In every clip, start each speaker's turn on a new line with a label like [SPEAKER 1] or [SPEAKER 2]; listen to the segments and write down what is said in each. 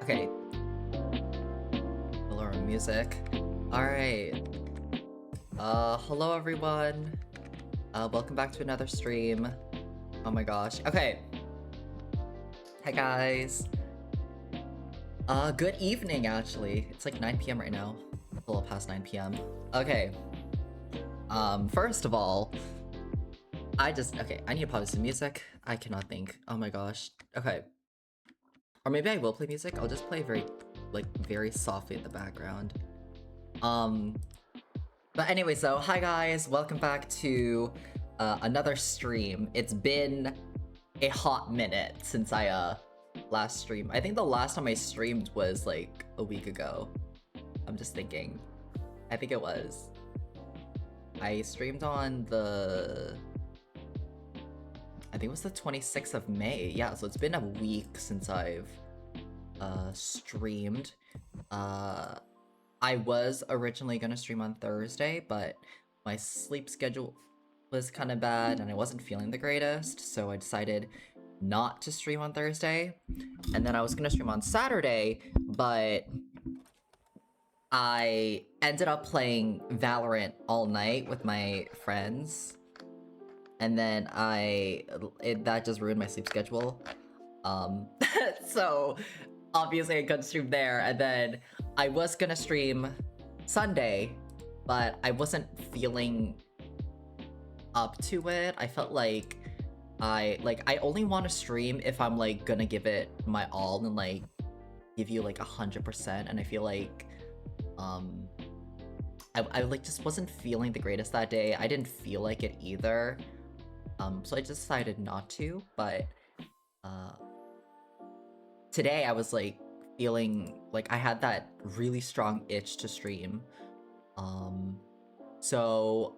[SPEAKER 1] Okay. Lower music. Alright. Hello everyone. Welcome back to another stream. Oh my gosh. Okay. Hi guys. Good evening actually. It's like 9 p.m. right now. A little past 9 p.m. Okay. First of all, I need to pause the music. I cannot think. Oh my gosh. Okay. Or maybe I will play music. I'll just play very softly in the background. But anyway, so hi guys, welcome back to another stream. It's been a hot minute since I last streamed. I think the last time I streamed was like a week ago. I'm just thinking. I think it was. I streamed on I think it was the 26th of May. Yeah, so it's been a week since I've streamed. I was originally gonna stream on Thursday, but my sleep schedule was kind of bad and I wasn't feeling the greatest, so I decided not to stream on Thursday. And then I was gonna stream on Saturday, but I ended up playing Valorant all night with my friends. And then that just ruined my sleep schedule. So obviously I couldn't stream there, and then I was gonna stream Sunday, but I wasn't feeling up to it. I felt like I only want to stream if I'm like gonna give it my all and like give you like 100%, and I feel like I like just wasn't feeling the greatest that day. I didn't feel like it either. So I just decided not to, but today I was like feeling like I had that really strong itch to stream. So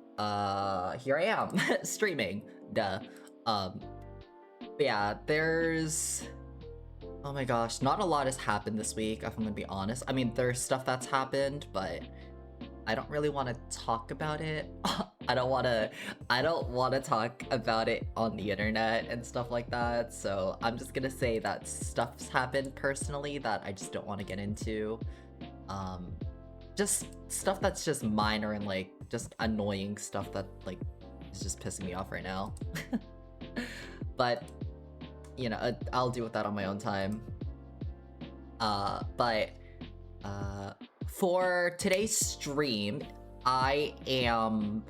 [SPEAKER 1] here I am streaming. Duh. But yeah, oh my gosh, not a lot has happened this week, if I'm gonna be honest. I mean, there's stuff that's happened, but I don't really want to talk about it. I don't want to talk about it on the internet and stuff like that. So I'm just gonna say that stuff's happened personally that I just don't want to get into. Just stuff that's just minor and like just annoying stuff that like is just pissing me off right now. But you know, I'll deal with that on my own time. But for today's stream, I am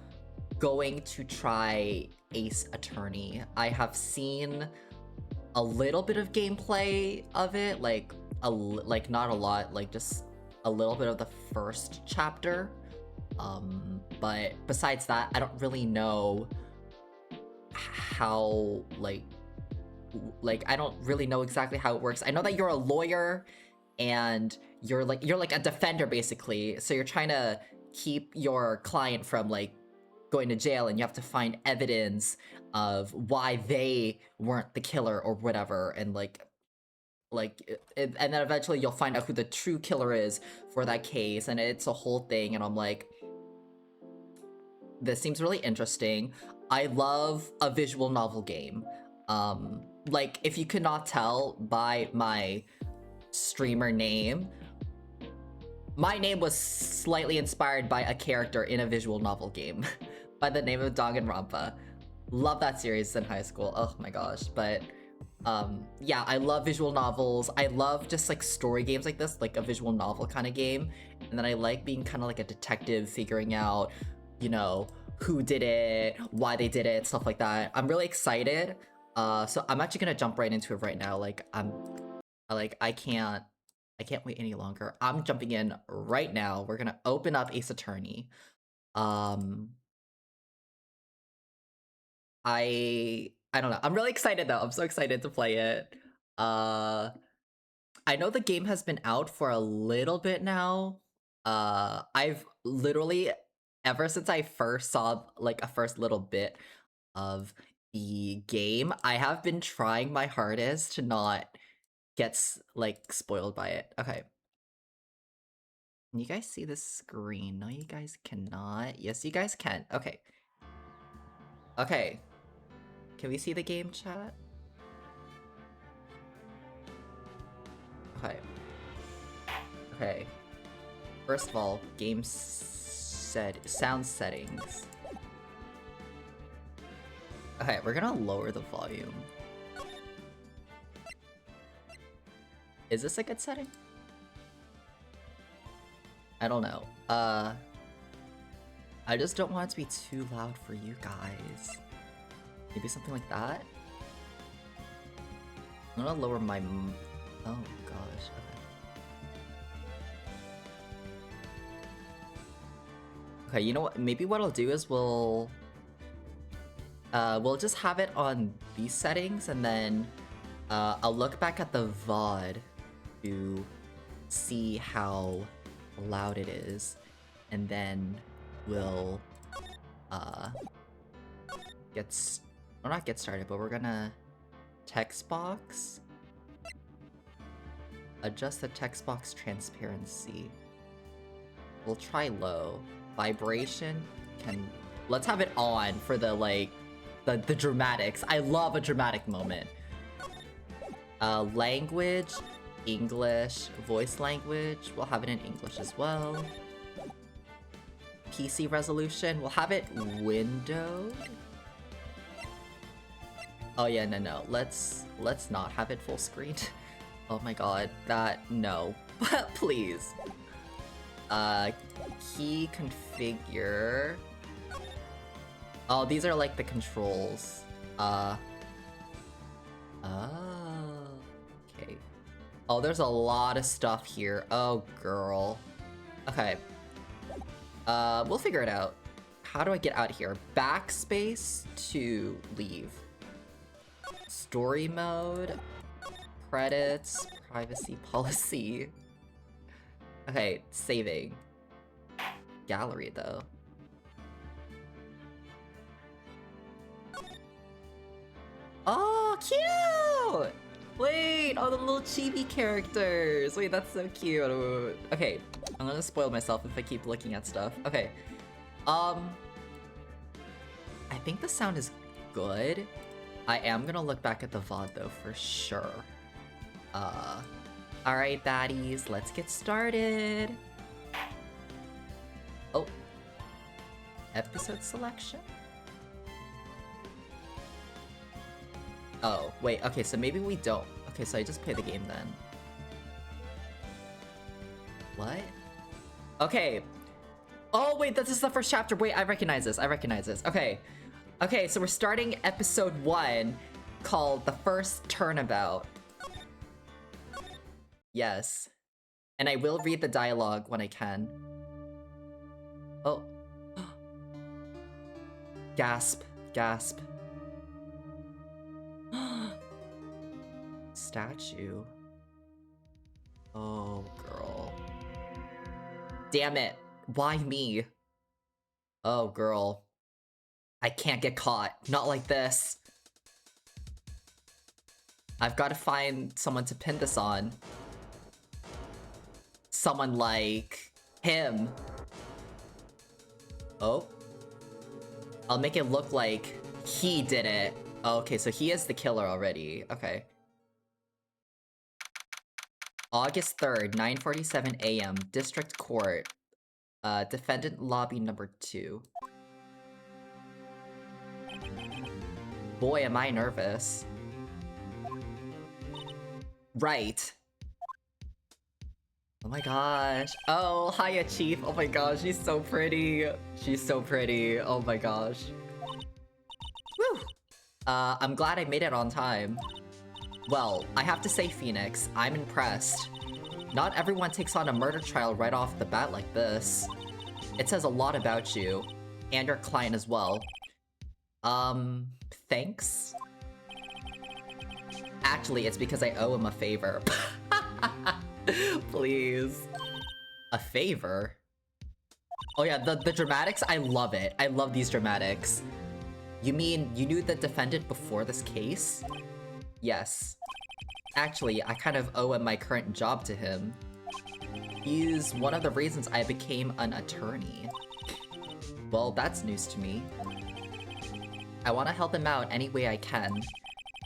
[SPEAKER 1] going to try Ace Attorney. I have seen a little bit of gameplay of it, like not a lot, like just a little bit of the first chapter. But besides that, I don't really know how like I don't really know exactly how it works. I know that you're a lawyer and you're like a defender basically, so you're trying to keep your client from like going to jail, and you have to find evidence of why they weren't the killer or whatever, and and then eventually you'll find out who the true killer is for that case, and it's a whole thing. And I'm like, this seems really interesting. I love a visual novel game. Like, if you could not tell by my streamer name, my name was slightly inspired by a character in a visual novel game by the name of Danganronpa. Love that series in high school. Oh my gosh. But yeah, I love visual novels. I love just like story games like this, like a visual novel kind of game. And then I like being kind of like a detective, figuring out, you know, who did it, why they did it, stuff like that. I'm really excited. So I'm actually gonna jump right into it right now. I can't wait any longer. I'm jumping in right now. We're gonna open up Ace Attorney. I don't know. I'm really excited though. I'm so excited to play it. I know the game has been out for a little bit now. I've literally, ever since I first saw like a first little bit of the game, I have been trying my hardest to not get like spoiled by it. Okay. Can you guys see the screen? No, you guys cannot. Yes, you guys can. Okay. Okay. Can we see the game chat? Okay. Okay. First of all, sound settings. Okay, we're gonna lower the volume. Is this a good setting? I don't know. I just don't want it to be too loud for you guys. Maybe something like that? I'm gonna lower my oh gosh. Okay, you know what? Maybe what I'll do is we'll just have it on these settings, and then I'll look back at the VOD to see how loud it is, and then we'll not get started, but we're gonna text box, adjust the text box transparency. We'll try low. Vibration let's have it on for the the dramatics. I love a dramatic moment. Language, English, voice language, we'll have it in English as well. PC resolution, we'll have it windowed. Oh yeah, no. Let's not have it full screen. Oh my god, no. Please. Key configure. Oh, these are like the controls. Oh, okay. Oh, there's a lot of stuff here. Oh, girl. Okay. We'll figure it out. How do I get out of here? Backspace to leave. Story mode. Credits. Privacy policy. Okay, saving. Gallery, though. Oh, cute! Wait, all the little chibi characters. Wait, that's so cute. Okay, I'm gonna spoil myself if I keep looking at stuff. Okay, I think the sound is good. I am gonna look back at the VOD though, for sure. Alright, baddies, let's get started. Oh. Episode selection? Oh, wait, okay, so maybe we don't. Okay, so I just play the game then. What? Okay. Oh, wait, this is the first chapter. Wait, I recognize this. Okay. Okay, so we're starting episode 1 called The First Turnabout. Yes. And I will read the dialogue when I can. Oh. Gasp. Statue. Oh, girl. Damn it. Why me? Oh, girl. I can't get caught. Not like this. I've got to find someone to pin this on. Someone like him. Oh. I'll make it look like he did it. Oh, okay, so he is the killer already. Okay. August 3rd, 9:47 a.m. District Court. Defendant lobby number 2. Boy, am I nervous. Right. Oh my gosh. Oh, hiya, Chief. Oh my gosh, she's so pretty. Oh my gosh. Woo! I'm glad I made it on time. Well, I have to say, Phoenix, I'm impressed. Not everyone takes on a murder trial right off the bat like this. It says a lot about you. And your client as well. Thanks? Actually, it's because I owe him a favor. Please. A favor? Oh yeah, the dramatics, I love it. I love these dramatics. You mean you knew the defendant before this case? Yes. Actually, I kind of owe my current job to him. He's one of the reasons I became an attorney. Well, that's news to me. I want to help him out any way I can.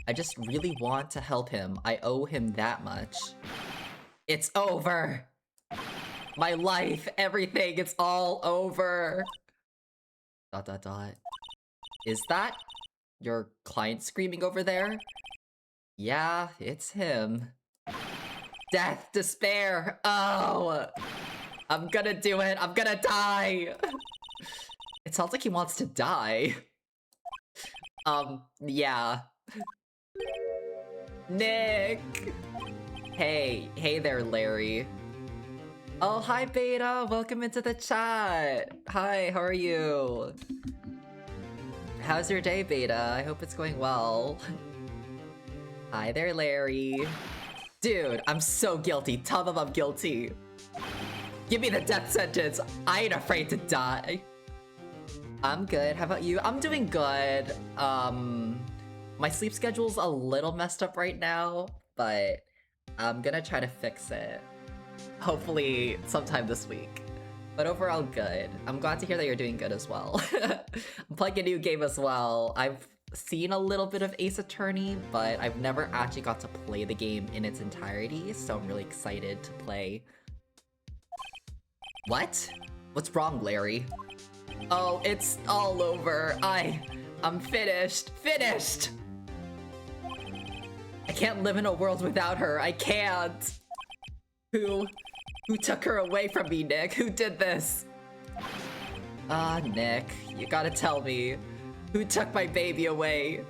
[SPEAKER 1] I just really want to help him. I owe him that much. It's over! My life, everything, it's all over. ... Is that your client screaming over there? Yeah, it's him. Death, despair, oh! I'm gonna do it, I'm gonna die! It sounds like he wants to die. Yeah. Nick! Hey there, Larry. Oh, hi, Beta! Welcome into the chat! Hi, how are you? How's your day, Beta? I hope it's going well. Hi there, Larry. Dude, I'm so guilty. Tell them I'm guilty. Give me the death sentence. I ain't afraid to die. I'm good. How about you? I'm doing good. My sleep schedule's a little messed up right now, but I'm gonna try to fix it. Hopefully sometime this week. But overall good. I'm glad to hear that you're doing good as well. I'm playing a new game as well. I've seen a little bit of Ace Attorney, but I've never actually got to play the game in its entirety, so I'm really excited to play. What? What's wrong, Larry? Oh, it's all over. I'm finished. Finished! I can't live in a world without her. I can't. Who took her away from me, Nick? Who did this? Ah, Nick, you gotta tell me. Who took my baby away?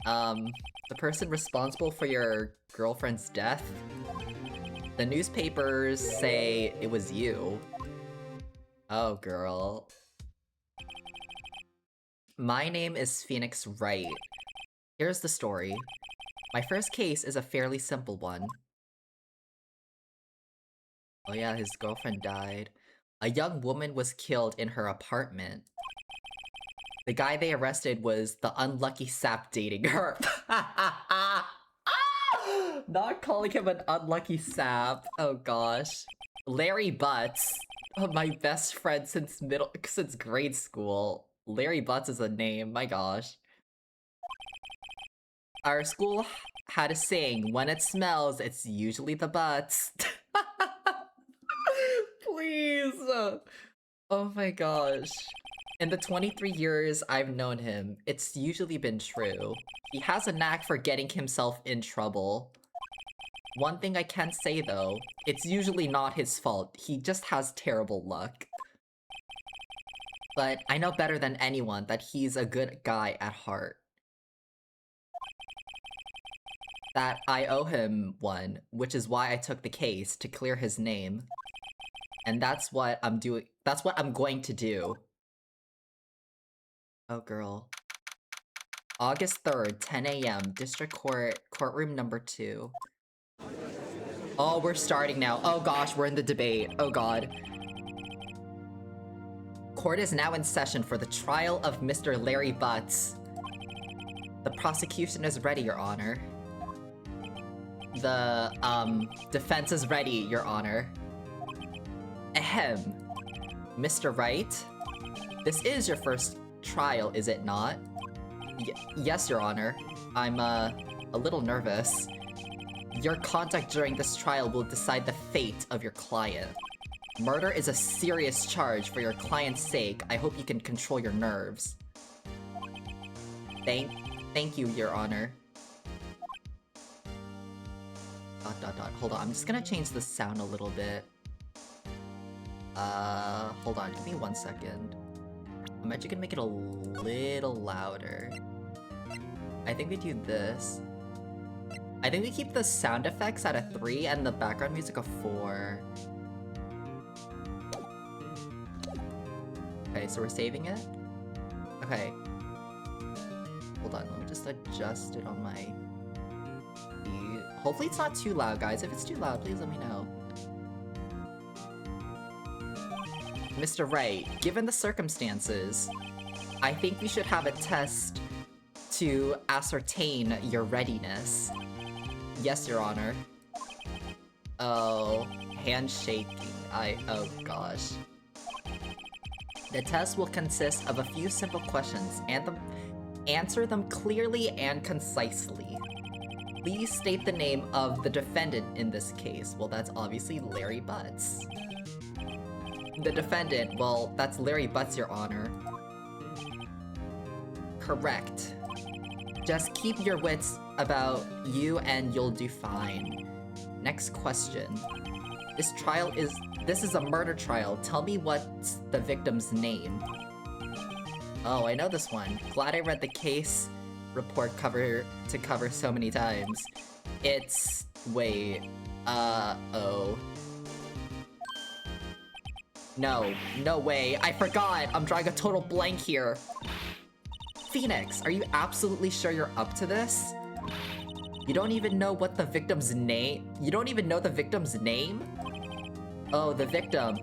[SPEAKER 1] The person responsible for your girlfriend's death? The newspapers say it was you. Oh, girl. My name is Phoenix Wright. Here's the story. My first case is a fairly simple one. Oh yeah, his girlfriend died. A young woman was killed in her apartment. The guy they arrested was the unlucky sap dating her. Not calling him an unlucky sap. Oh gosh. Larry Butts. Oh, my best friend since grade school. Larry Butts is a name, my gosh. Our school had a saying, when it smells, it's usually the butts. Please! Oh my gosh. In the 23 years I've known him, it's usually been true. He has a knack for getting himself in trouble. One thing I can say though, it's usually not his fault, he just has terrible luck. But I know better than anyone that he's a good guy at heart. That I owe him one, which is why I took the case, to clear his name. And that's what I'm doing. That's what I'm going to do. Oh, girl. August 3rd, 10 AM, District Court, courtroom number 2. Oh, we're starting now. Oh gosh, we're in the debate. Oh god. Court is now in session for the trial of Mr. Larry Butts. The prosecution is ready, Your Honor. The, defense is ready, Your Honor. Ahem. Mr. Wright? This is your first trial, is it not? Yes, Your Honor. I'm, a little nervous. Your conduct during this trial will decide the fate of your client. Murder is a serious charge. For your client's sake, I hope you can control your nerves. Thank you, Your Honor. ... Hold on, I'm just gonna change the sound a little bit. Hold on, give me 1 second. I'm actually gonna make it a little louder. I think we do this. I think we keep the sound effects at a 3 and the background music a 4. Okay, so we're saving it? Okay. Hold on, let me just adjust it on my feed. Hopefully it's not too loud, guys. If it's too loud, please let me know. Mr. Wright, given the circumstances, I think we should have a test to ascertain your readiness. Yes, Your Honor. Oh, handshaking. Oh gosh. The test will consist of a few simple questions, and answer them clearly and concisely. Please state the name of the defendant in this case. Well, that's obviously Larry Butts. The defendant, well, that's Larry Butts, Your Honor. Correct. Just keep your wits about you and you'll do fine. Next question. This is a murder trial. Tell me what's the victim's name. Oh, I know this one. Glad I read the case report cover so many times. It's... wait. Oh. No. No way. I forgot! I'm drawing a total blank here. Phoenix, are you absolutely sure you're up to this? You don't even know what the victim's name... You don't even know the victim's name? Oh, the victim.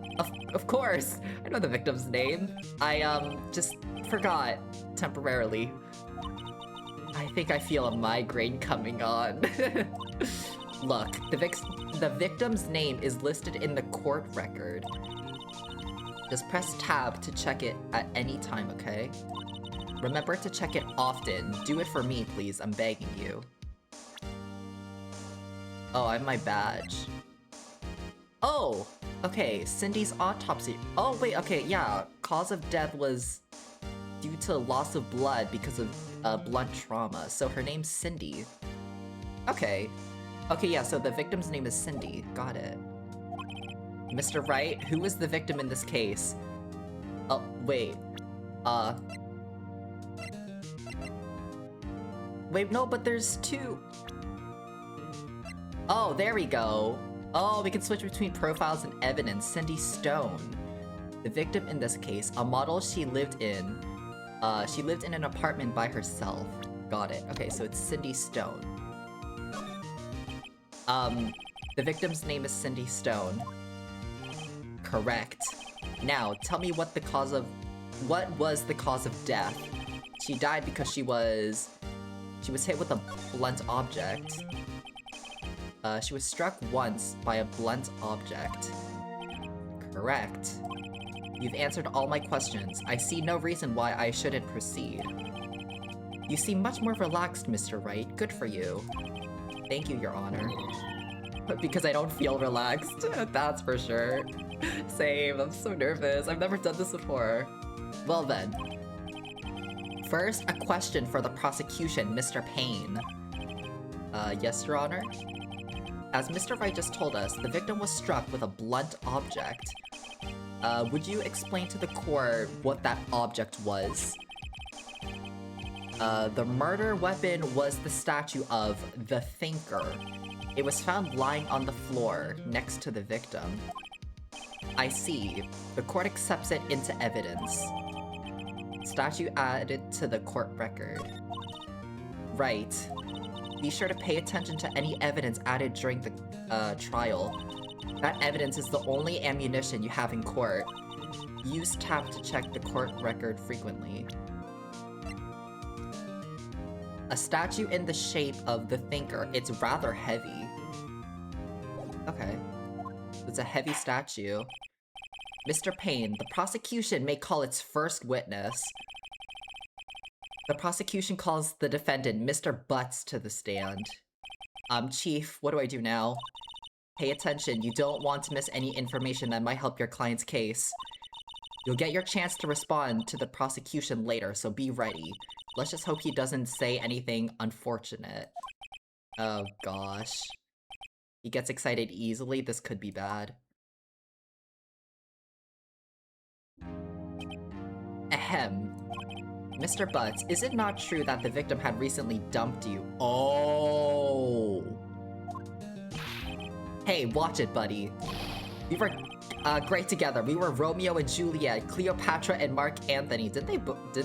[SPEAKER 1] Of course! I know the victim's name. I, just forgot. Temporarily. I think I feel a migraine coming on. Look, the victim's name is listed in the court record. Just press tab to check it at any time, okay? Remember to check it often. Do it for me, please. I'm begging you. Oh, I have my badge. Oh! Okay, Cindy's autopsy. Oh, wait, okay, yeah. Cause of death was due to loss of blood because of blunt trauma. So her name's Cindy. Okay. Okay, yeah, so the victim's name is Cindy. Got it. Mr. Wright, who is the victim in this case? Oh, wait. Wait, no, but there's two. Oh, there we go. Oh, we can switch between profiles and evidence. Cindy Stone. The victim in this case, a model she lived in an apartment by herself. Got it. Okay, so it's Cindy Stone. The victim's name is Cindy Stone. Correct. Now, tell me what was the cause of death? She died because she was hit with a blunt object. She was struck once by a blunt object. Correct. You've answered all my questions. I see no reason why I shouldn't proceed. You seem much more relaxed, Mr. Wright. Good for you. Thank you, Your Honor. But because I don't feel relaxed, that's for sure. Same, I'm so nervous. I've never done this before. Well then. First, a question for the prosecution, Mr. Payne. Yes, Your Honor? As Mr. Wright just told us, the victim was struck with a blunt object. Would you explain to the court what that object was? The murder weapon was the statue of the Thinker. It was found lying on the floor next to the victim. I see. The court accepts it into evidence. Statue added to the court record. Right. Be sure to pay attention to any evidence added during the trial. That evidence is the only ammunition you have in court. Use tab to check the court record frequently. A statue in the shape of the Thinker. It's rather heavy. Okay. It's a heavy statue. Mr. Payne, the prosecution may call its first witness. The prosecution calls the defendant, Mr. Butts, to the stand. Chief, what do I do now? Pay attention, you don't want to miss any information that might help your client's case. You'll get your chance to respond to the prosecution later, so be ready. Let's just hope he doesn't say anything unfortunate. Oh gosh. He gets excited easily, this could be bad. Ahem. Mr. Butts, is it not true that the victim had recently dumped you? Oh. Hey, watch it, buddy. We were great together. We were Romeo and Juliet, Cleopatra and Mark Anthony. Didn't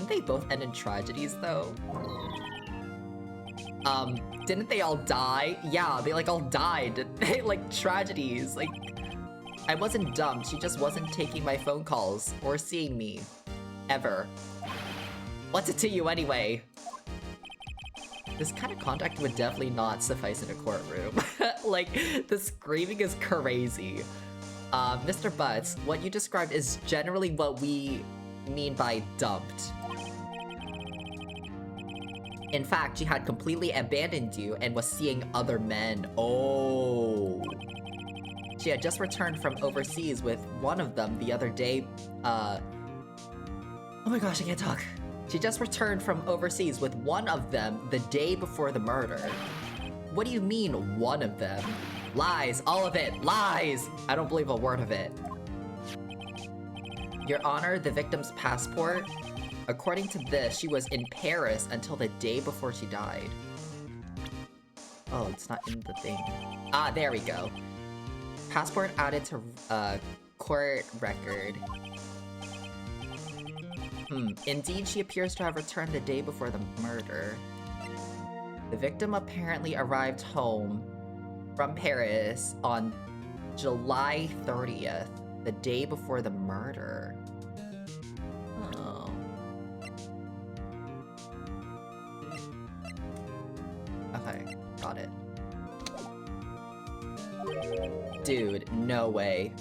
[SPEAKER 1] they both end in tragedies though? Didn't they all die? Yeah, they like all died. They like tragedies. Like, I wasn't dumped. She just wasn't taking my phone calls or seeing me. Ever. What's it to you anyway? This kind of conduct would definitely not suffice in a courtroom. Like, the screaming is crazy. Mr. Butts, what you described is generally what we mean by dumped. In fact, she had completely abandoned you and was seeing other men. Oh. She had just returned from overseas with one of them the other day. Oh my gosh, I can't talk. She just returned from overseas with one of them the day before the murder. What do you mean, one of them? Lies, all of it, lies! I don't believe a word of it. Your Honor, the victim's passport? According to this, she was in Paris until the day before she died. Oh, it's not in the thing. Ah, there we go. Passport added to court record. Indeed, she appears to have returned the day before the murder. The victim apparently arrived home from Paris on July 30th, the day before the murder. Oh. Okay, got it. Dude, no way.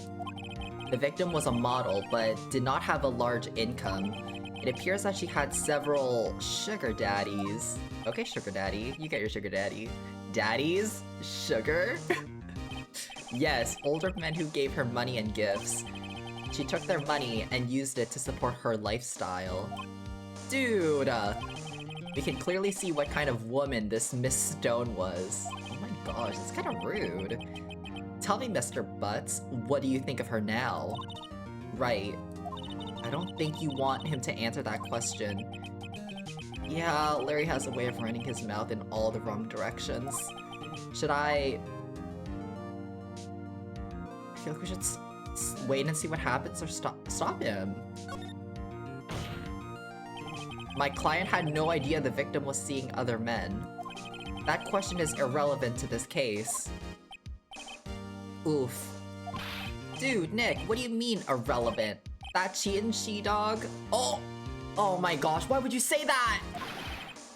[SPEAKER 1] The victim was a model, but did not have a large income. It appears that she had several sugar daddies. Okay, sugar daddy. You get your sugar daddy. Daddies? Sugar? Yes, older men who gave her money and gifts. She took their money and used it to support her lifestyle. Dude! We can clearly see what kind of woman this Miss Stone was. Oh my gosh, it's kind of rude. Tell me, Mr. Butts, what do you think of her now? Right. I don't think you want him to answer that question. Yeah, Larry has a way of running his mouth in all the wrong directions. Should I feel like we should wait and see what happens or stop him. My client had no idea the victim was seeing other men. That question is irrelevant to this case. Oof. Dude, Nick, what do you mean irrelevant? That she-dog? Oh my gosh, why would you say that?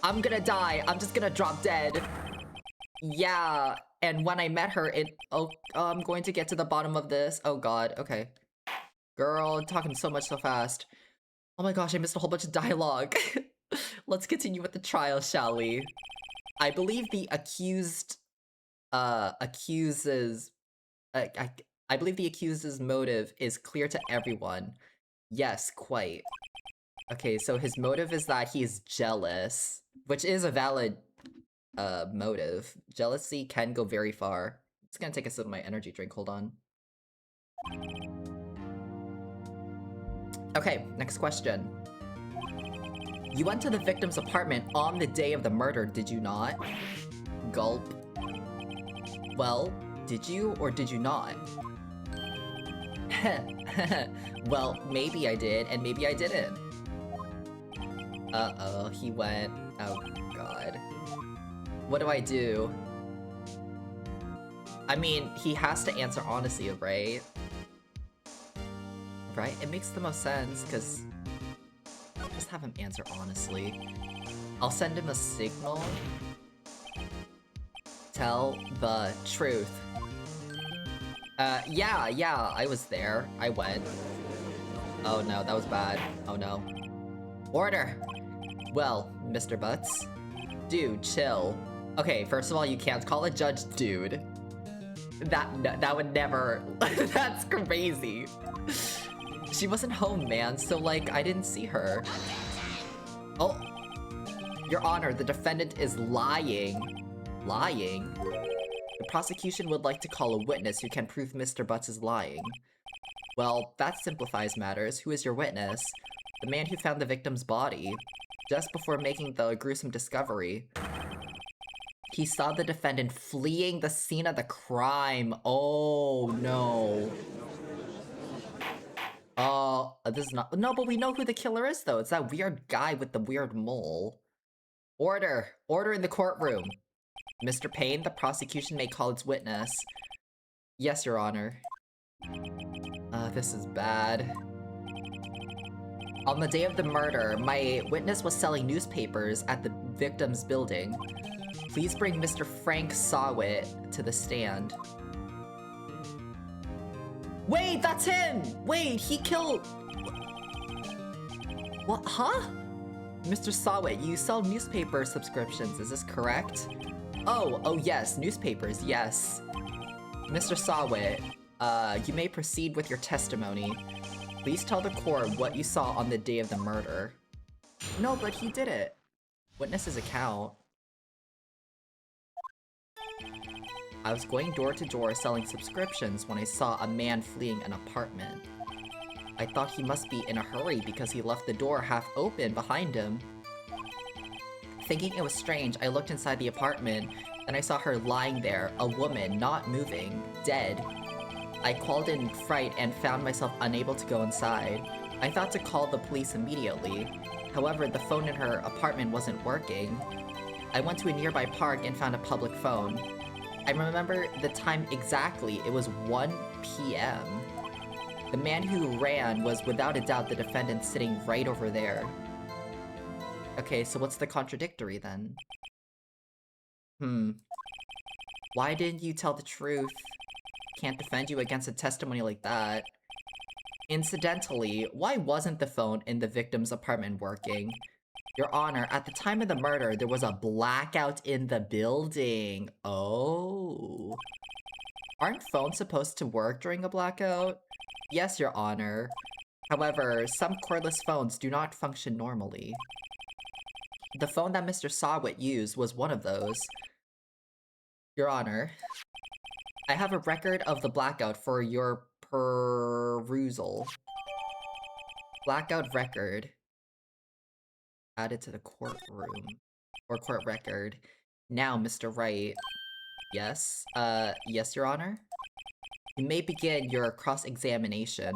[SPEAKER 1] I'm gonna die. I'm just gonna drop dead. Yeah, and when I met her, I'm going to get to the bottom of this. Oh god, okay. Girl, talking so much so fast. Oh my gosh, I missed a whole bunch of dialogue. Let's continue with the trial, shall we? I believe the accused, I believe the accused's motive is clear to everyone. Yes, quite. Okay, so his motive is that he's jealous, which is a valid motive. Jealousy can go very far. It's gonna take a sip of my energy drink, hold on. Okay, next question. You went to the victim's apartment on the day of the murder, did you not? Gulp. Well, did you or did you not? Well, maybe I did, and maybe I didn't. Uh-oh, he went... Oh, God. What do I do? I mean, he has to answer honestly, right? Right? It makes the most sense, because... Just have him answer honestly. I'll send him a signal. Tell the truth. Yeah, I was there. I went. Oh no, that was bad. Oh no. Order! Well, Mr. Butts. Dude, chill. Okay, first of all, you can't call a judge dude. That would never... That's crazy. She wasn't home, man, so like, I didn't see her. Oh. Your Honor, the defendant is lying. Lying? The prosecution would like to call a witness who can prove Mr. Butts is lying. Well, that simplifies matters. Who is your witness? The man who found the victim's body. Just before making the gruesome discovery. He saw the defendant fleeing the scene of the crime. Oh, no. This is not- No, but we know who the killer is, though. It's that weird guy with the weird mole. Order! Order in the courtroom! Mr. Payne, the prosecution may call its witness. Yes, Your Honor. This is bad. On the day of the murder, my witness was selling newspapers at the victim's building. Please bring Mr. Frank Sawit to the stand. Wait, that's him! Wait, he killed... What? Huh? Mr. Sawit, you sell newspaper subscriptions, is this correct? Oh yes, newspapers, yes. Mr. Sawit, you may proceed with your testimony. Please tell the court what you saw on the day of the murder. No, but he did it. Witness's account. I was going door to door selling subscriptions when I saw a man fleeing an apartment. I thought he must be in a hurry because he left the door half open behind him. Thinking it was strange, I looked inside the apartment and I saw her lying there, a woman, not moving, dead. I called in fright and found myself unable to go inside. I thought to call the police immediately. However, the phone in her apartment wasn't working. I went to a nearby park and found a public phone. I remember the time exactly, it was 1 p.m. The man who ran was without a doubt the defendant sitting right over there. Okay, so what's the contradictory then? Why didn't you tell the truth? Can't defend you against a testimony like that. Incidentally, why wasn't the phone in the victim's apartment working? Your Honor, at the time of the murder, there was a blackout in the building. Oh. Aren't phones supposed to work during a blackout? Yes, Your Honor. However, some cordless phones do not function normally. The phone that Mr. Sawit used was one of those. Your Honor, I have a record of the blackout for your perusal. Blackout record. Added to the courtroom. Or court record. Now, Mr. Wright. Yes? Yes, Your Honor? You may begin your cross-examination.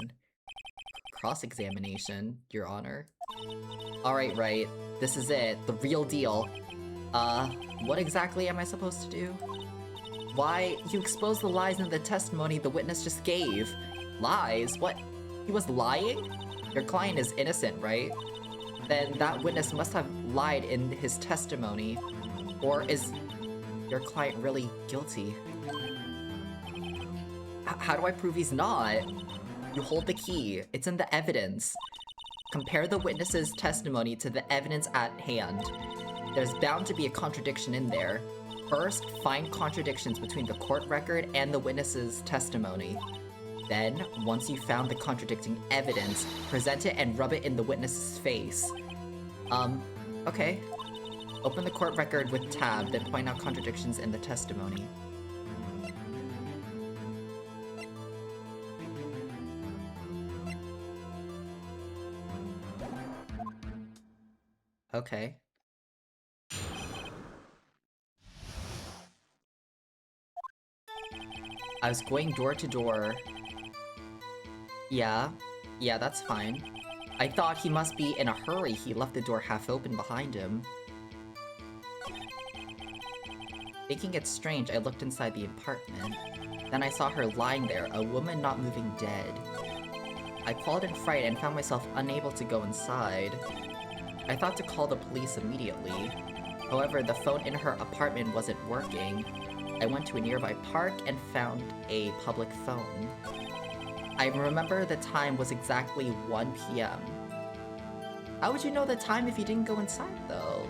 [SPEAKER 1] Cross-examination, Your Honor? Alright, Wright. This is it. The real deal. What exactly am I supposed to do? Why, you exposed the lies in the testimony the witness just gave. Lies? What? He was lying? Your client is innocent, right? Then that witness must have lied in his testimony. Or is your client really guilty? How do I prove he's not? You hold the key. It's in the evidence. Compare the witness's testimony to the evidence at hand. There's bound to be a contradiction in there. First, find contradictions between the court record and the witness's testimony. Then, once you've found the contradicting evidence, present it and rub it in the witness's face. Okay. Open the court record with tab, then point out contradictions in the testimony. Okay. I was going door to door. Yeah, that's fine. I thought he must be in a hurry. He left the door half open behind him. Thinking it strange, I looked inside the apartment. Then I saw her lying there, a woman not moving, dead. I called in fright and found myself unable to go inside. I thought to call the police immediately. However, the phone in her apartment wasn't working. I went to a nearby park and found a public phone. I remember the time was exactly 1 p.m. How would you know the time if you didn't go inside, though?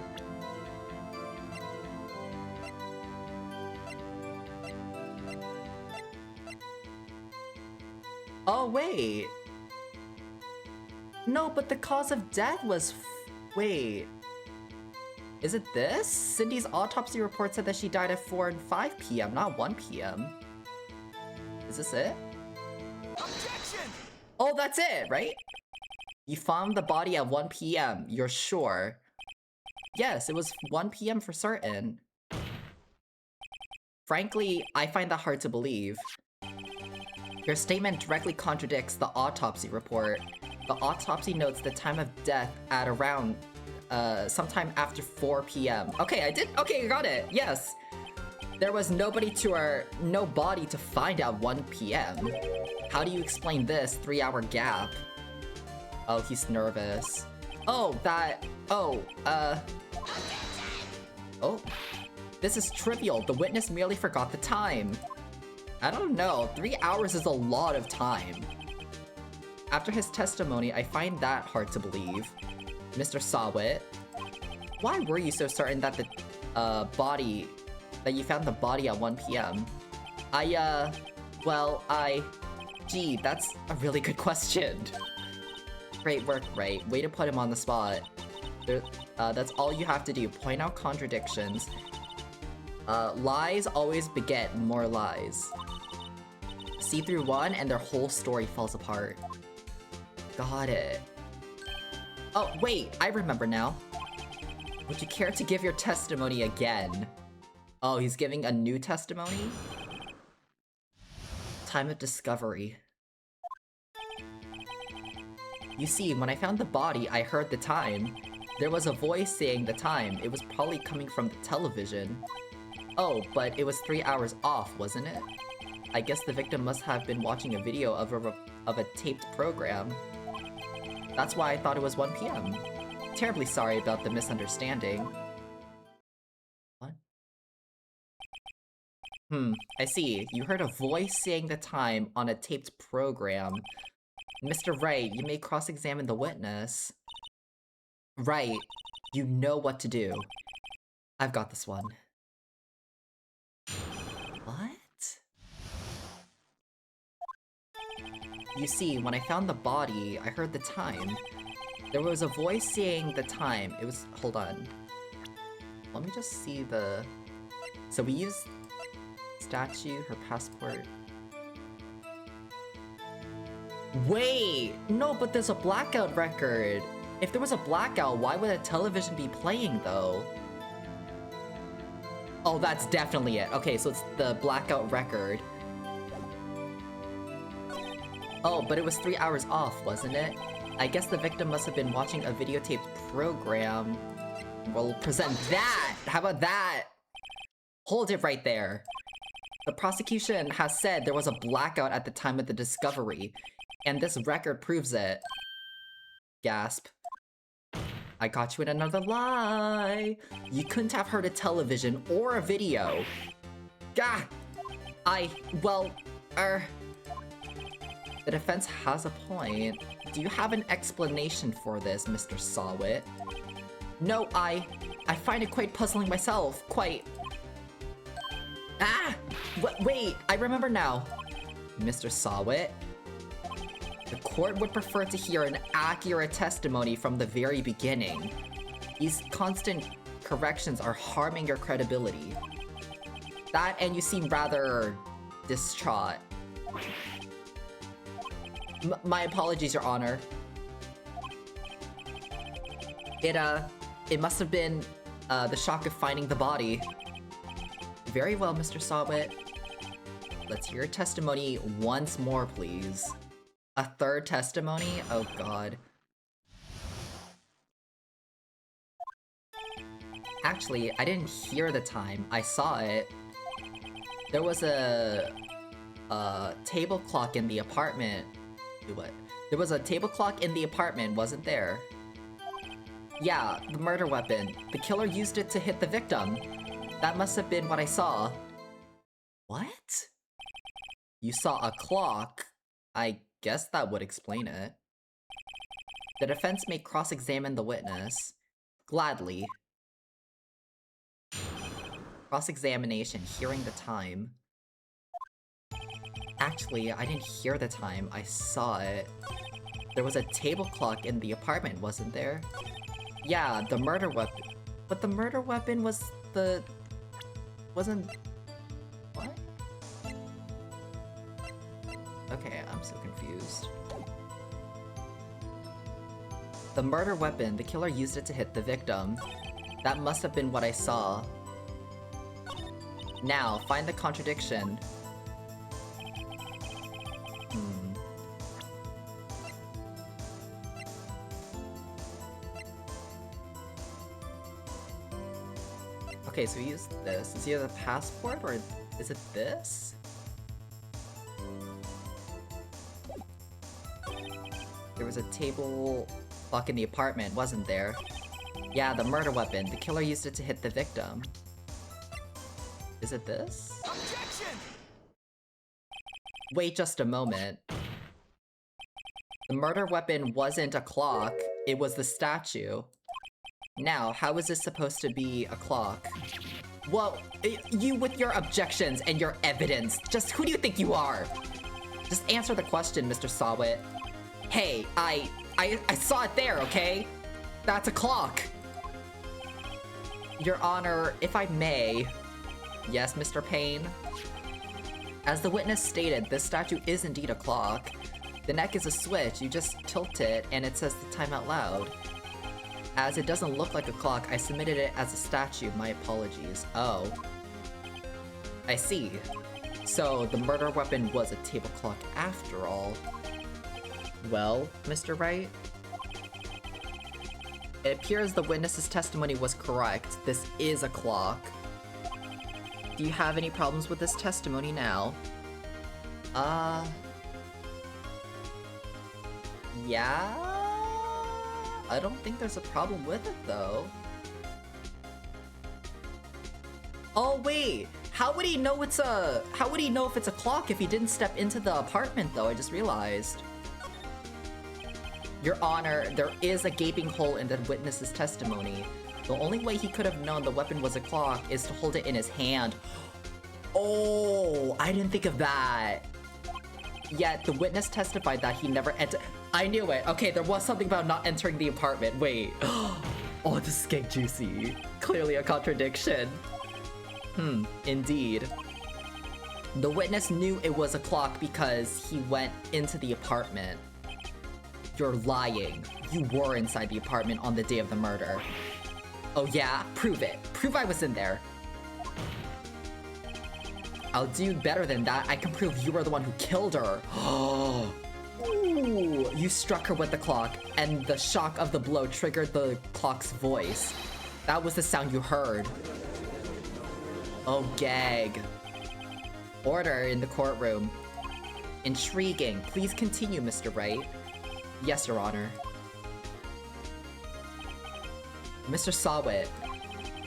[SPEAKER 1] Oh, wait. No, but the cause of death was wait. Is it this? Cindy's autopsy report said that she died at 4 and 5 p.m., not 1 p.m. Is this it? Objection! Oh, that's it, right? You found the body at 1 p.m., you're sure? Yes, it was 1 p.m. for certain. Frankly, I find that hard to believe. Your statement directly contradicts the autopsy report. The autopsy notes the time of death at around sometime after 4 p.m. Okay, I got it. Yes. There was no body to find at 1 p.m. How do you explain this 3-hour gap? Oh, he's nervous. Oh, this is trivial. The witness merely forgot the time. I don't know. 3 hours is a lot of time. After his testimony, I find that hard to believe. Mr. Sawit, Why were you so certain that the that you found the body at 1 p.m.? Gee, that's a really good question. Great work, Ray. Way to put him on the spot. That's all you have to do. Point out contradictions. Lies always beget more lies. See through one and their whole story falls apart. Got it. Oh, wait, I remember now. Would you care to give your testimony again? Oh, he's giving a new testimony? Time of discovery. You see, when I found the body, I heard the time. There was a voice saying the time. It was probably coming from the television. Oh, but it was 3 hours off, wasn't it? I guess the victim must have been watching a video of a taped program. That's why I thought it was 1 p.m. Terribly sorry about the misunderstanding. What? I see. You heard a voice saying the time on a taped program. Mr. Wright, you may cross-examine the witness. Right. You know what to do. I've got this one. What? You see, when I found the body, I heard the time. There was a voice saying the time. It was... Hold on. Let me just see the... So we used... Statue, her passport... Wait! No, but there's a blackout record! If there was a blackout, why would a television be playing, though? Oh, that's definitely it. Okay, so it's the blackout record. Oh, but it was 3 hours off, wasn't it? I guess the victim must have been watching a videotaped program. We'll present that! How about that? Hold it right there. The prosecution has said there was a blackout at the time of the discovery, and this record proves it. Gasp. I got you in another lie! You couldn't have heard a television or a video. Gah! The defense has a point. Do you have an explanation for this, Mr. Sawit? No, I find it quite puzzling myself. Quite. Ah! Wait, I remember now. Mr. Sawit? The court would prefer to hear an accurate testimony from the very beginning. These constant corrections are harming your credibility. That and you seem rather distraught. My apologies, Your Honor. It must have been, the shock of finding the body. Very well, Mr. Sawit. Let's hear your testimony once more, please. A third testimony? Oh god. Actually, I didn't hear the time. I saw it. There was a table clock in the apartment. What? There was a table clock in the apartment, wasn't there? Yeah, the murder weapon. The killer used it to hit the victim. That must have been what I saw. What? You saw a clock? I guess that would explain it. The defense may cross-examine the witness. Gladly. Cross-examination, hearing the time. Actually, I didn't hear the time, I saw it. There was a table clock in the apartment, wasn't there? Yeah, the murder weapon. But the murder weapon was the... wasn't... What? Okay, I'm so confused. The murder weapon, the killer used it to hit the victim. That must have been what I saw. Now, find the contradiction. Okay, so we use this. Is it the passport or is it this? There was a table clock in the apartment, wasn't there? Yeah, the murder weapon. The killer used it to hit the victim. Is it this? Objection! Wait just a moment. The murder weapon wasn't a clock, it was the statue. Now, how is this supposed to be a clock? Well, you with your objections and your evidence, just who do you think you are? Just answer the question, Mr. Sawit. Hey, I saw it there, okay? That's a clock. Your Honor, if I may... Yes, Mr. Payne? As the witness stated, this statue is indeed a clock. The neck is a switch, you just tilt it and it says the time out loud. As it doesn't look like a clock, I submitted it as a statue, my apologies. Oh. I see. So, the murder weapon was a table clock after all. Well, Mr. Wright? It appears the witness's testimony was correct. This is a clock. Do you have any problems with this testimony now? Yeah? I don't think there's a problem with it, though. Oh, wait! How would he know it's a... How would he know if it's a clock if he didn't step into the apartment, though? I just realized. Your Honor, there is a gaping hole in the witness's testimony. The only way he could have known the weapon was a clock is to hold it in his hand. Oh, I didn't think of that. Yet, the witness testified that he never entered... I knew it. Okay, there was something about not entering the apartment. Wait. Oh, this is getting juicy. Clearly a contradiction. Indeed. The witness knew it was a clock because he went into the apartment. You're lying. You were inside the apartment on the day of the murder. Oh yeah? Prove it. Prove I was in there. I'll do better than that. I can prove you were the one who killed her. Ooh, you struck her with the clock, and the shock of the blow triggered the clock's voice. That was the sound you heard. Oh, gag. Order in the courtroom. Intriguing. Please continue, Mr. Wright. Yes, Your Honor. Mr. Sawit,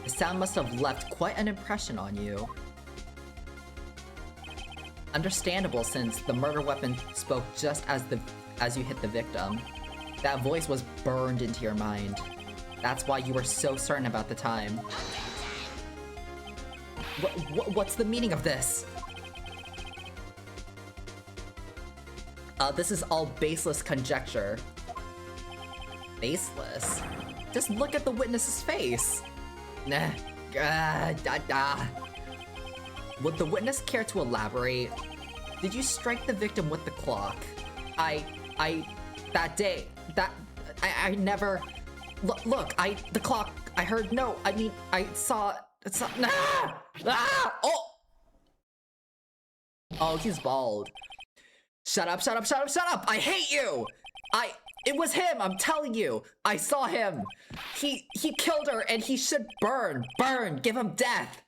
[SPEAKER 1] the sound must have left quite an impression on you. Understandable, since the murder weapon spoke just as you hit the victim. That voice was burned into your mind. That's why you were so certain about the time. What's the meaning of this? This is all baseless conjecture. Baseless? Just look at the witness's face. Nah. Would the witness care to elaborate? Did you strike the victim with the clock? That day, I never... Look, the clock, I heard, no, I mean, I saw, Oh, he's bald. Shut up, shut up, shut up, shut up! I hate you! It was him, I'm telling you! I saw him! He killed her and he should burn! Burn! Give him death!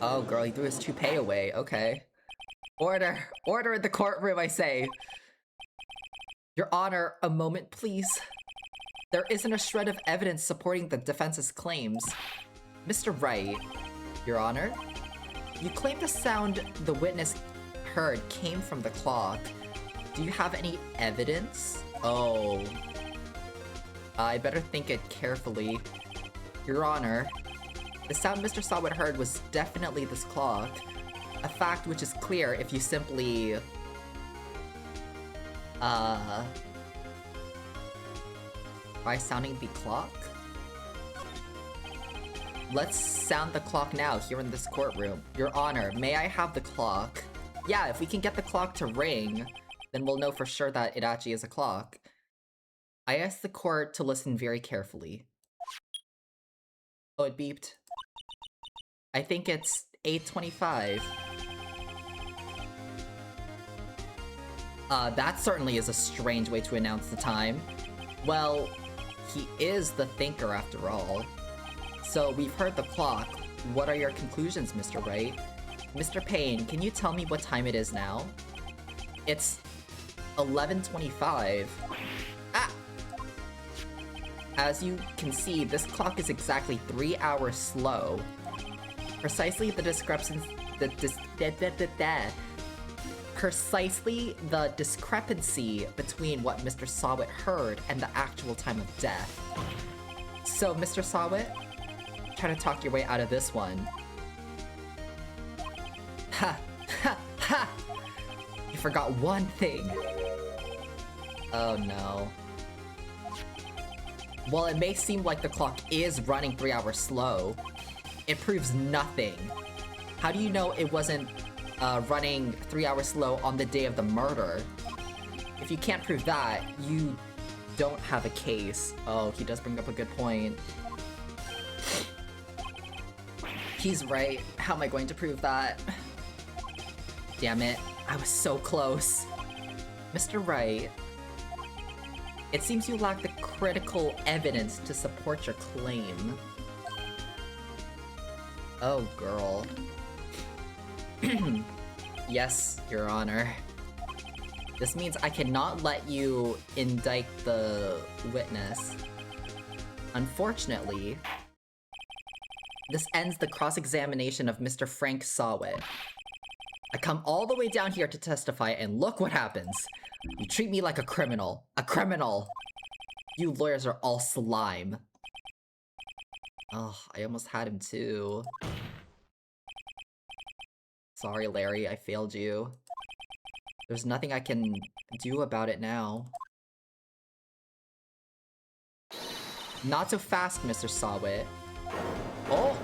[SPEAKER 1] Oh, girl, he threw his toupee away. Okay. Order! Order in the courtroom, I say! Your Honor, a moment, please. There isn't a shred of evidence supporting the defense's claims. Mr. Wright, Your Honor, you claim the sound the witness heard came from the clock. Do you have any evidence? Oh. I better think it carefully. Your Honor, the sound Mr. Sawit heard was definitely this clock. A fact which is clear if you simply... by sounding the clock? Let's sound the clock now here in this courtroom. Your Honor, may I have the clock? Yeah, if we can get the clock to ring, then we'll know for sure that it actually is a clock. I asked the court to listen very carefully. Oh, it beeped. I think it's 8:25. That certainly is a strange way to announce the time. Well, he is the thinker after all. So we've heard the clock. What are your conclusions, Mr. Wright? Mr. Payne, can you tell me what time it is now? It's 11:25. Ah! As you can see, this clock is exactly 3 hours slow. Precisely the discrepancy between what Mr. Sawit heard and the actual time of death. So, Mr. Sawit, try to talk your way out of this one. Ha! Ha! Ha! You forgot one thing. Oh no. While it may seem like the clock is running 3 hours slow, it proves nothing. How do you know it wasn't running 3 hours slow on the day of the murder? If you can't prove that, you don't have a case. Oh, he does bring up a good point. He's right. How am I going to prove that? Damn it. I was so close. Mr. Wright, it seems you lack the critical evidence to support your claim. Oh, girl. Yes, Your Honor. This means I cannot let you indict the witness. Unfortunately, this ends the cross-examination of Mr. Frank Sawit. I come all the way down here to testify, and look what happens. You treat me like a criminal. A criminal! You lawyers are all slime. Oh, I almost had him too. Sorry, Larry, I failed you. There's nothing I can do about it now. Not so fast, Mr. Sawit. Oh!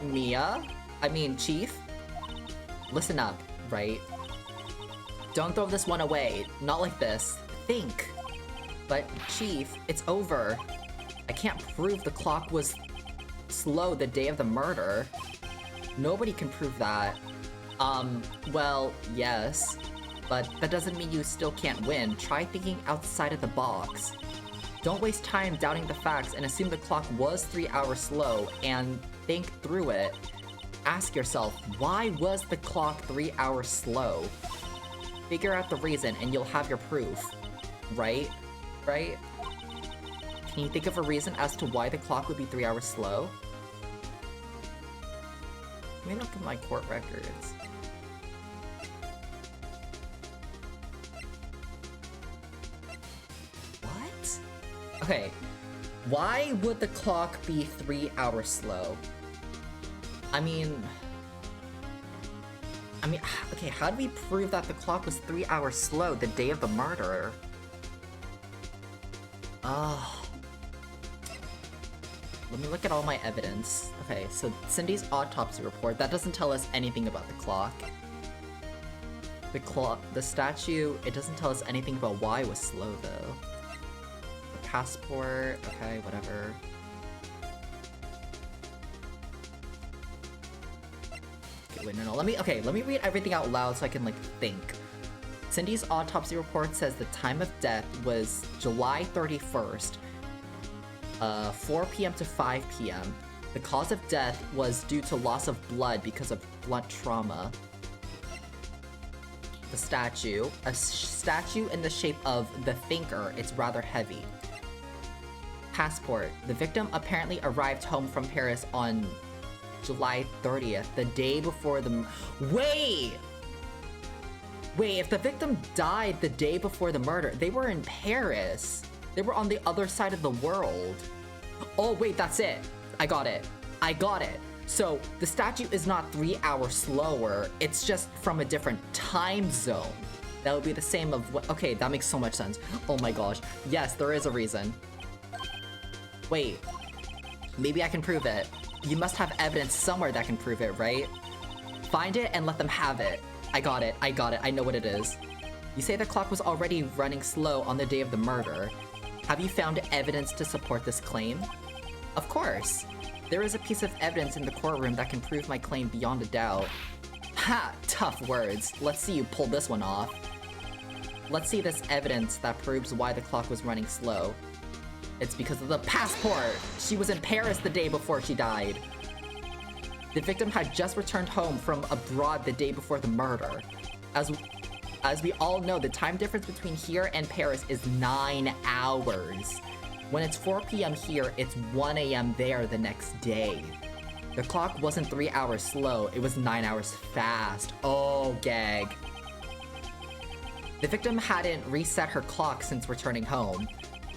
[SPEAKER 1] Mia? I mean, Chief? Listen up, right? Don't throw this one away. Not like this. Think. But, Chief, it's over. I can't prove the clock was slow the day of the murder. Nobody can prove that. Well, yes. But that doesn't mean you still can't win. Try thinking outside of the box. Don't waste time doubting the facts and assume the clock was 3 hours slow, and think through it. Ask yourself, why was the clock 3 hours slow? Figure out the reason and you'll have your proof. Right? Right? Can you think of a reason as to why the clock would be 3 hours slow? Let me look at my court records. What? Okay. Why would the clock be 3 hours slow? I mean, okay, how do we prove that the clock was 3 hours slow the day of the murder? Let me look at all my evidence. Okay, so Cindy's autopsy report, that doesn't tell us anything about the clock. The statue, it doesn't tell us anything about why it was slow though. The passport, okay, whatever. Okay, wait, no, let me read everything out loud so I can, like, think. Cindy's autopsy report says the time of death was July 31st, 4 p.m. to 5 p.m. The cause of death was due to loss of blood because of blunt trauma. The statue, a statue in the shape of the Thinker, it's rather heavy. Passport, the victim apparently arrived home from Paris on July 30th, the day before the... Wait, if the victim died the day before the murder, they were in Paris. They were on the other side of the world. Oh, wait, that's it. I got it. So, the statue is not 3 hours slower, it's just from a different time zone. That would be the same of what... Okay, that makes so much sense. Oh my gosh. Yes, there is a reason. Wait. Maybe I can prove it. You must have evidence somewhere that can prove it, right? Find it and let them have it. I got it. I know what it is. You say the clock was already running slow on the day of the murder. Have you found evidence to support this claim? Of course. There is a piece of evidence in the courtroom that can prove my claim beyond a doubt. Ha! Tough words. Let's see you pull this one off. Let's see this evidence that proves why the clock was running slow. It's because of the passport! She was in Paris the day before she died. The victim had just returned home from abroad the day before the murder. As we all know, the time difference between here and Paris is 9 hours. When it's 4 p.m. here, it's 1 a.m. there the next day. The clock wasn't 3 hours slow, it was 9 hours fast. Oh, gag. The victim hadn't reset her clock since returning home.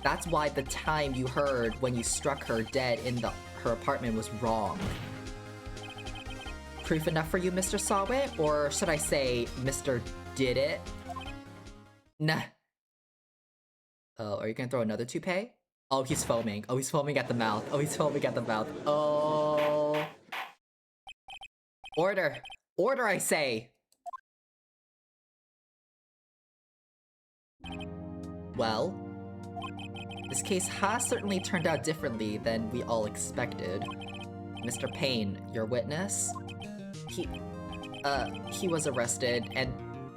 [SPEAKER 1] That's why the time you heard when you struck her dead in her apartment was wrong. Proof enough for you, Mr. Sawit? Or should I say, Mr. Did It? Nah. Oh, are you gonna throw another toupee? Oh, he's foaming. Oh, he's foaming at the mouth. Oh, he's foaming at the mouth. Oh. Order. Order, I say! Well, this case has certainly turned out differently than we all expected. Mr. Payne, your witness? He was arrested and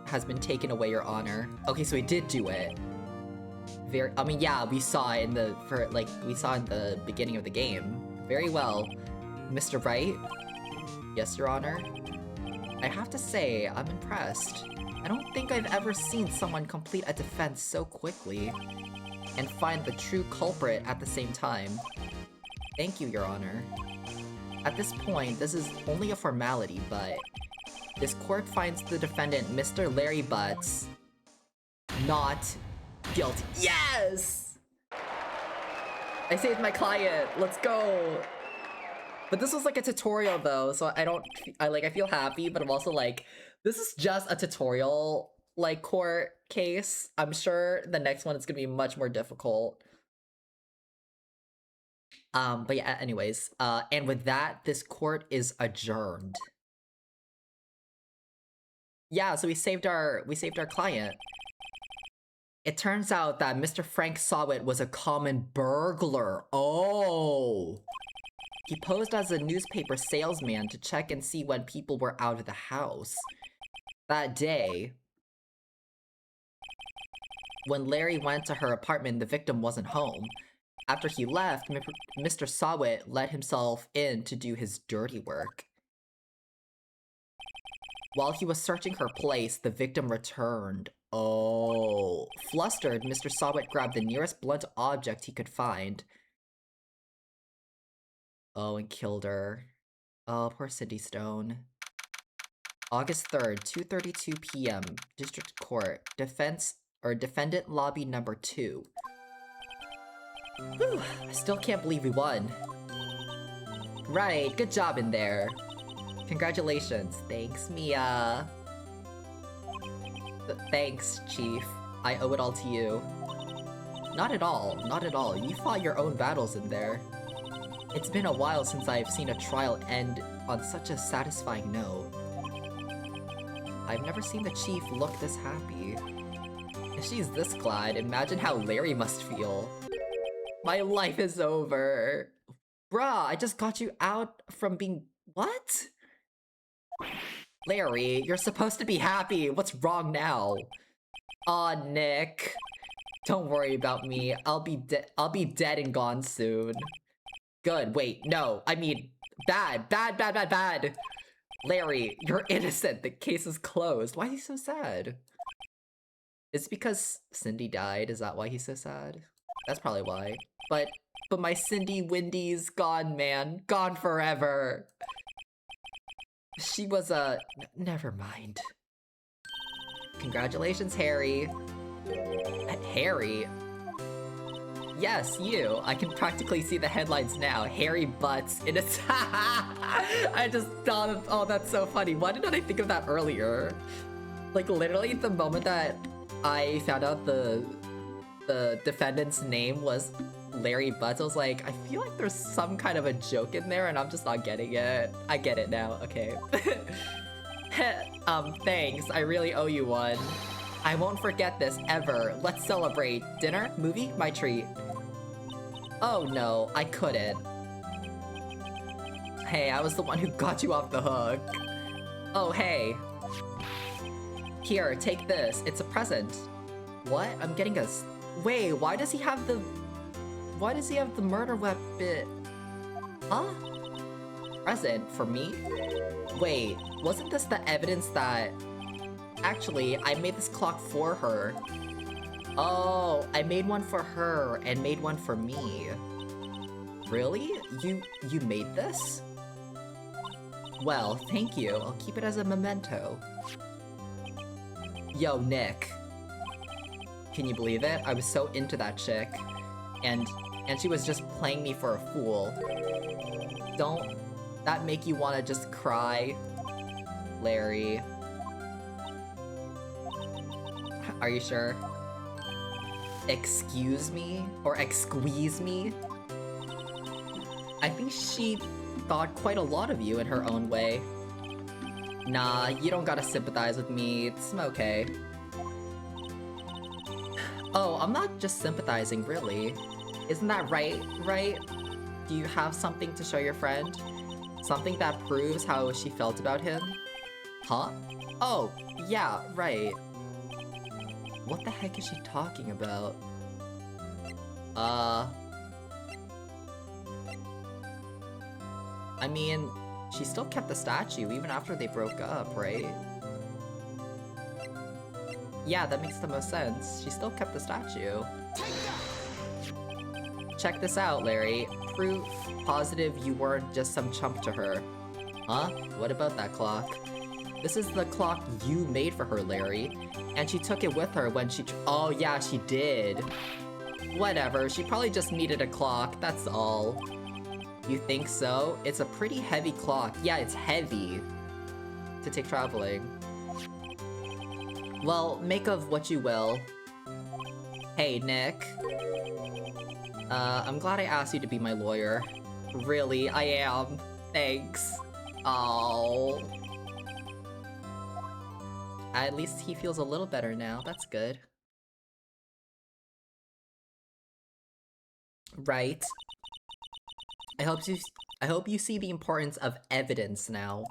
[SPEAKER 1] has been taken away, Your Honor. Okay, so he did do it. I mean, yeah, we saw it in the beginning of the game. Very well. Mr. Wright? Yes, Your Honor? I have to say, I'm impressed. I don't think I've ever seen someone complete a defense so quickly and find the true culprit at the same time. Thank you, Your Honor. At this point, this is only a formality, but this court finds the defendant, Mr. Larry Butts, not guilty. Yes! I saved my client. Let's go. But this was like a tutorial though, so I feel happy, but I'm also like, this is just a tutorial, like, court case. I'm sure the next one is gonna be much more difficult. But yeah, anyways, and with that, this court is adjourned. Yeah, so we saved our client. It turns out that Mr. Frank Sawit was a common burglar. Oh! He posed as a newspaper salesman to check and see when people were out of the house. That day, when Larry went to her apartment, the victim wasn't home. After he left, Mr. Sawit let himself in to do his dirty work. While he was searching her place, the victim returned. Oh. Flustered, Mr. Sawit grabbed the nearest blunt object he could find. Oh, and killed her. Oh, poor Cindy Stone. August 3rd, 2:32 p.m. District Court. Defendant lobby number 2. Whew, I still can't believe we won. Right, good job in there. Congratulations. Thanks, Mia. Thanks, Chief. I owe it all to you. Not at all, not at all. You fought your own battles in there. It's been a while since I've seen a trial end on such a satisfying note. I've never seen the Chief look this happy. If she's this glad, imagine how Larry must feel. My life is over. Bruh, I just got you out from being... What? Larry, you're supposed to be happy. What's wrong now? Aw, Nick. Don't worry about me. I'll be dead and gone soon. Good, wait, no. I mean, bad. Larry, you're innocent. The case is closed. Why is he so sad? It's because Cindy died. Is that why he's so sad? That's probably why. But my Cindy Wendy's gone, man. Gone forever. She was never mind. Congratulations, Harry. Harry? Yes, you. I can practically see the headlines now. Harry Butts in a... I just thought of... Oh, that's so funny. Why did I think of that earlier? Like, literally, the moment that I found out the defendant's name was Larry Butts, I was like, I feel like there's some kind of a joke in there and I'm just not getting it. I get it now, okay. Thanks. I really owe you one. I won't forget this, ever. Let's celebrate. Dinner? Movie? My treat. Oh no, I couldn't. Hey, I was the one who got you off the hook. Oh, hey. Here, take this. It's a present. What? I'm getting a... Wait, why does he have the murder weapon? Huh? Present for me? Wait, wasn't this the evidence that... Actually, I made this clock for her. Oh, I made one for her and made one for me. Really? You made this? Well, thank you. I'll keep it as a memento. Yo, Nick. Can you believe it? I was so into that chick. And she was just playing me for a fool. Don't that make you want to just cry, Larry? Are you sure? Excuse me? Or exqueeze me? I think she thought quite a lot of you in her own way. Nah, you don't gotta sympathize with me, it's okay. Oh, I'm not just sympathizing, really. Isn't that right? Do you have something to show your friend? Something that proves how she felt about him? Huh? Oh, yeah, right. What the heck is she talking about? I mean, she still kept the statue even after they broke up, right? Yeah, that makes the most sense. She still kept the statue. Check this out, Larry. Proof positive you weren't just some chump to her. Huh? What about that clock? This is the clock you made for her, Larry. And she took it with her when she oh yeah, she did. Whatever, she probably just needed a clock, that's all. You think so? It's a pretty heavy clock. Yeah, it's heavy to take traveling. Well, make of what you will. Hey, Nick. I'm glad I asked you to be my lawyer. Really, I am. Thanks. Oh. At least he feels a little better now. That's good. Right. I hope you see the importance of evidence now.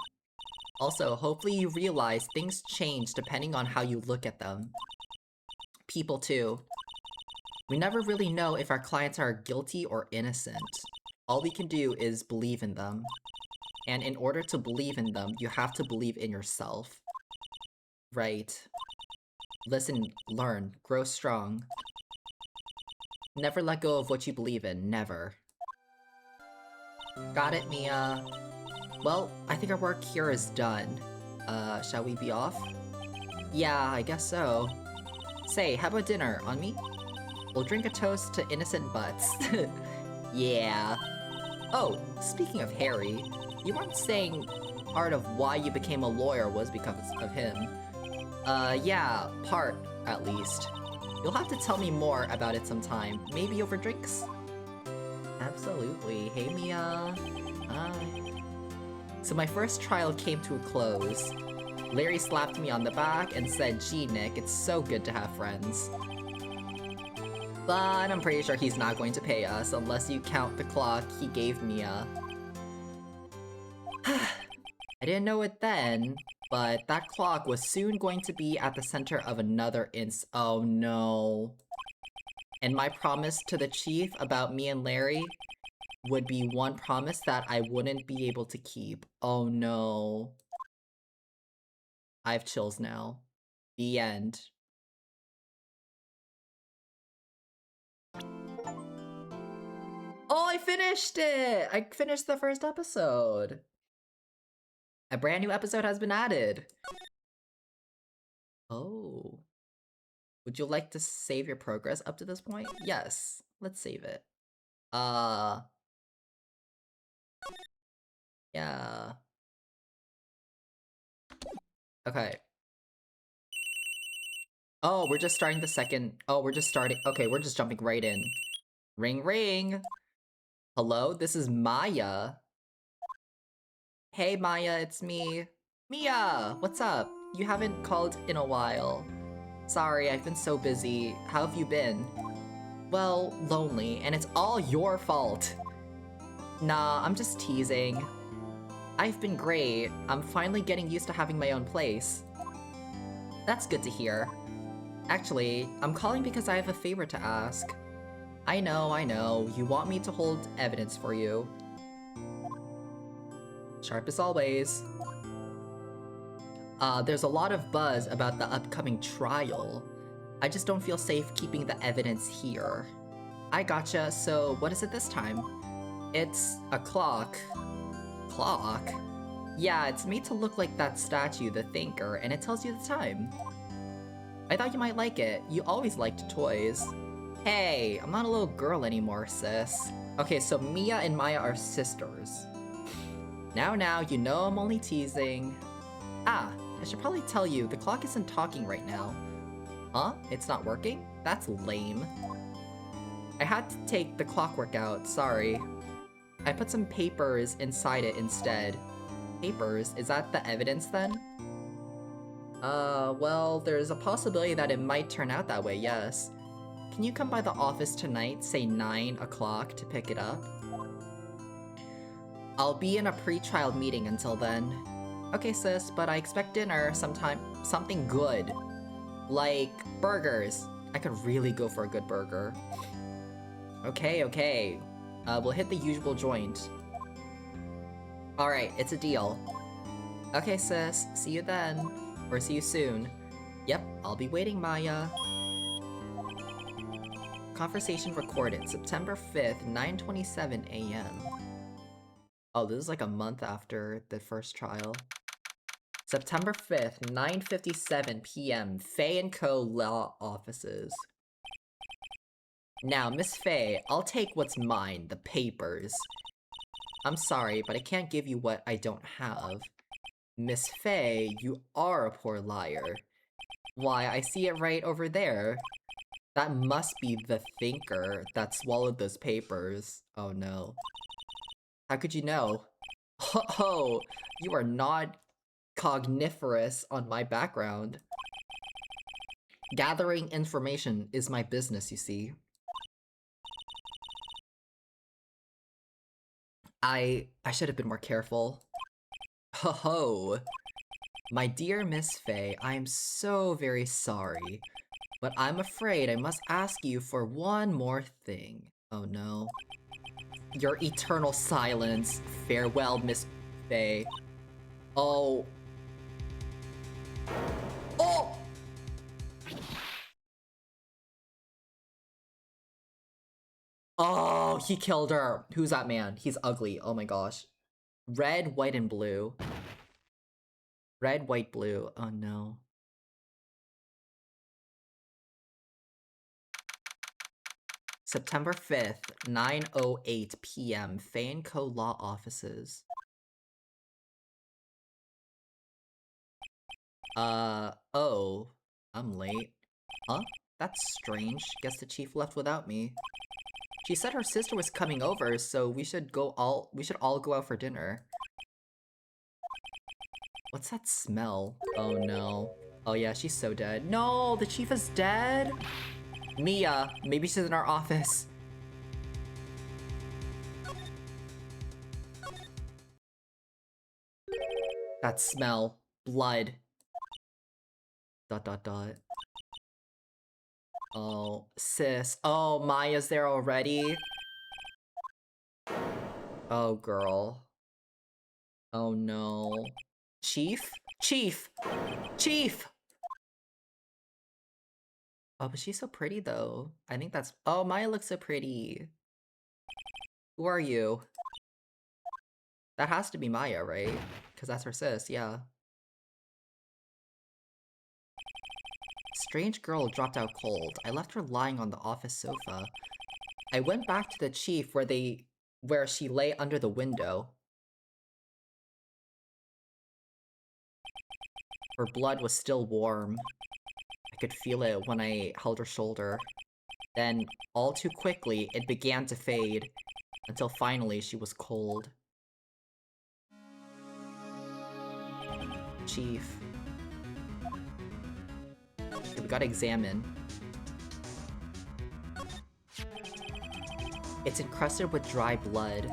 [SPEAKER 1] Also, hopefully you realize things change depending on how you look at them. People too. We never really know if our clients are guilty or innocent. All we can do is believe in them. And in order to believe in them, you have to believe in yourself. Right. Listen, learn, grow strong. Never let go of what you believe in, never. Got it, Mia. Well, I think our work here is done. Shall we be off? Yeah, I guess so. Say, how about dinner, on me? We'll drink a toast to innocent butts. Yeah. Oh, speaking of Harry, you weren't saying part of why you became a lawyer was because of him. Yeah, part, at least. You'll have to tell me more about it sometime, maybe over drinks? Absolutely. Hey, Mia. Hi. So my first trial came to a close. Larry slapped me on the back and said, "Gee, Nick, it's so good to have friends." But I'm pretty sure he's not going to pay us unless you count the clock he gave Mia. I didn't know it then, but that clock was soon going to be at the center of another oh no. And my promise to the chief about me and Larry would be one promise that I wouldn't be able to keep. Oh no. I have chills now. The end. Oh, I finished it! I finished the first episode. A brand new episode has been added. Oh. Would you like to save your progress up to this point? Yes. Let's save it. Yeah. Okay. Oh, we're just starting the second. Oh, we're just starting. Okay, we're just jumping right in. Ring, ring. Hello, this is Maya. Hey, Maya, it's me. Mia, what's up? You haven't called in a while. Sorry, I've been so busy. How have you been? Well, lonely, and it's all your fault. Nah, I'm just teasing. I've been great. I'm finally getting used to having my own place. That's good to hear. Actually, I'm calling because I have a favor to ask. I know, you want me to hold evidence for you. Sharp as always. There's a lot of buzz about the upcoming trial. I just don't feel safe keeping the evidence here. I gotcha, so what is it this time? It's a clock. Clock? Yeah, it's made to look like that statue, the Thinker, and it tells you the time. I thought you might like it. You always liked toys. Hey, I'm not a little girl anymore, sis. Okay, so Mia and Maya are sisters. Now, you know I'm only teasing. Ah, I should probably tell you, the clock isn't talking right now. Huh? It's not working? That's lame. I had to take the clockwork out, sorry. I put some papers inside it instead. Papers? Is that the evidence then? Well, there's a possibility that it might turn out that way, yes. Can you come by the office tonight, say 9 o'clock, to pick it up? I'll be in a pre-trial meeting until then. Okay, sis, but I expect dinner something good. Like, burgers. I could really go for a good burger. Okay. We'll hit the usual joint. Alright, it's a deal. Okay, sis. See you then. Or see you soon. Yep, I'll be waiting, Maya. Conversation recorded, September 5th, 9:27 a.m. Oh, this is like a month after the first trial. September 5th, 9:57 p.m. Faye & Co. Law Offices. Now, Miss Faye, I'll take what's mine, the papers. I'm sorry, but I can't give you what I don't have. Miss Faye, you are a poor liar. Why, I see it right over there. That must be the thinker that swallowed those papers. Oh no. How could you know? Oh, you are not cogniferous on my background. Gathering information is my business, you see. I should have been more careful. Ho ho. My dear Miss Faye, I am so very sorry. But I'm afraid I must ask you for one more thing. Oh no. Your eternal silence. Farewell, Miss Faye. Oh. Oh! Oh, he killed her. Who's that man? He's ugly. Oh my gosh. Red, white, and blue. Red, white, blue. Oh no. September 5th, 9:08 p.m. Faye & Co. Law Offices. Oh. I'm late. Huh? That's strange. Guess the chief left without me. She said her sister was coming over, so we should all go out for dinner. What's that smell? Oh no. Oh yeah, she's so dead. No, the chief is dead? Mia, maybe she's in our office. That smell. Blood. ... Oh, sis. Oh, Maya's there already? Oh, girl. Oh no. Chief? Chief! Chief! Oh, but she's so pretty though. I think that's... Oh, Maya looks so pretty. Who are you? That has to be Maya, right? Because that's her sis, yeah. Strange girl dropped out cold. I left her lying on the office sofa. I went back to the chief where she lay under the window. Her blood was still warm. I could feel it when I held her shoulder. Then, all too quickly, it began to fade, until finally she was cold. Chief. Okay, we gotta examine. It's encrusted with dry blood.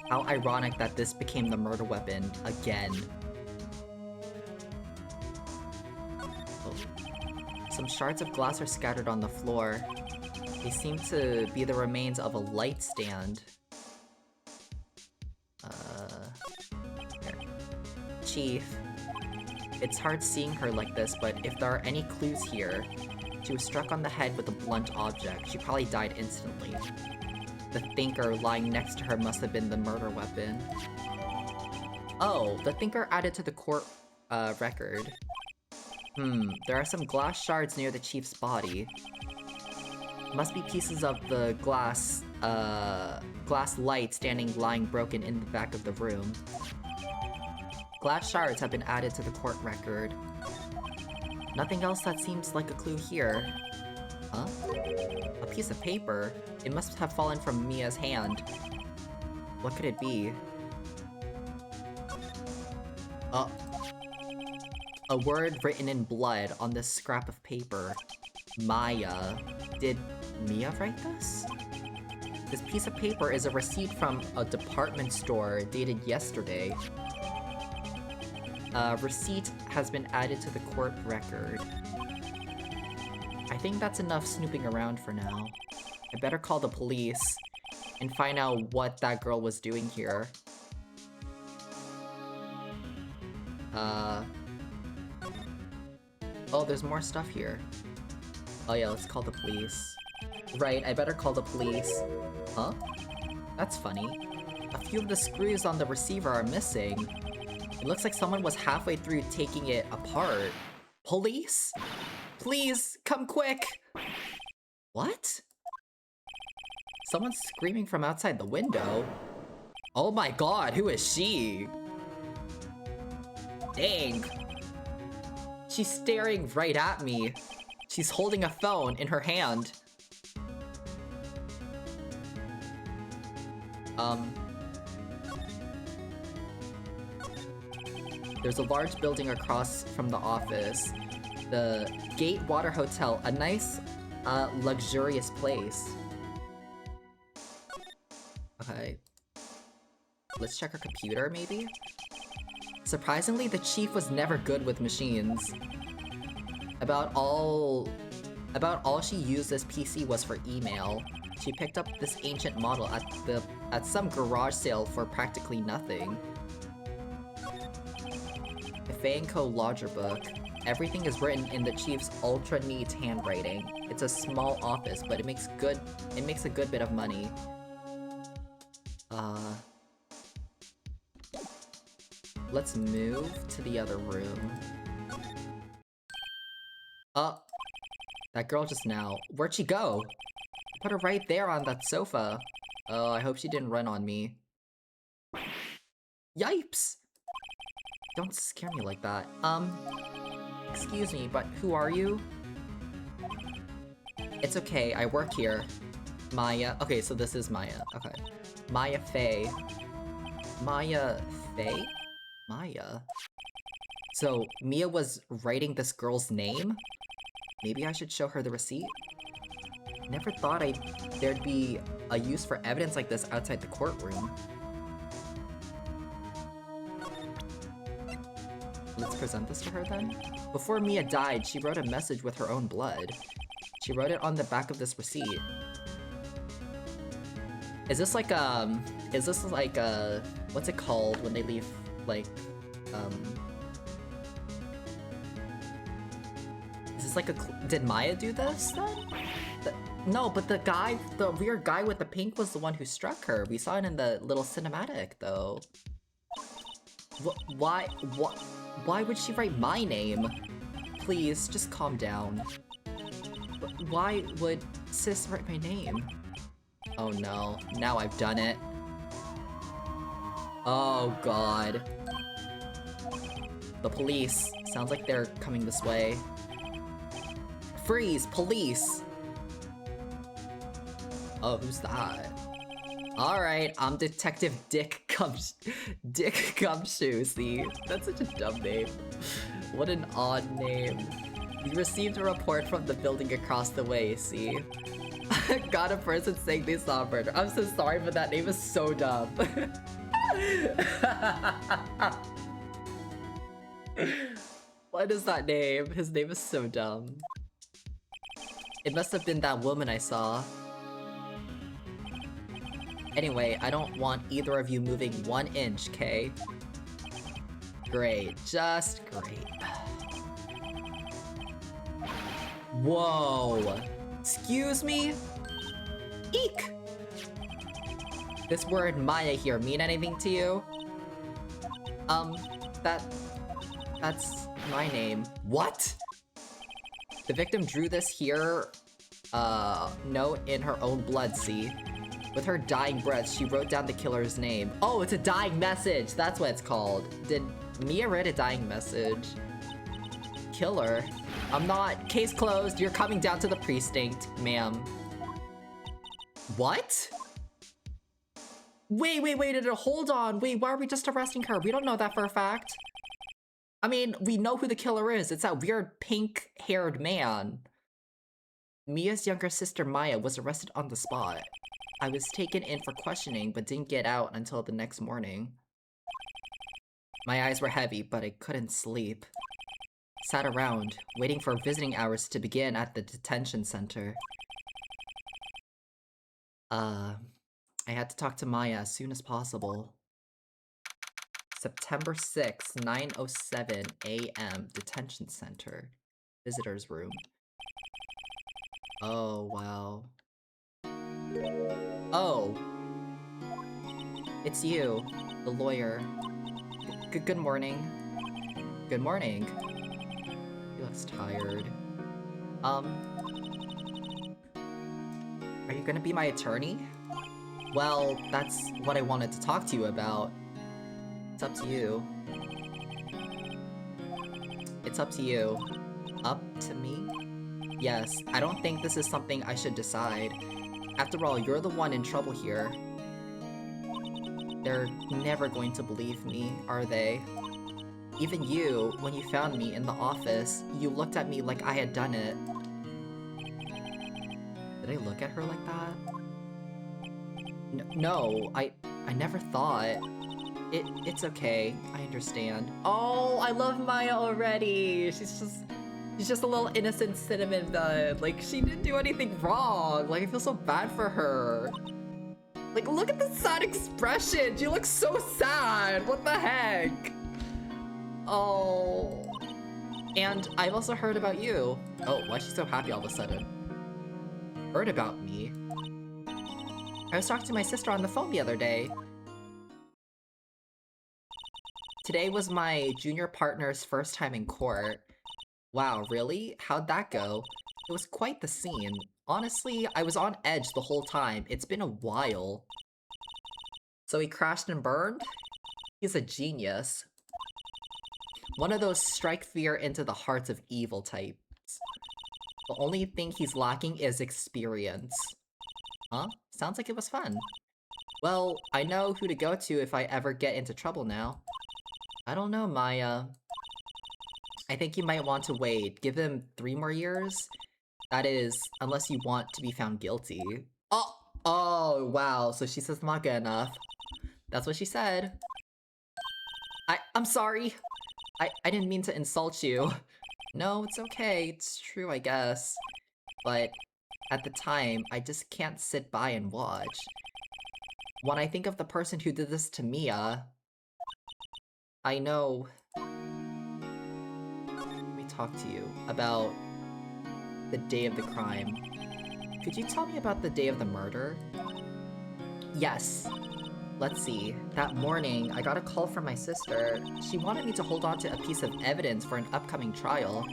[SPEAKER 1] How ironic that this became the murder weapon again. Oh. Some shards of glass are scattered on the floor. They seem to be the remains of a light stand. Here. Chief. It's hard seeing her like this, but if there are any clues here, she was struck on the head with a blunt object. She probably died instantly. The thinker lying next to her must have been the murder weapon. Oh, the thinker added to the court record. There are some glass shards near the chief's body. Must be pieces of the glass light lying broken in the back of the room. Glass shards have been added to the court record. Nothing else that seems like a clue here. Huh? A piece of paper? It must have fallen from Mia's hand. What could it be? A word written in blood on this scrap of paper. Maya. Did Mia write this? This piece of paper is a receipt from a department store dated yesterday. Receipt has been added to the court record. I think that's enough snooping around for now. I better call the police and find out what that girl was doing here. Oh, there's more stuff here. Oh yeah, let's call the police. Right, I better call the police. Huh? That's funny. A few of the screws on the receiver are missing. It looks like someone was halfway through taking it apart. Police? Please, come quick! What? Someone's screaming from outside the window. Oh my god, who is she? Dang. She's staring right at me. She's holding a phone in her hand. There's a large building across from the office. The Gatewater Hotel, a nice, luxurious place. Okay. Let's check her computer, maybe? Surprisingly, the chief was never good with machines. About all she used this PC was for email. She picked up this ancient model at some garage sale for practically nothing. The Fei & Co. Lodger book. Everything is written in the chief's ultra-neat handwriting. It's a small office, but it makes a good bit of money. Let's move to the other room. That girl just now. Where'd she go? Put her right there on that sofa. Oh, I hope she didn't run on me. Yipes! Don't scare me like that. Excuse me, but who are you? It's okay, I work here. Maya. Okay, so this is Maya. Okay. Maya Fei. Maya Fei? Maya. So, Mia was writing this girl's name? Maybe I should show her the receipt? Never thought there'd be a use for evidence like this outside the courtroom. Let's present this to her then. Before Mia died, she wrote a message with her own blood. She wrote it on the back of this receipt. Is this like what's it called when they leave, like, is this like did Maya do this then? No, but the weird guy with the pink was the one who struck her. We saw it in the little cinematic, though. Why would she write my name? Please, just calm down. Why would sis write my name? Oh no, now I've done it. Oh god. The police. Sounds like they're coming this way. Freeze, police! Oh, who's that? Alright, I'm Detective Dick Gumshoe. See, that's such a dumb name. What an odd name. We received a report from the building across the way, see? Got a person saying they saw a murder. I'm so sorry, but that name is so dumb. What is that name? His name is so dumb. It must have been that woman I saw. Anyway, I don't want either of you moving 1 inch, okay? Great, just great. Whoa! Excuse me? Eek! This word Maya here mean anything to you? That's my name. What? The victim drew this here Note in her own blood, see? With her dying breath, she wrote down the killer's name. Oh, it's a dying message! That's what it's called. Did Mia write a dying message? Killer? I'm not. Case closed. You're coming down to the precinct, ma'am. What? Wait, hold on. Wait, why are we just arresting her? We don't know that for a fact. I mean, we know who the killer is. It's that weird pink-haired man. Mia's younger sister Maya was arrested on the spot. I was taken in for questioning, but didn't get out until the next morning. My eyes were heavy, but I couldn't sleep. Sat around, waiting for visiting hours to begin at the detention center. I had to talk to Maya as soon as possible. September 6th, 9:07 a.m. Detention Center. Visitor's room. Oh, wow. Oh. It's you, the lawyer. Good morning. Good morning. He looks tired. Are you gonna be my attorney? Well, that's what I wanted to talk to you about. It's up to you. It's up to you. Up to me? Yes, I don't think this is something I should decide. After all, you're the one in trouble here. They're never going to believe me, are they? Even you, when you found me in the office, you looked at me like I had done it. Did I look at her like that? No, I never thought. It's okay. I understand. Oh, I love Maya already. She's just a little innocent cinnamon bun. Like, she didn't do anything wrong. Like, I feel so bad for her. Like, look at the sad expression. She looks so sad. What the heck? Oh. And I've also heard about you. Oh, why is she so happy all of a sudden? Heard about me? I was talking to my sister on the phone the other day. Today was my junior partner's first time in court. Wow, really? How'd that go? It was quite the scene. Honestly, I was on edge the whole time. It's been a while. So he crashed and burned? He's a genius. One of those strike fear into the hearts of evil types. The only thing he's lacking is experience. Huh? Sounds like it was fun. Well, I know who to go to if I ever get into trouble now. I don't know, Maya. I think you might want to wait. Give him 3 more years? That is, unless you want to be found guilty. Oh, wow. So she says not good enough. That's what she said. I'm sorry. I didn't mean to insult you. No, it's okay. It's true, I guess. But at the time, I just can't sit by and watch. When I think of the person who did this to Mia, I know. Let me talk to you about the day of the crime. Could you tell me about the day of the murder? Yes. Let's see. That morning, I got a call from my sister. She wanted me to hold on to a piece of evidence for an upcoming trial.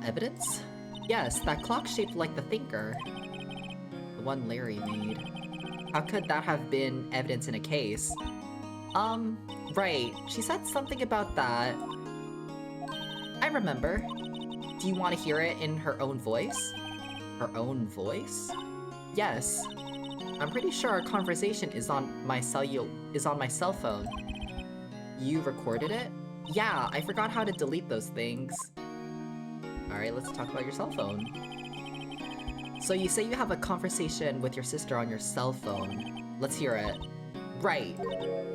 [SPEAKER 1] Evidence? Yes, that clock shaped like the Thinker. The one Larry made. How could that have been evidence in a case? Right. She said something about that. I remember. Do you want to hear it in her own voice? Her own voice? Yes. I'm pretty sure our conversation is on my cell phone. You recorded it? Yeah, I forgot how to delete those things. Alright, let's talk about your cell phone. So you say you have a conversation with your sister on your cell phone. Let's hear it. Right.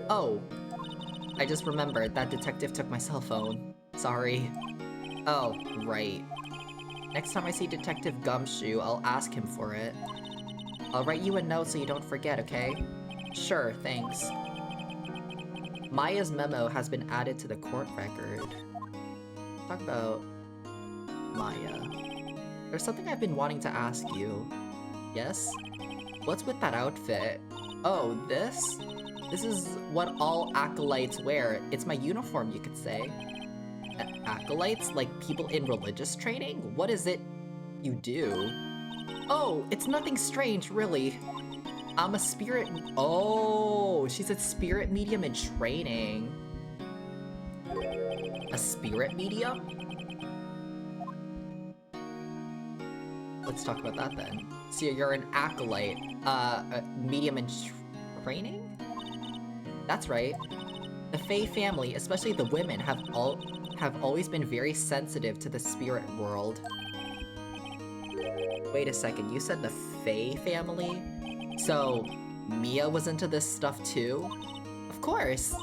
[SPEAKER 1] Oh. I just remembered that detective took my cell phone. Sorry. Oh, right. Next time I see Detective Gumshoe, I'll ask him for it. I'll write you a note so you don't forget, okay? Sure, thanks. Maya's memo has been added to the court record. Talk about Maya. There's something I've been wanting to ask you. Yes? What's with that outfit? Oh, this? This is what all acolytes wear. It's my uniform, you could say. Acolytes? Like people in religious training? What is it You do? Oh, it's nothing strange, really. I'm a spirit... Oh, she's a spirit medium in training. A spirit medium? Let's talk about that then. So you're an acolyte, a medium in training? That's right. The Fae family, especially the women, have always been very sensitive to the spirit world. Wait a second, you said the Fae family? So, Mia was into this stuff too? Of course!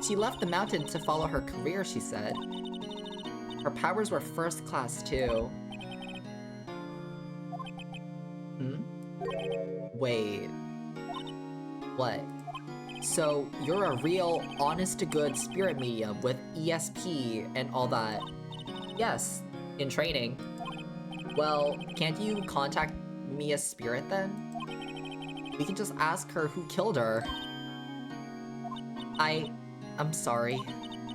[SPEAKER 1] She left the mountain to follow her career, she said. Her powers were first class too. Hmm? Wait. What? So, you're a real, honest-to-good spirit medium with ESP and all that. Yes, in training. Well, can't you contact Mia's spirit then? We can just ask her who killed her. I'm sorry.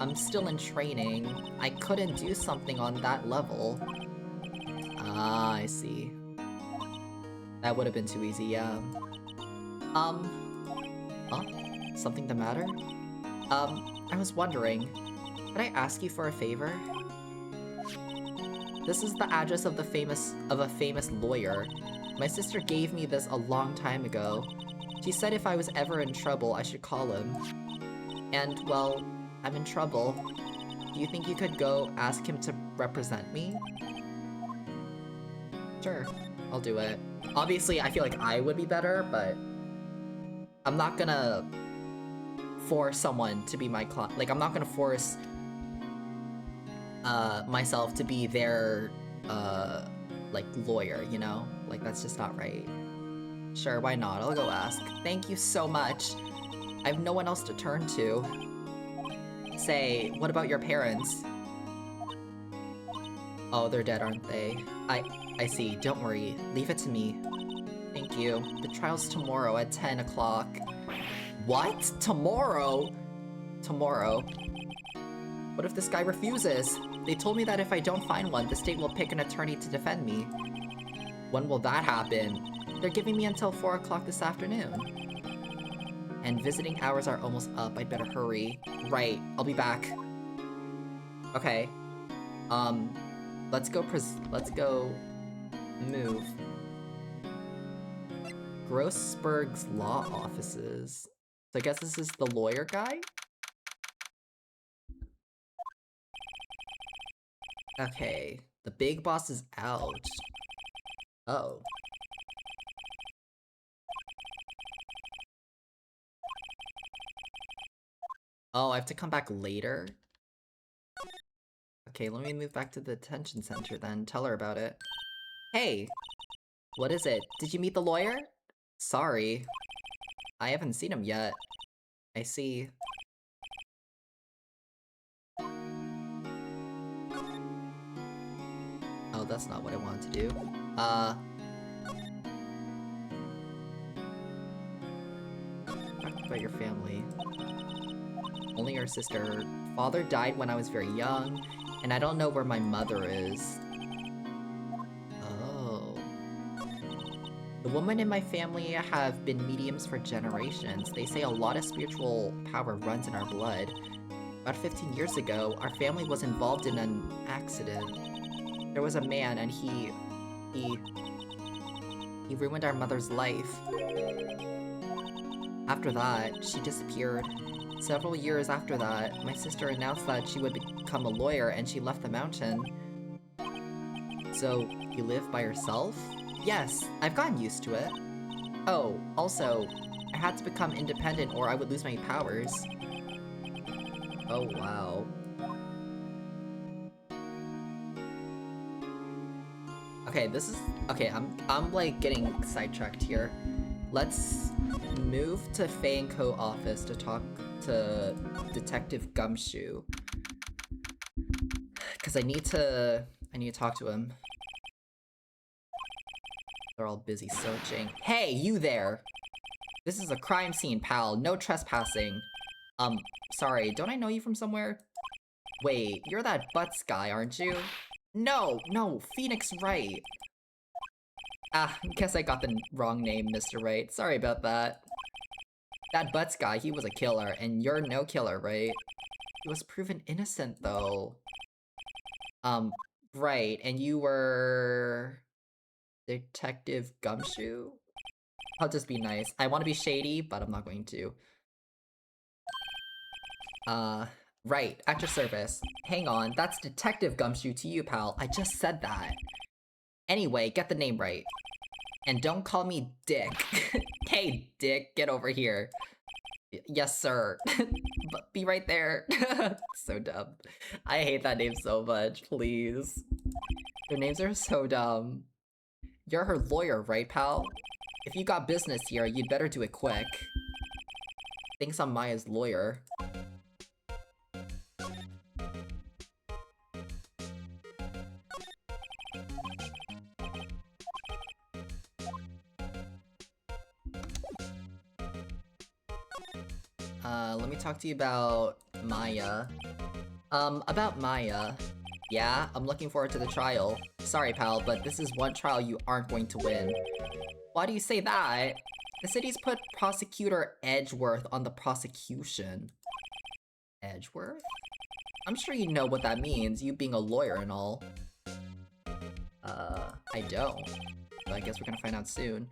[SPEAKER 1] I'm still in training. I couldn't do something on that level. Ah, I see. That would have been too easy, yeah. Huh? Something the matter? I was wondering, could I ask you for a favor? This is the address of a famous lawyer. My sister gave me this a long time ago. She said if I was ever in trouble, I should call him. And, well, I'm in trouble. Do you think you could go ask him to represent me? Sure, I'll do it. Obviously, I feel like I would be better, but I'm not gonna force someone to be my client. Like, I'm not gonna force myself to be their like lawyer, you know? Like, that's just not right. Sure, why not? I'll go ask. Thank you so much. I have no one else to turn to. Say, what about your parents? Oh, they're dead, aren't they? I see. Don't worry. Leave it to me. Thank you. The trial's tomorrow at 10 o'clock. What? Tomorrow? Tomorrow? What if this guy refuses? They told me that if I don't find one, the state will pick an attorney to defend me. When will that happen? They're giving me until 4 o'clock this afternoon. And visiting hours are almost up. I'd better hurry. Right. I'll be back. Okay. Let's go move. Grossberg's law offices. So I guess this is the lawyer guy? Okay. The big boss is out. Oh. Oh, I have to come back later? Okay, let me move back to the detention center then. Tell her about it. Hey! What is it? Did you meet the lawyer? Sorry. I haven't seen him yet. I see. Oh, that's not what I wanted to do. Talk about your family. Only your sister. Father died when I was very young, and I don't know where my mother is. Oh. The women in my family have been mediums for generations. They say a lot of spiritual power runs in our blood. About 15 years ago, our family was involved in an accident. There was a man, and he ruined our mother's life. After that, she disappeared. Several years after that, my sister announced that she would become a lawyer and she left the mountain. So, you live by yourself? Yes, I've gotten used to it. Oh, also, I had to become independent or I would lose my powers. Oh, wow. Okay, I'm like getting sidetracked here. Let's move to Fae & Co. office to talk to Detective Gumshoe. Cause I need to talk to him. They're all busy searching. Hey, you there! This is a crime scene, pal. No trespassing. Sorry, don't I know you from somewhere? Wait, you're that Butts guy, aren't you? No, Phoenix Wright. Ah, guess I got the wrong name, Mr. Right. Sorry about that. That Butts guy, he was a killer, and you're no killer, right? He was proven innocent, though. Right, and you were... Detective Gumshoe? I'll just be nice. I want to be shady, but I'm not going to. Right, at your service. Hang on, that's Detective Gumshoe to you, pal. I just said that. Anyway, get the name right. And don't call me Dick. Hey, Dick, get over here. Yes, sir. But be right there. So dumb. I hate that name so much, please. Their names are so dumb. You're her lawyer, right, pal? If you got business here, you'd better do it quick. Thinks I'm Maya's lawyer. Let me talk to you about Maya. About Maya. Yeah, I'm looking forward to the trial. Sorry, pal, but this is one trial you aren't going to win. Why do you say that? The city's put Prosecutor Edgeworth on the prosecution. Edgeworth? I'm sure you know what that means, you being a lawyer and all. I don't. But I guess we're gonna find out soon.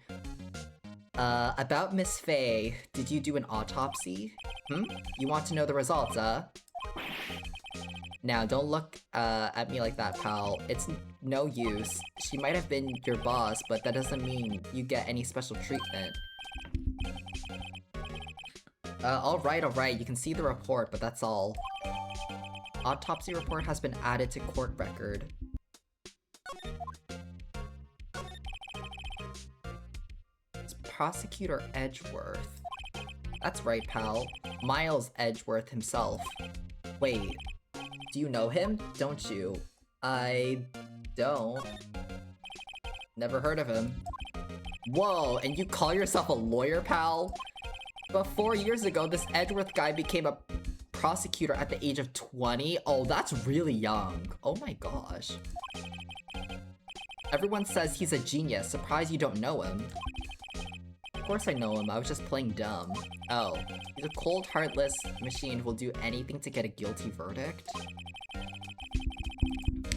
[SPEAKER 1] About Miss Faye, did you do an autopsy? You want to know the results, Now, don't look, at me like that, pal. It's no use. She might have been your boss, but that doesn't mean you get any special treatment. Alright, you can see the report, but that's all. Autopsy report has been added to court record. It's Prosecutor Edgeworth. That's right, pal. Miles Edgeworth himself. Wait, do you know him? Don't you? I don't. Never heard of him. Whoa, and you call yourself a lawyer, pal? But 4 years ago, this Edgeworth guy became a prosecutor at the age of 20? Oh, that's really young. Oh my gosh. Everyone says he's a genius. Surprised you don't know him. Of course I know him, I was just playing dumb. Oh, he's a cold, heartless machine who will do anything to get a guilty verdict?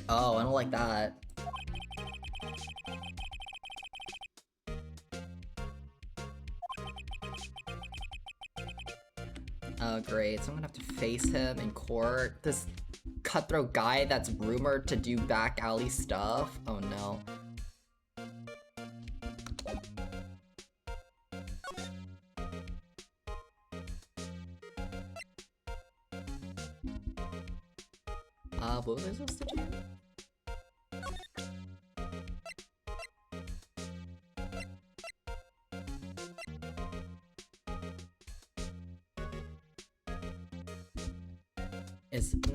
[SPEAKER 1] Oh, I don't like that. Oh great, so I'm gonna have to face him in court. This cutthroat guy that's rumored to do back alley stuff? Oh no. What was I supposed to do?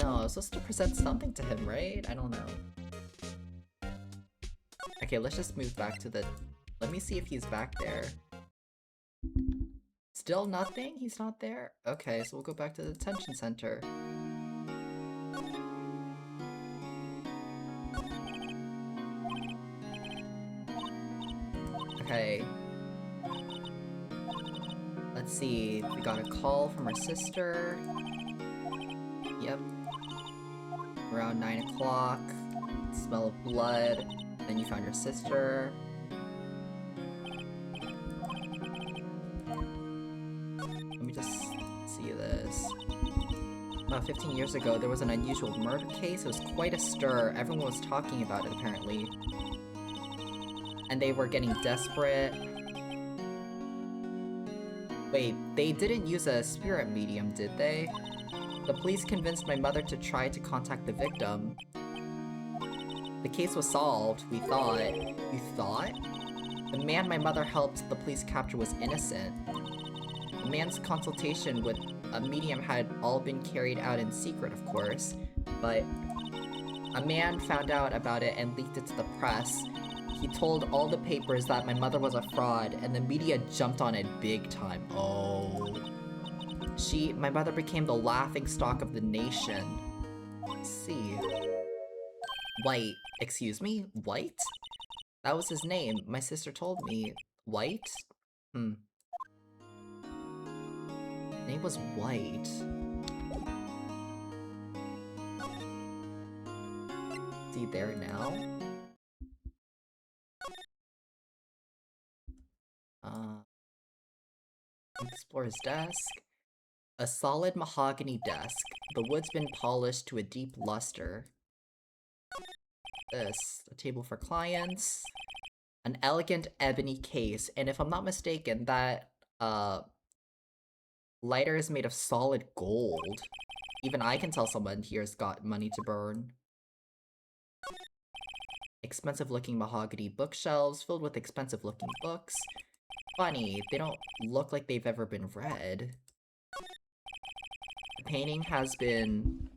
[SPEAKER 1] No, I was supposed to present something to him, right? I don't know. Okay, let's just move back to the... Let me see if he's back there. Still nothing? He's not there? Okay, so we'll go back to the detention center. Okay. Let's see, we got a call from our sister. Yep. Around 9 o'clock. Smell of blood. Then you found your sister. Let me just see this. About 15 years ago, there was an unusual murder case. It was quite a stir. Everyone was talking about it, apparently. And they were getting desperate. Wait, they didn't use a spirit medium, did they? The police convinced my mother to try to contact the victim. The case was solved, we thought. You thought? The man my mother helped the police capture was innocent. The man's consultation with a medium had all been carried out in secret, of course, but a man found out about it and leaked it to the press. He told all the papers that my mother was a fraud, and the media jumped on it big time. Oh. My mother became the laughingstock of the nation. Let's see. White. Excuse me? White? That was his name. My sister told me. White? Hmm. Name was White. Is he there now? Explore his desk. A solid mahogany desk. The wood's been polished to a deep luster. This. A table for clients. An elegant ebony case. And if I'm not mistaken, that, lighter is made of solid gold. Even I can tell someone here's got money to burn. Expensive looking mahogany bookshelves filled with expensive looking books. Funny, they don't look like they've ever been read. The painting has been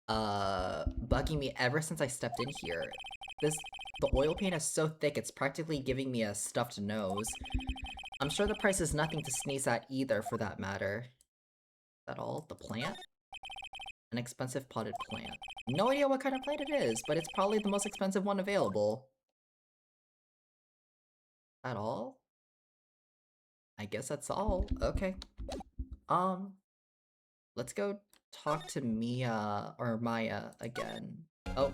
[SPEAKER 1] bugging me ever since I stepped in here. The oil paint is so thick it's practically giving me a stuffed nose. I'm sure the price is nothing to sneeze at either, for that matter. Is that all? The plant? An expensive potted plant. No idea what kind of plant it is, but it's probably the most expensive one available. At all? I guess that's all. Okay. Let's go talk to Mia or Maya again. Oh.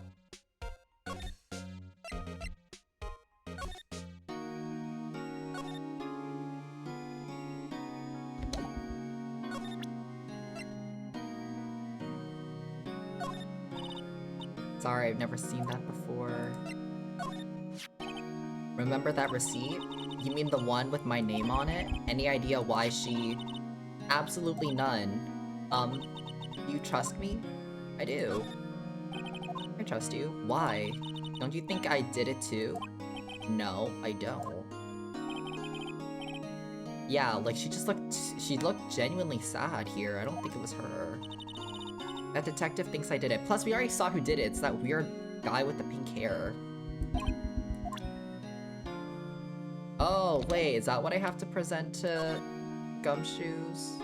[SPEAKER 1] Sorry, I've never seen that before. Remember that receipt? You mean the one with my name on it? Any idea why she... Absolutely none. You trust me? I do. I trust you. Why? Don't you think I did it too? No, I don't. Yeah, like she looked genuinely sad here. I don't think it was her. That detective thinks I did it. Plus, we already saw who did it. It's that weird guy with the pink hair. Oh, wait, is that what I have to present to Gumshoes?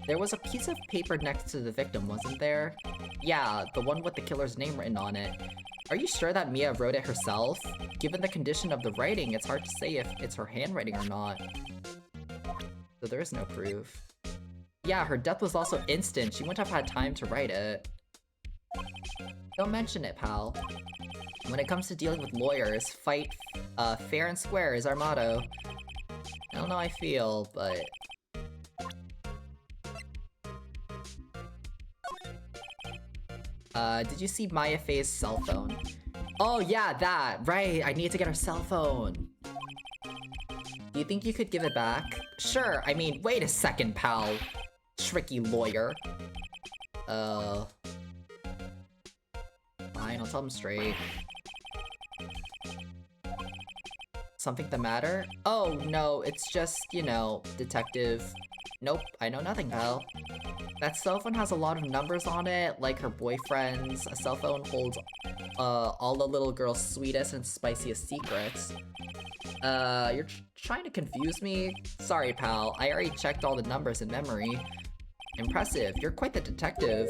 [SPEAKER 1] There was a piece of paper next to the victim, wasn't there? Yeah, the one with the killer's name written on it. Are you sure that Mia wrote it herself? Given the condition of the writing, it's hard to say if it's her handwriting or not. So there is no proof. Yeah, her death was also instant. She wouldn't have had time to write it. Don't mention it, pal. When it comes to dealing with lawyers, fight fair and square is our motto. I don't know how I feel, but... did you see Maya Faye's cell phone? Oh yeah, that! Right, I need to get her cell phone. Do you think you could give it back? Sure, I mean, wait a second, pal. Tricky lawyer. Fine, I'll tell him straight. Something the matter? Oh, no, it's just, you know, detective. Nope, I know nothing, pal. That cell phone has a lot of numbers on it, like her boyfriend's. A cell phone holds, all the little girl's sweetest and spiciest secrets. You're trying to confuse me? Sorry, pal. I already checked all the numbers in memory. Impressive. You're quite the detective.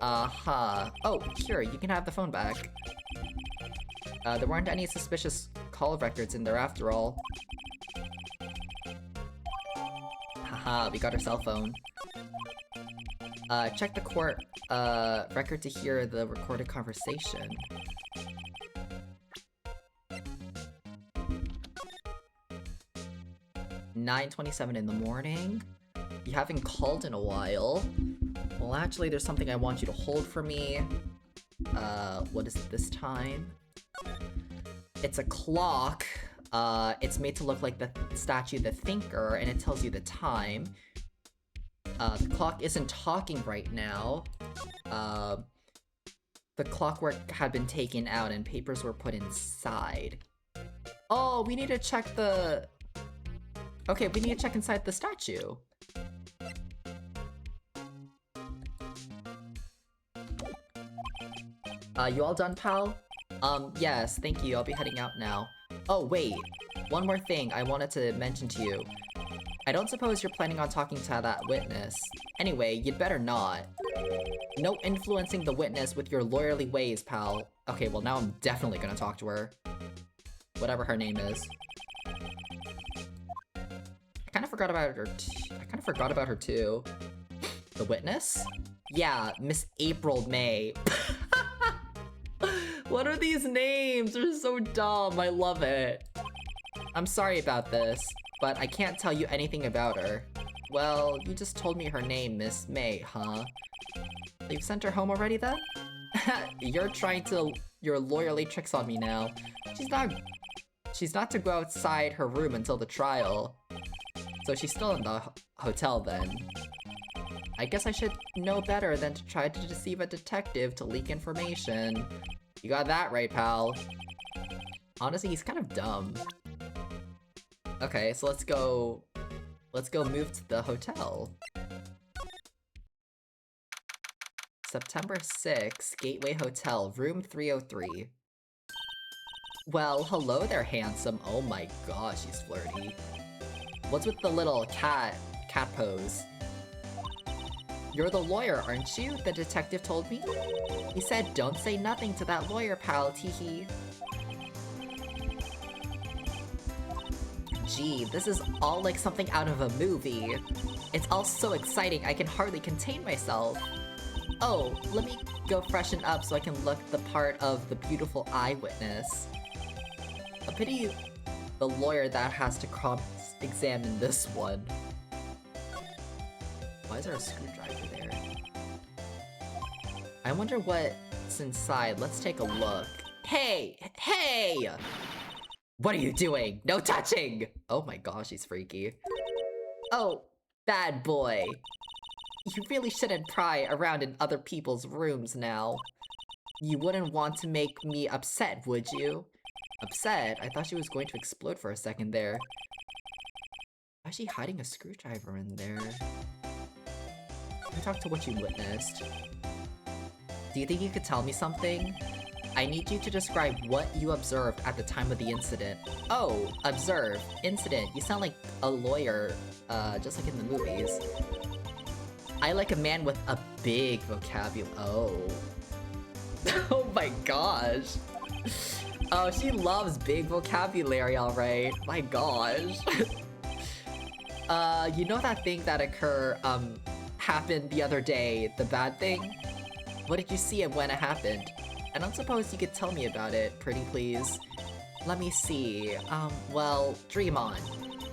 [SPEAKER 1] Uh-huh. Oh, here, you can have the phone back. There weren't any suspicious call records in there after all. Haha, we got her cell phone. Check the court, record to hear the recorded conversation. $9:27 in the morning? You haven't called in a while. Well, actually, there's something I want you to hold for me. What is it this time? It's a clock. It's made to look like the statue The Thinker, and it tells you the time. The clock isn't talking right now. The clockwork had been taken out and papers were put inside. Oh, we need to check the... Okay, we need to check inside the statue. You all done, pal? Yes, thank you. I'll be heading out now. Oh, wait. One more thing I wanted to mention to you. I don't suppose you're planning on talking to that witness. Anyway, you'd better not. No influencing the witness with your lawyerly ways, pal. Okay, well now I'm definitely gonna talk to her. Whatever her name is. I kind of forgot about her too. The witness? Yeah, Miss April May. What are these names? They're so dumb. I love it. I'm sorry about this, but I can't tell you anything about her. Well, you just told me her name, Miss May, huh? You've sent her home already then? You're trying to your lawyerly tricks on me now. She's not to go outside her room until the trial. So she's still in the hotel then. I guess I should know better than to try to deceive a detective to leak information. You got that right, pal. Honestly, he's kind of dumb. Okay, so let's go move to the hotel. September 6th, Gateway Hotel, room 303. Well, hello there, handsome. Oh my gosh, he's flirty. What's with the little cat pose? You're the lawyer, aren't you? The detective told me. He said don't say nothing to that lawyer, pal, teehee. Gee, this is all like something out of a movie. It's all so exciting I can hardly contain myself. Oh, let me go freshen up so I can look the part of the beautiful eyewitness. A pity the lawyer that has to cross-examine this one. Why is there a screwdriver there? I wonder what's inside. Let's take a look. Hey! Hey! What are you doing? No touching! Oh my gosh, he's freaky. Oh, bad boy. You really shouldn't pry around in other people's rooms now. You wouldn't want to make me upset, would you? Upset? I thought she was going to explode for a second there. Why is she hiding a screwdriver in there? Let me talk to what you witnessed. Do you think you could tell me something? I need you to describe what you observed at the time of the incident. Oh, observe. Incident. You sound like a lawyer, just like in the movies. I like a man with a big vocabulary. Oh. Oh my gosh. Oh, she loves big vocabulary, alright. My gosh. You know that thing that happened the other day, the bad thing? What did you see and when it happened? I don't suppose you could tell me about it, pretty please. Let me see. Well, dream on.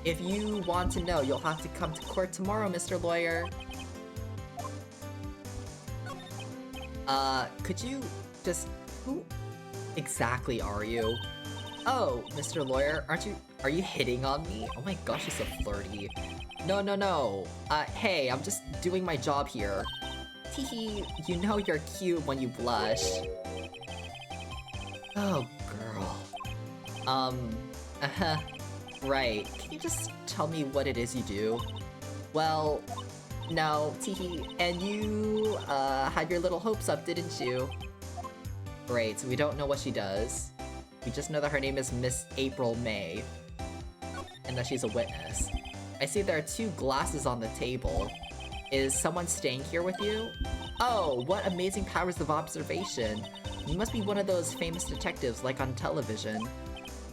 [SPEAKER 1] If you want to know, you'll have to come to court tomorrow, Mr. Lawyer. Could you just... Who exactly are you? Oh, Mr. Lawyer, are you hitting on me? Oh my gosh, you're so flirty. No. Hey, I'm just doing my job here. Teehee, you know you're cute when you blush. Oh, girl. Right. Can you just tell me what it is you do? Well, no, teehee, and you, had your little hopes up, didn't you? Great, so we don't know what she does. We just know that her name is Miss April May. And that she's a witness. I see there are 2 glasses on the table. Is someone staying here with you? Oh, what amazing powers of observation. You must be one of those famous detectives like on television.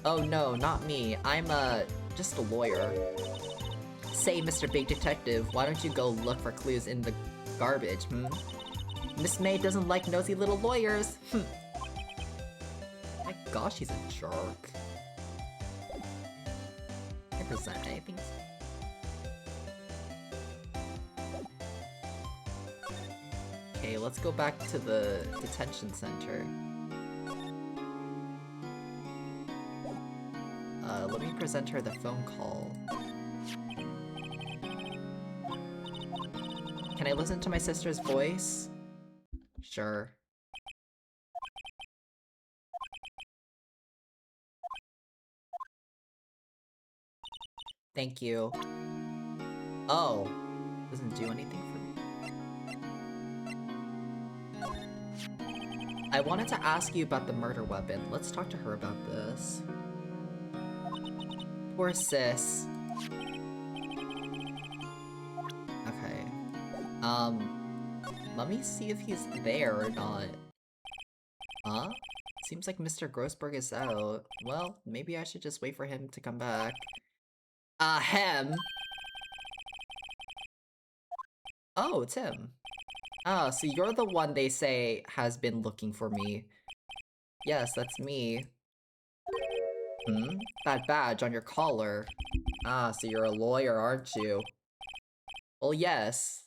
[SPEAKER 1] Oh no, not me. I'm, just a lawyer. Say, Mr. Big Detective, why don't you go look for clues in the garbage, Miss May doesn't like nosy little lawyers. My gosh, he's a jerk. Can't present anything. Okay, let's go back to the detention center. Let me present her the phone call. Can I listen to my sister's voice? Sure. Thank you. Oh, doesn't do anything for me. I wanted to ask you about the murder weapon. Let's talk to her about this. Poor sis. Let me see if he's there or not. Huh? Seems like Mr. Grossberg is out. Well, maybe I should just wait for him to come back. Hem! Oh, it's him. Ah, so you're the one they say has been looking for me. Yes, that's me. Hmm? That badge on your collar. Ah, so you're a lawyer, aren't you? Well, yes.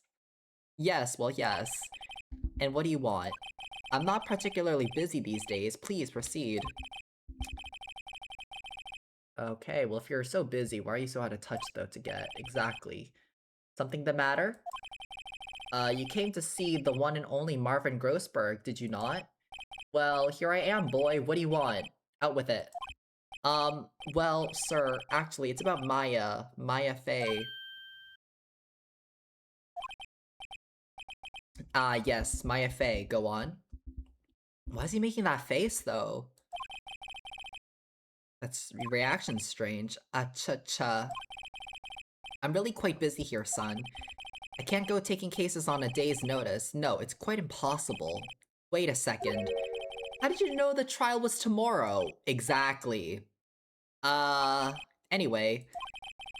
[SPEAKER 1] Yes, well, yes. And what do you want? I'm not particularly busy these days. Please proceed. Okay, well, if you're so busy, why are you so out of touch, though, to get? Exactly. Something the matter? You came to see the one and only Marvin Grossberg, did you not? Well, here I am, boy. What do you want? Out with it. Well, sir, actually, it's about Maya. Maya Fey. Ah, yes, Maya Fey. Go on. Why is he making that face, though? That's reaction's strange. Ah-cha-cha. I'm really quite busy here, son. I can't go taking cases on a day's notice. No, it's quite impossible. Wait a second. How did you know the trial was tomorrow? Exactly. Anyway,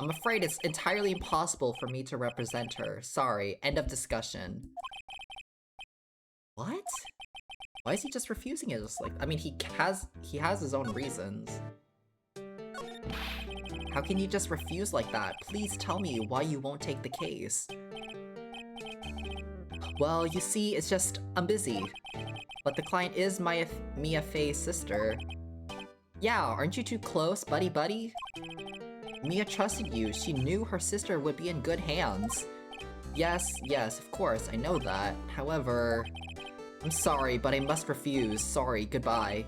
[SPEAKER 1] I'm afraid it's entirely impossible for me to represent her. Sorry, end of discussion. What? Why is he just refusing it? Just like, I mean, he has his own reasons. How can you just refuse like that? Please tell me why you won't take the case. Well, you see, it's just, I'm busy. But the client is Mia Fey's sister. Yeah, aren't you too close, buddy? Mia trusted you. She knew her sister would be in good hands. Yes, of course, I know that. However, I'm sorry, but I must refuse. Sorry, goodbye.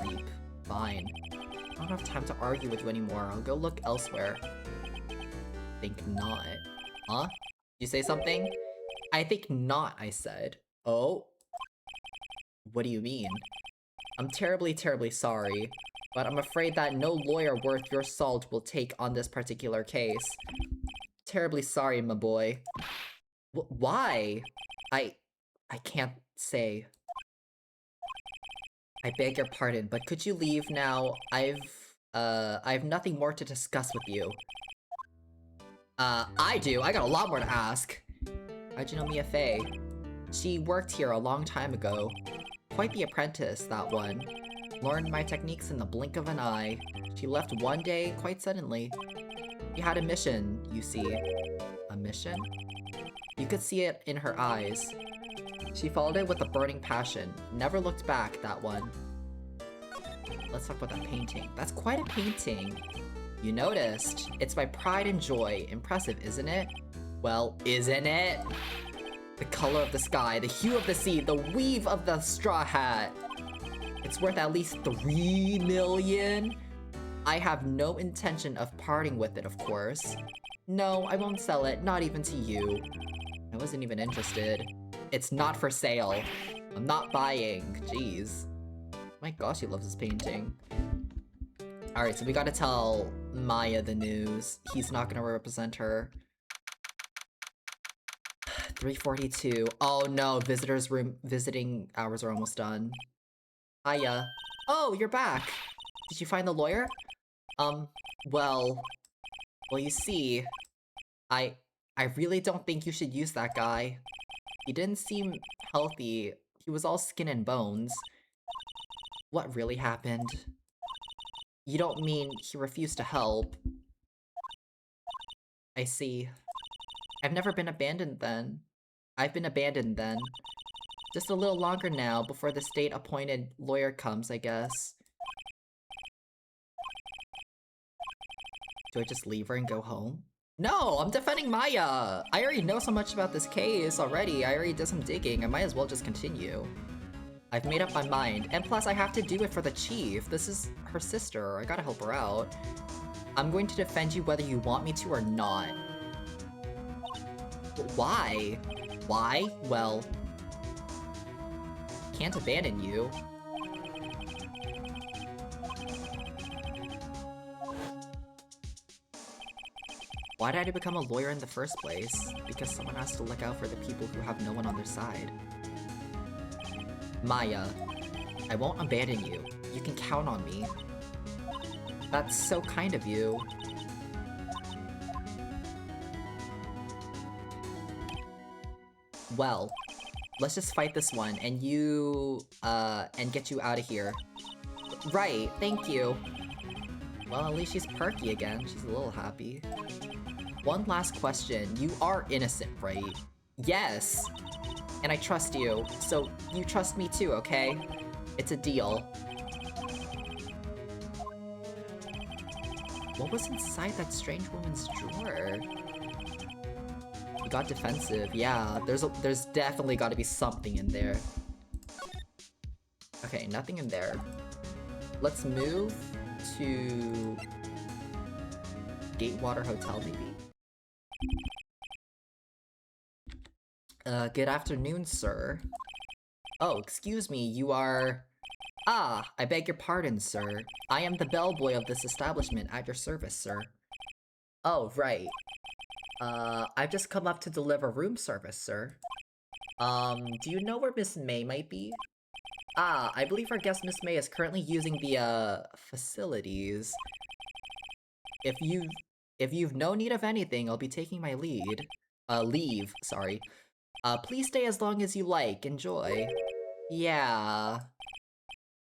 [SPEAKER 1] Leap. Fine. I don't have time to argue with you anymore. I'll go look elsewhere. Think not. Huh? You say something? I think not, I said. Oh? What do you mean? I'm terribly sorry, but I'm afraid that no lawyer worth your salt will take on this particular case. Terribly sorry, my boy. Why? I can't say. I beg your pardon, but could you leave now? I have nothing more to discuss with you. I do. I got a lot more to ask. How'd you know Mia Fey? She worked here a long time ago. Quite the apprentice, that one. Learned my techniques in the blink of an eye. She left one day, quite suddenly. She had a mission, you see. A mission? You could see it in her eyes. She followed it with a burning passion. Never looked back, that one. Let's talk about that painting. That's quite a painting. You noticed. It's my pride and joy. Impressive, isn't it? Well, isn't it? The color of the sky, the hue of the sea, the weave of the straw hat. It's worth at least 3 million. I have no intention of parting with it, of course. No, I won't sell it, not even to you. I wasn't even interested. It's not for sale. I'm not buying. Jeez. My gosh, he loves this painting. Alright, so we gotta tell Maya the news. He's not gonna represent her. 3:42. Oh no, visiting hours are almost done. Hiya. Oh, you're back. Did you find the lawyer? Well, you see, I really don't think you should use that guy. He didn't seem healthy. He was all skin and bones. What really happened? You don't mean he refused to help? I see. I've never been abandoned then. I've been abandoned then. Just a little longer now before the state-appointed lawyer comes, I guess. Do I just leave her and go home? No, I'm defending Maya! I already know so much about this case already. I already did some digging. I might as well just continue. I've made up my mind, and plus I have to do it for the chief. This is her sister. I gotta help her out. I'm going to defend you whether you want me to or not. Why? Why? Well, can't abandon you. Why did I become a lawyer in the first place? Because someone has to look out for the people who have no one on their side. Maya, I won't abandon you. You can count on me. That's so kind of you. Well, let's just fight this one and and get you out of here. Right, thank you. Well, at least she's perky again. She's a little happy. One last question. You are innocent, right? Yes! And I trust you, so you trust me too, okay? It's a deal. What was inside that strange woman's drawer? You got defensive. Yeah, there's definitely got to be something in there. Okay, nothing in there. Let's move to Gatewater Hotel, maybe? Good afternoon, sir. Oh, excuse me, you are... Ah, I beg your pardon, sir. I am the bellboy of this establishment at your service, sir. Oh, right. I've just come up to deliver room service, sir. Do you know where Miss May might be? Ah, I believe our guest Miss May is currently using the, facilities. If you've no need of anything, I'll be taking my leave, sorry. Please stay as long as you like. Enjoy. Yeah.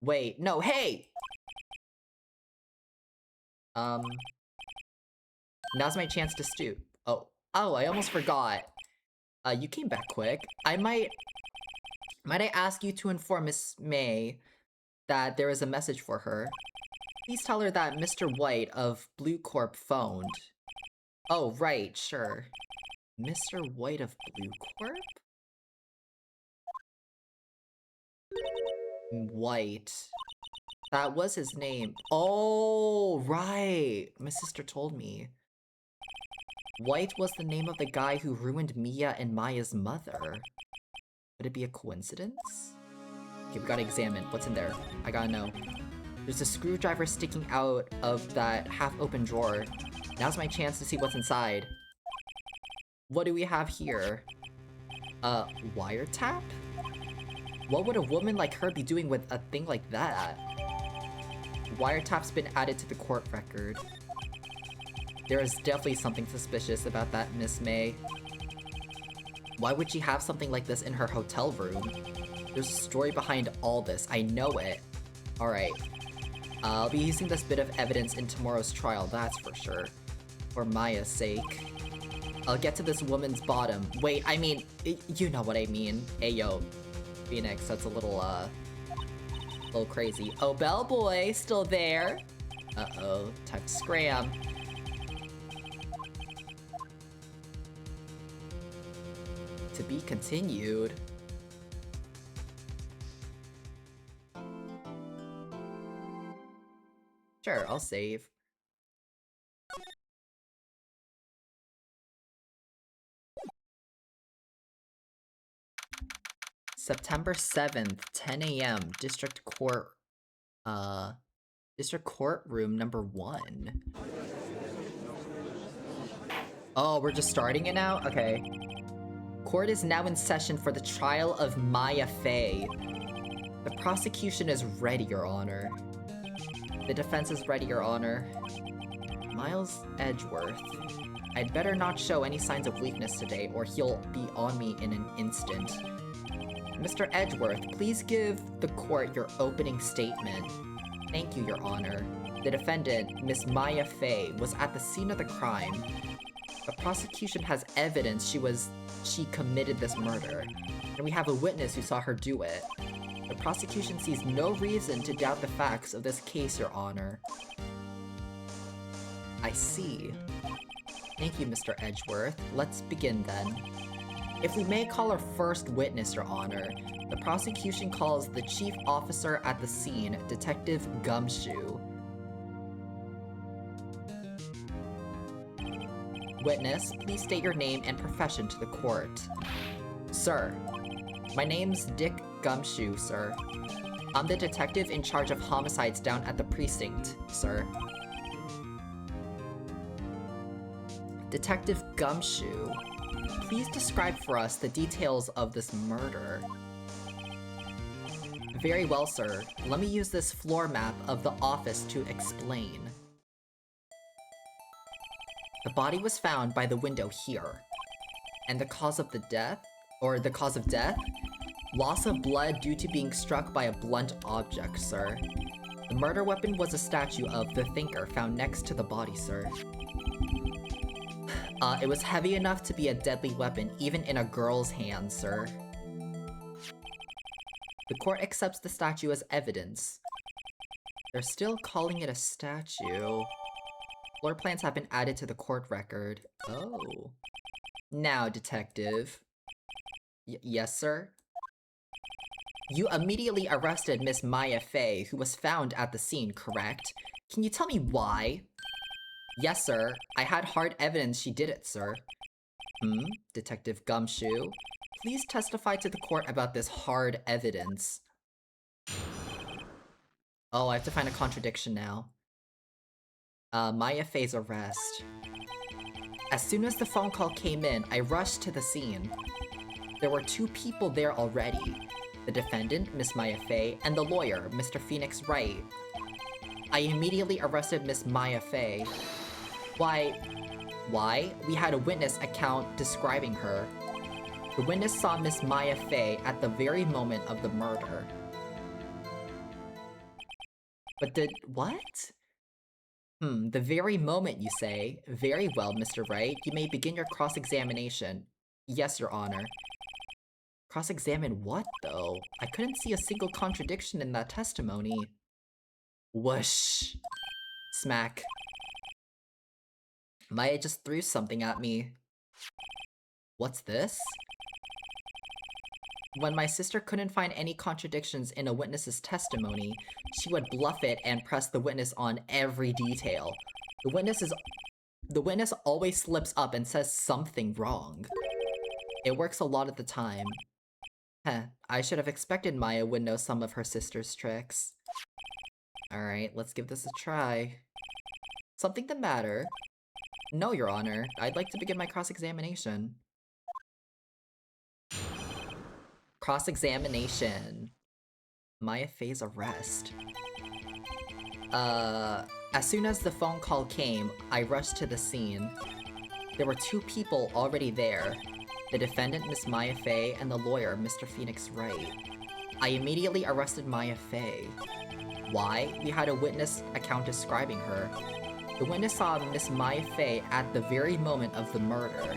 [SPEAKER 1] Wait, no, hey! Now's my chance to stoop. Oh, I almost forgot. You came back quick. Might I ask you to inform Miss May that there is a message for her? Please tell her that Mr. White of Blue Corp phoned. Oh, right, sure. Mr. White of Blue Corp? White. That was his name. Oh, right. My sister told me. White was the name of the guy who ruined Mia and Maya's mother. Would it be a coincidence? Okay, we gotta examine. What's in there? I gotta know. There's a screwdriver sticking out of that half-open drawer. Now's my chance to see what's inside. What do we have here? Wiretap? What would a woman like her be doing with a thing like that? Wiretap's been added to the court record. There is definitely something suspicious about that Miss May. Why would she have something like this in her hotel room? There's a story behind all this, I know it. Alright. I'll be using this bit of evidence in tomorrow's trial, that's for sure. For Maya's sake. I'll get to this woman's bottom. Wait, I mean, you know what I mean. Ayo, Phoenix, that's a little crazy. Oh, bellboy, still there? Uh-oh, time to scram. To be continued. Sure, I'll save. September 7th, 10 a.m. District Courtroom number 1. Oh, we're just starting it now? Okay. Court is now in session for the trial of Maya Fey. The prosecution is ready, Your Honor. The defense is ready, Your Honor. Miles Edgeworth. I'd better not show any signs of weakness today, or he'll be on me in an instant. Mr. Edgeworth, please give the court your opening statement. Thank you, Your Honor. The defendant, Miss Maya Fey, was at the scene of the crime. The prosecution has evidence she committed this murder, and we have a witness who saw her do it. The prosecution sees no reason to doubt the facts of this case, Your Honor. I see. Thank you, Mr. Edgeworth. Let's begin then. If we may call our first witness, Your Honor, the prosecution calls the chief officer at the scene, Detective Gumshoe. Witness, please state your name and profession to the court. Sir, my name's Dick Gumshoe, sir. I'm the detective in charge of homicides down at the precinct, sir. Detective Gumshoe, please describe for us the details of this murder. Very well, sir. Let me use this floor map of the office to explain. The body was found by the window here. And the cause of the death? Or the cause of death? Loss of blood due to being struck by a blunt object, sir. The murder weapon was a statue of the Thinker found next to the body, sir. It was heavy enough to be a deadly weapon, even in a girl's hand, sir. The court accepts the statue as evidence. They're still calling it a statue. Floor plans have been added to the court record. Oh. Now, detective. Yes, sir? You immediately arrested Miss Maya Fey, who was found at the scene, correct? Can you tell me why? Yes, sir. I had hard evidence she did it, sir. Detective Gumshoe. Please testify to the court about this hard evidence. Oh, I have to find a contradiction now. Maya Fey's arrest. As soon as the phone call came in, I rushed to the scene. There were 2 people there already. The defendant, Miss Maya Fey, and the lawyer, Mr. Phoenix Wright. I immediately arrested Miss Maya Fey. Why? We had a witness account describing her. The witness saw Miss Maya Fey at the very moment of the murder. But what? The very moment, you say? Very well, Mr. Wright. You may begin your cross-examination. Yes, Your Honor. Cross-examine what, though? I couldn't see a single contradiction in that testimony. Whoosh. Smack. Maya just threw something at me. What's this? When my sister couldn't find any contradictions in a witness's testimony, she would bluff it and press the witness on every detail. The witness always slips up and says something wrong. It works a lot of the time. I should have expected Maya would know some of her sister's tricks. Alright, let's give this a try. Something the matter? No, Your Honor. I'd like to begin my cross-examination. Cross-examination. Maya Fey's arrest. As soon as the phone call came, I rushed to the scene. There were 2 people already there. The defendant, Miss Maya Fey, and the lawyer, Mr. Phoenix Wright. I immediately arrested Maya Fey. Why? We had a witness account describing her. The witness saw Miss Maya Fey at the very moment of the murder.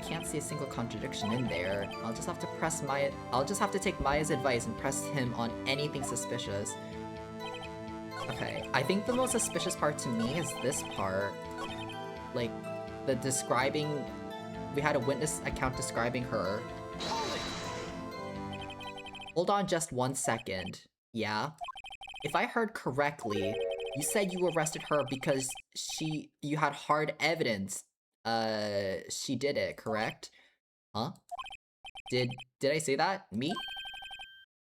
[SPEAKER 1] Can't see a single contradiction in there. I'll just have to take Maya's advice and press him on anything suspicious. Okay, I think the most suspicious part to me is this part. Like, the describing... We had a witness account describing her. Hold on just 1 second. Yeah? If I heard correctly, you said you arrested her because you had hard evidence. She did it, correct? Huh? Did I say that? Me?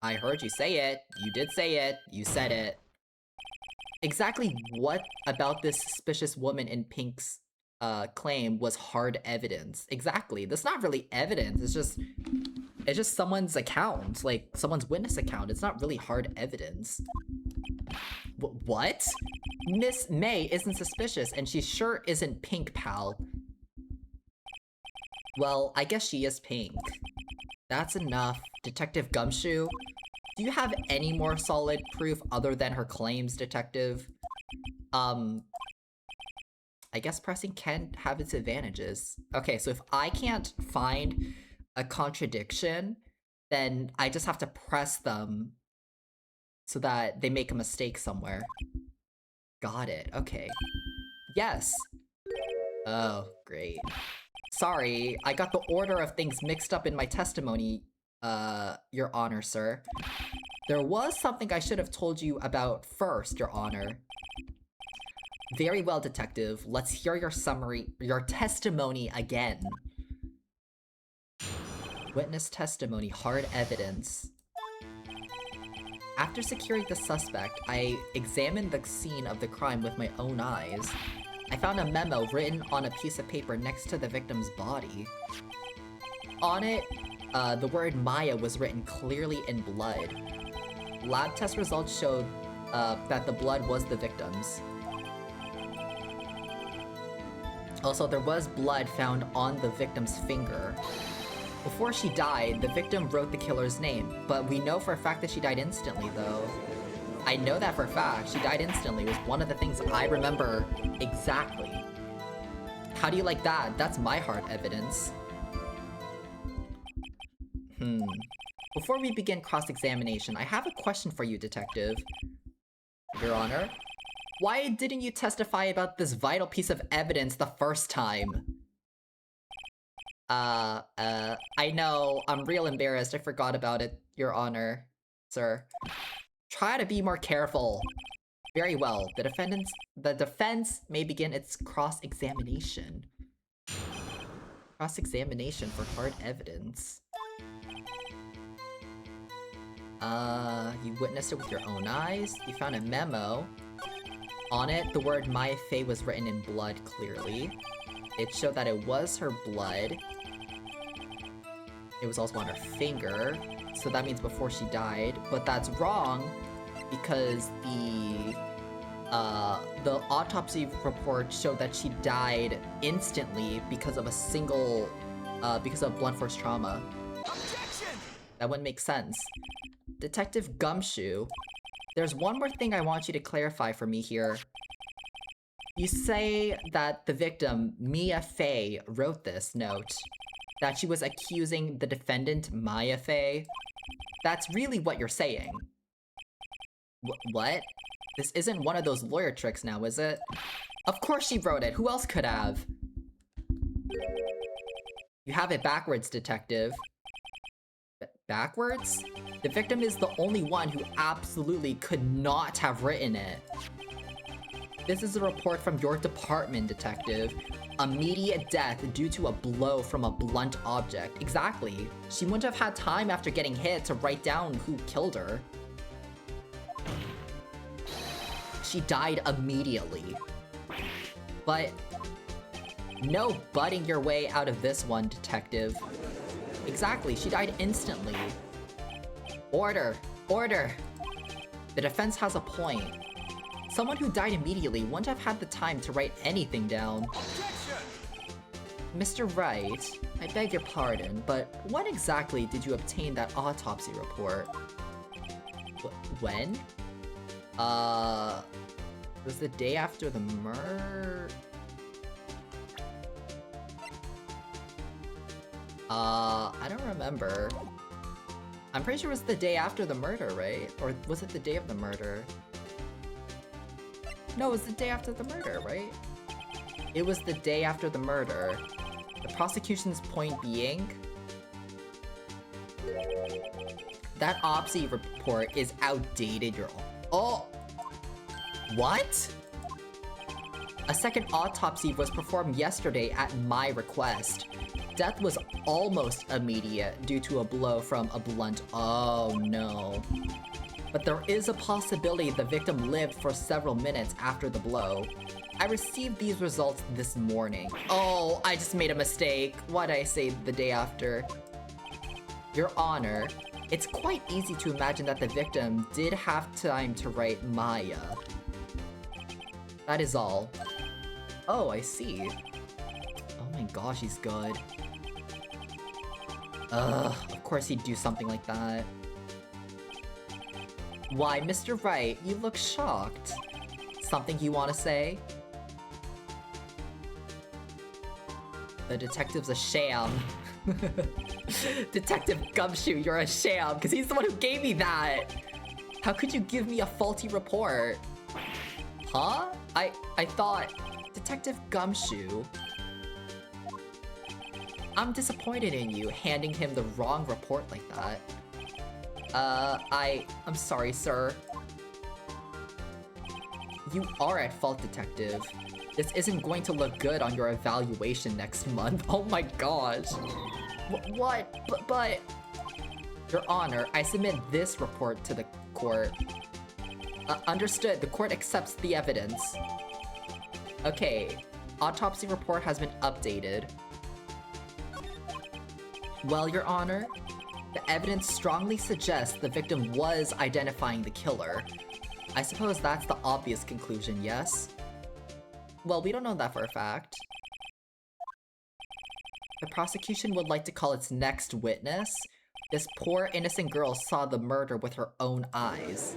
[SPEAKER 1] I heard you say it. You did say it. You said it. Exactly what about this suspicious woman in pink's claim was hard evidence? Exactly. That's not really evidence. It's just someone's account, like someone's witness account. It's not really hard evidence. What? Miss May isn't suspicious, and she sure isn't pink, pal. Well, I guess she is pink. That's enough. Detective Gumshoe, do you have any more solid proof other than her claims, detective? I guess pressing can have its advantages. Okay, so if I can't find a contradiction, then I just have to press them so that they make a mistake somewhere. Got it, okay. Yes! Oh, great. Sorry, I got the order of things mixed up in my testimony, Your Honor, sir. There was something I should have told you about first, Your Honor. Very well, detective. Let's hear your testimony again. Witness testimony, hard evidence. After securing the suspect, I examined the scene of the crime with my own eyes. I found a memo written on a piece of paper next to the victim's body. On it, the word Maya was written clearly in blood. Lab test results showed that the blood was the victim's. Also, there was blood found on the victim's finger. Before she died, the victim wrote the killer's name, but we know for a fact that she died instantly, though. I know that for a fact. She died instantly. It was one of the things I remember exactly. How do you like that? That's my hard evidence. Before we begin cross-examination, I have a question for you, Detective. Your Honor? Why didn't you testify about this vital piece of evidence the first time? I know. I'm real embarrassed. I forgot about it, Your Honor, sir. Try to be more careful. Very well. The defense may begin its cross-examination. Cross-examination for hard evidence. You witnessed it with your own eyes. You found a memo. On it, the word Maya Fey was written in blood clearly. It showed that it was her blood. It was also on her finger, so that means before she died. But that's wrong, because the autopsy report showed that she died instantly because of because of blunt force trauma. Objection! That wouldn't make sense. Detective Gumshoe, there's one more thing I want you to clarify for me here. You say that the victim, Mia Fey, wrote this note. That she was accusing the defendant, Maya Fey. That's really what you're saying. What? This isn't one of those lawyer tricks now, is it? Of course she wrote it. Who else could have? You have it backwards, Detective. Backwards? The victim is the only one who absolutely could not have written it. This is a report from your department, Detective. Immediate death due to a blow from a blunt object. Exactly. She wouldn't have had time after getting hit to write down who killed her. She died immediately. But no butting your way out of this one, Detective. Exactly, she died instantly. Order! Order! The defense has a point. Someone who died immediately wouldn't have had the time to write anything down. Objection! Mr. Wright, I beg your pardon, but when exactly did you obtain that autopsy report? When? It was the day after the murder? I don't remember. I'm pretty sure it was the day after the murder, right? Or was it the day of the murder? No, it was the day after the murder, right? It was the day after the murder. The prosecution's point being... that autopsy report is outdated, Oh! What? A second autopsy was performed yesterday at my request. Death was almost immediate due to a blow from a blunt... Oh no. But there is a possibility the victim lived for several minutes after the blow. I received these results this morning. Oh, I just made a mistake. Why'd I say the day after? Your Honor, it's quite easy to imagine that the victim did have time to write Maya. That is all. Oh, I see. Oh my gosh, he's good. Ugh, of course he'd do something like that. Why, Mr. Wright, you look shocked. Something you want to say? The detective's a sham. Detective Gumshoe, you're a sham, because he's the one who gave me that! How could you give me a faulty report? Huh? I thought... Detective Gumshoe... I'm disappointed in you, handing him the wrong report like that. I'm sorry, sir. You are at fault, Detective. This isn't going to look good on your evaluation next month. Oh my gosh. What? But... Your Honor, I submit this report to the court. Understood. The court accepts the evidence. Okay, autopsy report has been updated. Well, Your Honor, the evidence strongly suggests the victim was identifying the killer. I suppose that's the obvious conclusion, yes? Well, we don't know that for a fact. The prosecution would like to call its next witness. This poor innocent girl saw the murder with her own eyes.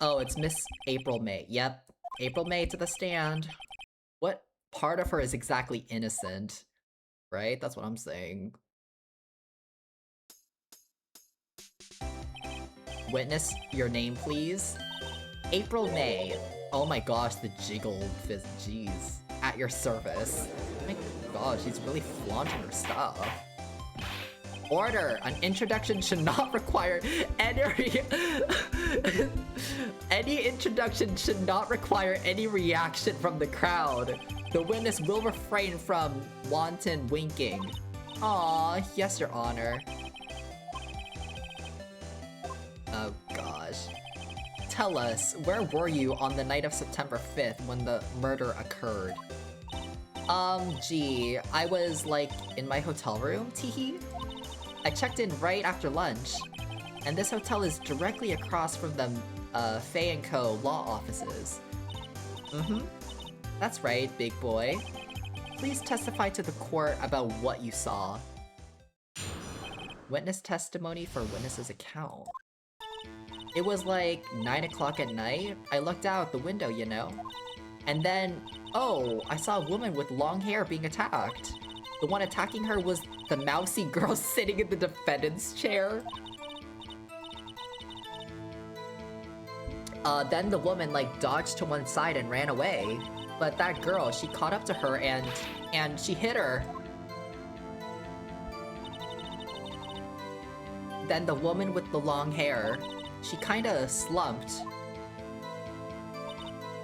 [SPEAKER 1] Oh, it's Miss April May. Yep, April May to the stand. What part of her is exactly innocent? Right? That's what I'm saying. Witness, your name, please. April May. Oh my gosh, the jiggle fizz. Jeez. At your service. Oh my gosh, she's really flaunting her stuff. Order! An introduction should not require any any introduction should not require any reaction from the crowd. The witness will refrain from wanton winking. Aw, yes, Your Honor. Oh gosh. Tell us, where were you on the night of September 5th when the murder occurred? Gee, I was, like, in my hotel room, teehee. I checked in right after lunch, and this hotel is directly across from the, Fay & Co. law offices. Mm-hmm. That's right, big boy. Please testify to the court about what you saw. Witness testimony for witness's account. It was like 9 o'clock at night. I looked out the window, you know. And then, oh, I saw a woman with long hair being attacked. The one attacking her was the mousy girl sitting in the defendant's chair. Then the woman, like, dodged to one side and ran away. But that girl, she caught up to her and she hit her. Then the woman with the long hair, she kinda slumped.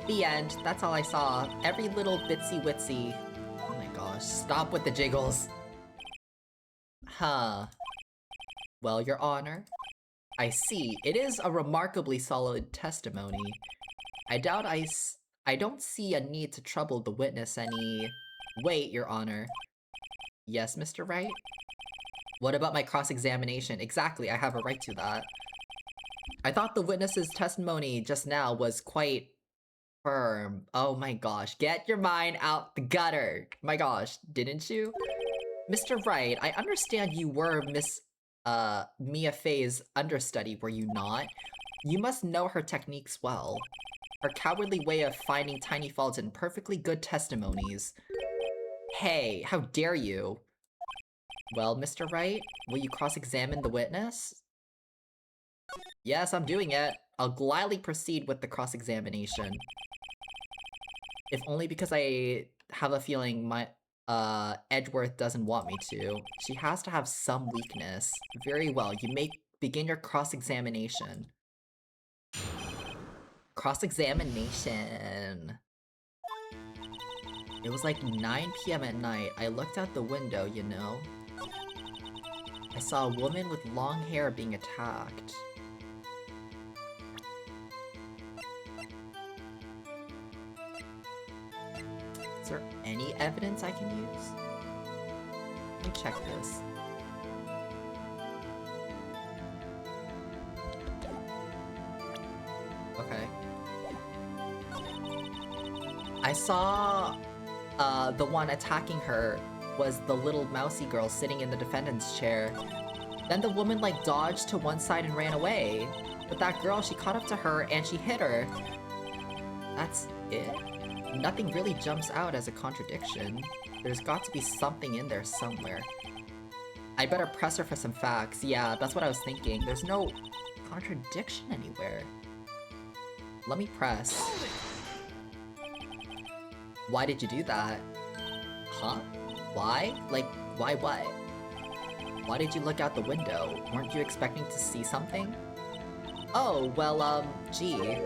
[SPEAKER 1] The end. That's all I saw. Every little bitsy witsy. Oh my gosh. Stop with the jiggles. Huh. Well, Your Honor. I see. It is a remarkably solid testimony. I doubt I don't see a need to trouble the witness any... Wait, Your Honor. Yes, Mr. Wright? What about my cross-examination? Exactly, I have a right to that. I thought the witness's testimony just now was quite firm. Oh my gosh, get your mind out the gutter. My gosh, didn't you? Mr. Wright, I understand you were Miss, Mia Fey's understudy, were you not? You must know her techniques well. Her cowardly way of finding tiny faults in perfectly good testimonies. Hey, how dare you? Well, Mr. Wright, will you cross-examine the witness? Yes, I'm doing it. I'll gladly proceed with the cross-examination. If only because I have a feeling my, Edgeworth doesn't want me to. She has to have some weakness. Very well, you may begin your cross-examination. Cross-examination. It was like 9 PM at night. I looked out the window, you know. I saw a woman with long hair being attacked. Is there any evidence I can use? Let me check this. Okay. I saw the one attacking her was the little mousy girl sitting in the defendant's chair. Then the woman like dodged to one side and ran away. But that girl, she caught up to her and she hit her. That's it? Nothing really jumps out as a contradiction. There's got to be something in there somewhere. I better press her for some facts. Yeah, that's what I was thinking. There's no contradiction anywhere. Let me press. Why did you do that? Huh? Why? Like, why what? Why did you look out the window? Weren't you expecting to see something? Oh, well, gee.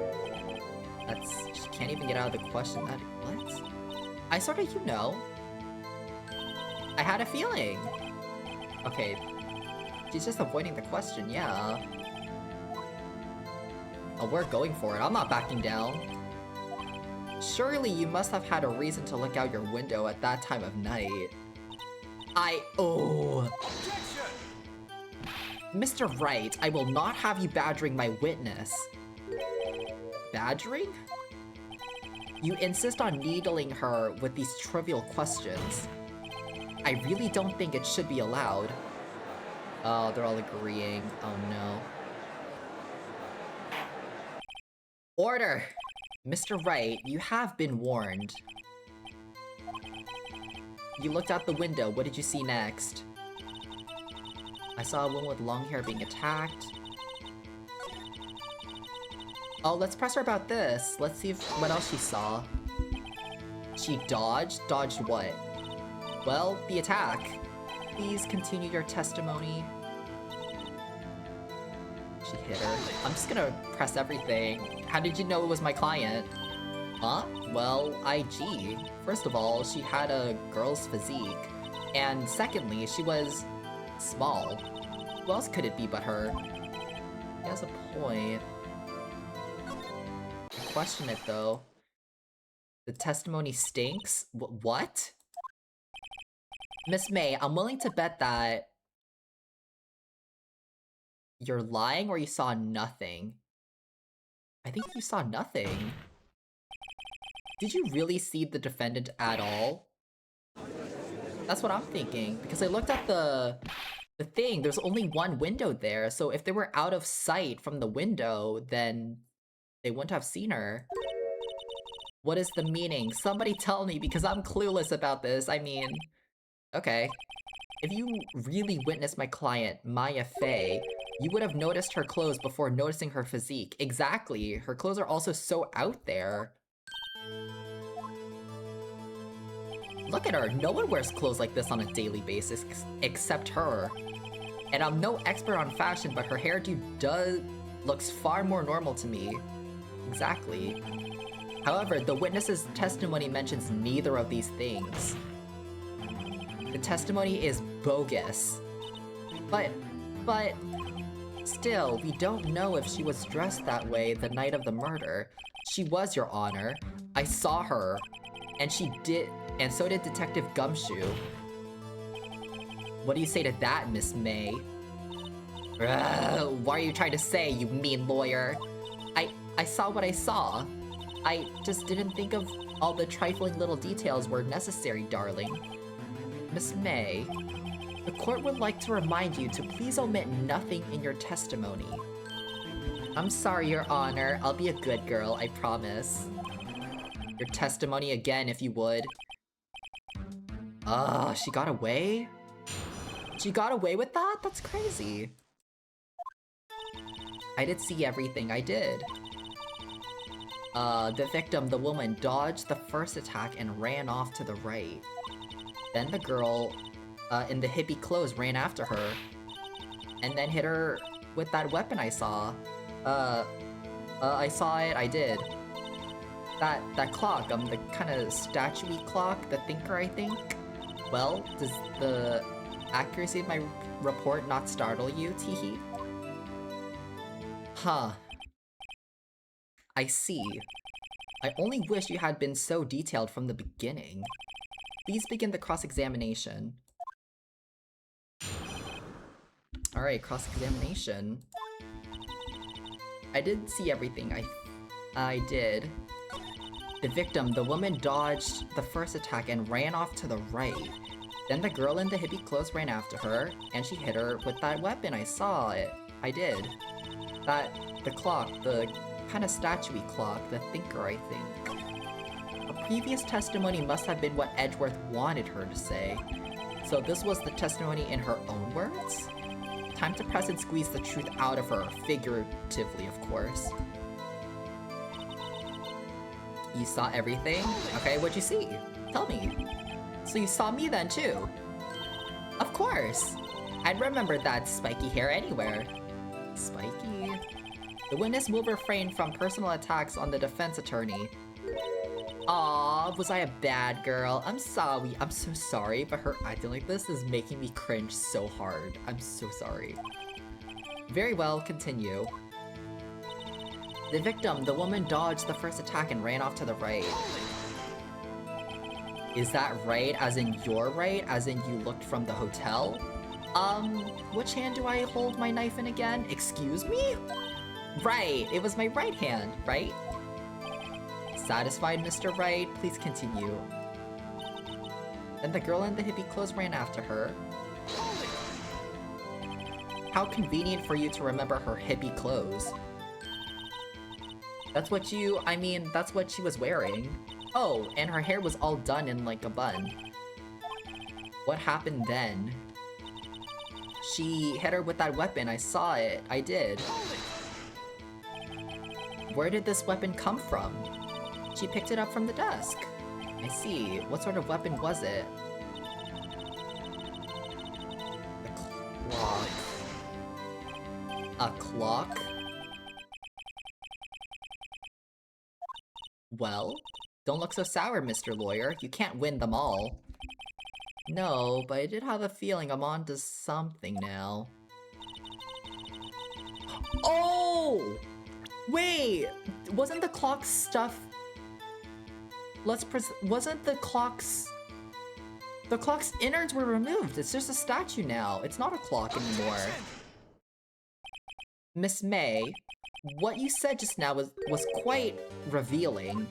[SPEAKER 1] She can't even get out of the question. What? I sorta, you know. I had a feeling. Okay. She's just avoiding the question, yeah. Oh, we're going for it. I'm not backing down. Surely you must have had a reason to look out your window at that time of night. Oh. Mr. Wright, I will not have you badgering my witness. Badgering? You insist on needling her with these trivial questions. I really don't think it should be allowed. Oh, they're all agreeing. Oh no. Order! Mr. Wright, you have been warned. You looked out the window. What did you see next? I saw a woman with long hair being attacked. Oh, let's press her about this. Let's see what else she saw. She dodged? Dodged what? Well, the attack. Please continue your testimony. She hit her. I'm just gonna press everything. How did you know it was my client? Huh? Well, IG. First of all, she had a girl's physique. And secondly, she was small. Who else could it be but her? He has a point. I question it though. The testimony stinks? What? Miss May, I'm willing to bet that you're lying or you saw nothing. I think you saw nothing. Did you really see the defendant at all? That's what I'm thinking, because I looked at the thing, there's only one window there, so if they were out of sight from the window, then they wouldn't have seen her. What is the meaning? Somebody tell me, because I'm clueless about this. I mean, okay. If you really witnessed my client, Maya Fey, you would have noticed her clothes before noticing her physique. Exactly. Her clothes are also so out there. Look at her. No one wears clothes like this on a daily basis except her. And I'm no expert on fashion, but her hairdo looks far more normal to me. Exactly. However, the witness's testimony mentions neither of these things. The testimony is bogus. But still, we don't know if she was dressed that way the night of the murder. She was, Your Honor. I saw her. And so did Detective Gumshoe. What do you say to that, Miss May? What are you trying to say, you mean lawyer? I saw what I saw. I just didn't think of all the trifling little details were necessary, darling. Miss May, the court would like to remind you to please omit nothing in your testimony. I'm sorry, Your Honor. I'll be a good girl, I promise. Your testimony again, if you would. She got away? She got away with that? That's crazy. I did see everything, I did. The victim, the woman, dodged the first attack and ran off to the right. Then the girl, in the hippie clothes ran after her. And then hit her with that weapon I saw. I saw it, I did. That clock, the kinda statue-y clock, the thinker, I think? Well, does the accuracy of my report not startle you, teehee? Huh. I see. I only wish you had been so detailed from the beginning. Please begin the cross-examination. Alright, cross-examination. I did see everything, I did. The victim, the woman, dodged the first attack and ran off to the right. Then the girl in the hippie clothes ran after her, and she hit her with that weapon. I saw it. I did. The clock, the kind of statue-y clock, the thinker, I think. A previous testimony must have been what Edgeworth wanted her to say. So this was the testimony in her own words? Time to press and squeeze the truth out of her, figuratively, of course. You saw everything? Okay, what'd you see? Tell me. So you saw me then, too? Of course! I'd remember that spiky hair anywhere. Spiky? The witness will refrain from personal attacks on the defense attorney. Aww, was I a bad girl? I'm sorry. I'm so sorry, but her acting like this is making me cringe so hard. I'm so sorry. Very well, continue. The victim, the woman, dodged the first attack and ran off to the right. Is that right? As in your right? As in you looked from the hotel? Which hand do I hold my knife in again? Excuse me? Right, it was my right hand, right? Satisfied, Mr. Wright? Please continue. Then the girl in the hippie clothes ran after her. How convenient for you to remember her hippie clothes. That's what that's what she was wearing. Oh, and her hair was all done in like a bun. What happened then? She hit her with that weapon, I saw it, I did. Where did this weapon come from? She picked it up from the desk. I see. What sort of weapon was it? The clock. A clock? Well, don't look so sour, Mr. Lawyer. You can't win them all. No, but I did have a feeling I'm on to something now. Oh! Wait! Wasn't the clock stuff... wasn't the clock's... The clock's innards were removed. It's just a statue now. It's not a clock anymore. Miss May, what you said just now was quite revealing.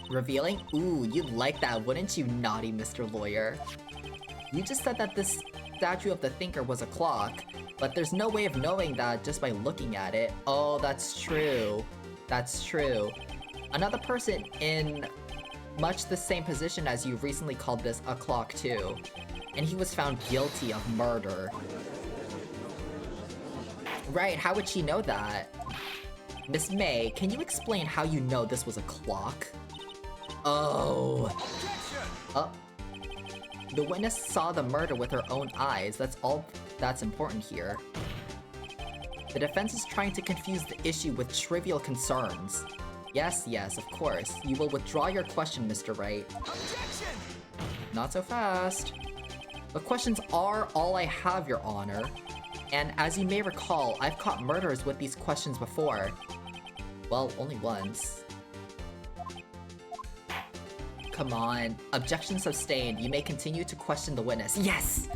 [SPEAKER 1] Revealing? Ooh, you'd like that, wouldn't you, naughty Mr. Lawyer? You just said that this statue of the thinker was a clock, but there's no way of knowing that just by looking at it. Oh, that's true. That's true. Another person in much the same position as you recently called this a clock too, and he was found guilty of murder. Right, how would she know that? Miss May, can you explain how you know this was a clock? Oh. Oh. The witness saw the murder with her own eyes. That's all that's important here. The defense is trying to confuse the issue with trivial concerns. Yes, yes, of course. You will withdraw your question, Mr. Wright. Objection! Not so fast. The questions are all I have, Your Honor. And as you may recall, I've caught murderers with these questions before. Well, only once. Come on. Objection sustained. You may continue to question the witness. Yes!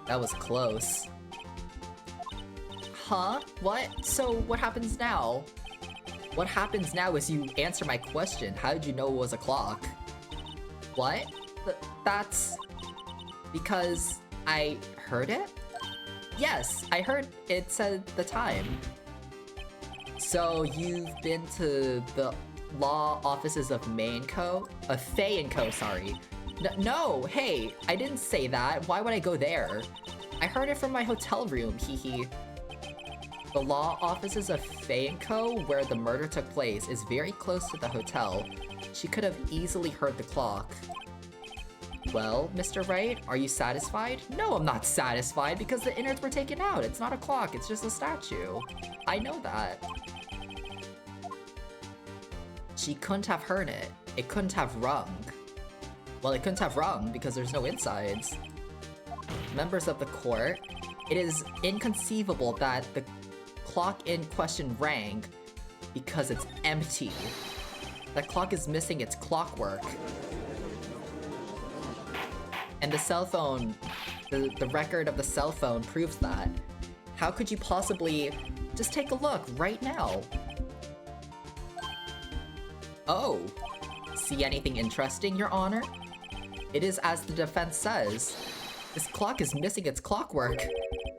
[SPEAKER 1] That was close. Huh? What? So what happens now? What happens now is you answer my question. How did you know it was a clock? What? That's... because I heard it? Yes, I heard it said the time. So you've been to the law offices of May & Co? Fay & Co, sorry. No, hey, I didn't say that. Why would I go there? I heard it from my hotel room, hehe. The law offices of Fay & Co, where the murder took place, is very close to the hotel. She could have easily heard the clock. Well, Mr. Wright, are you satisfied? No, I'm not satisfied because the innards were taken out. It's not a clock, it's just a statue. I know that. She couldn't have heard it. It couldn't have rung. Well, it couldn't have rung because there's no insides. Members of the court, it is inconceivable that the clock in question rang because it's empty. The clock is missing its clockwork. And the cell phone, the record of the cell phone proves that. How could you possibly... just take a look right now. Oh. See anything interesting, Your Honor? It is as the defense says. This clock is missing its clockwork.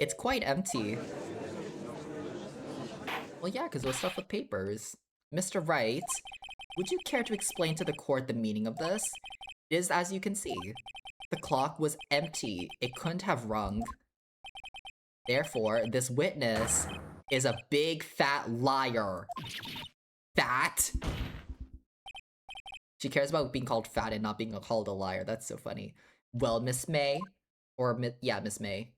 [SPEAKER 1] It's quite empty. Well, yeah, because it was stuffed with papers. Mr. Wright, would you care to explain to the court the meaning of this? It is as you can see. The clock was empty. It couldn't have rung. Therefore, this witness is a big fat liar. Fat? She cares about being called fat and not being called a liar. That's so funny. Well, Miss May, or yeah, Miss May.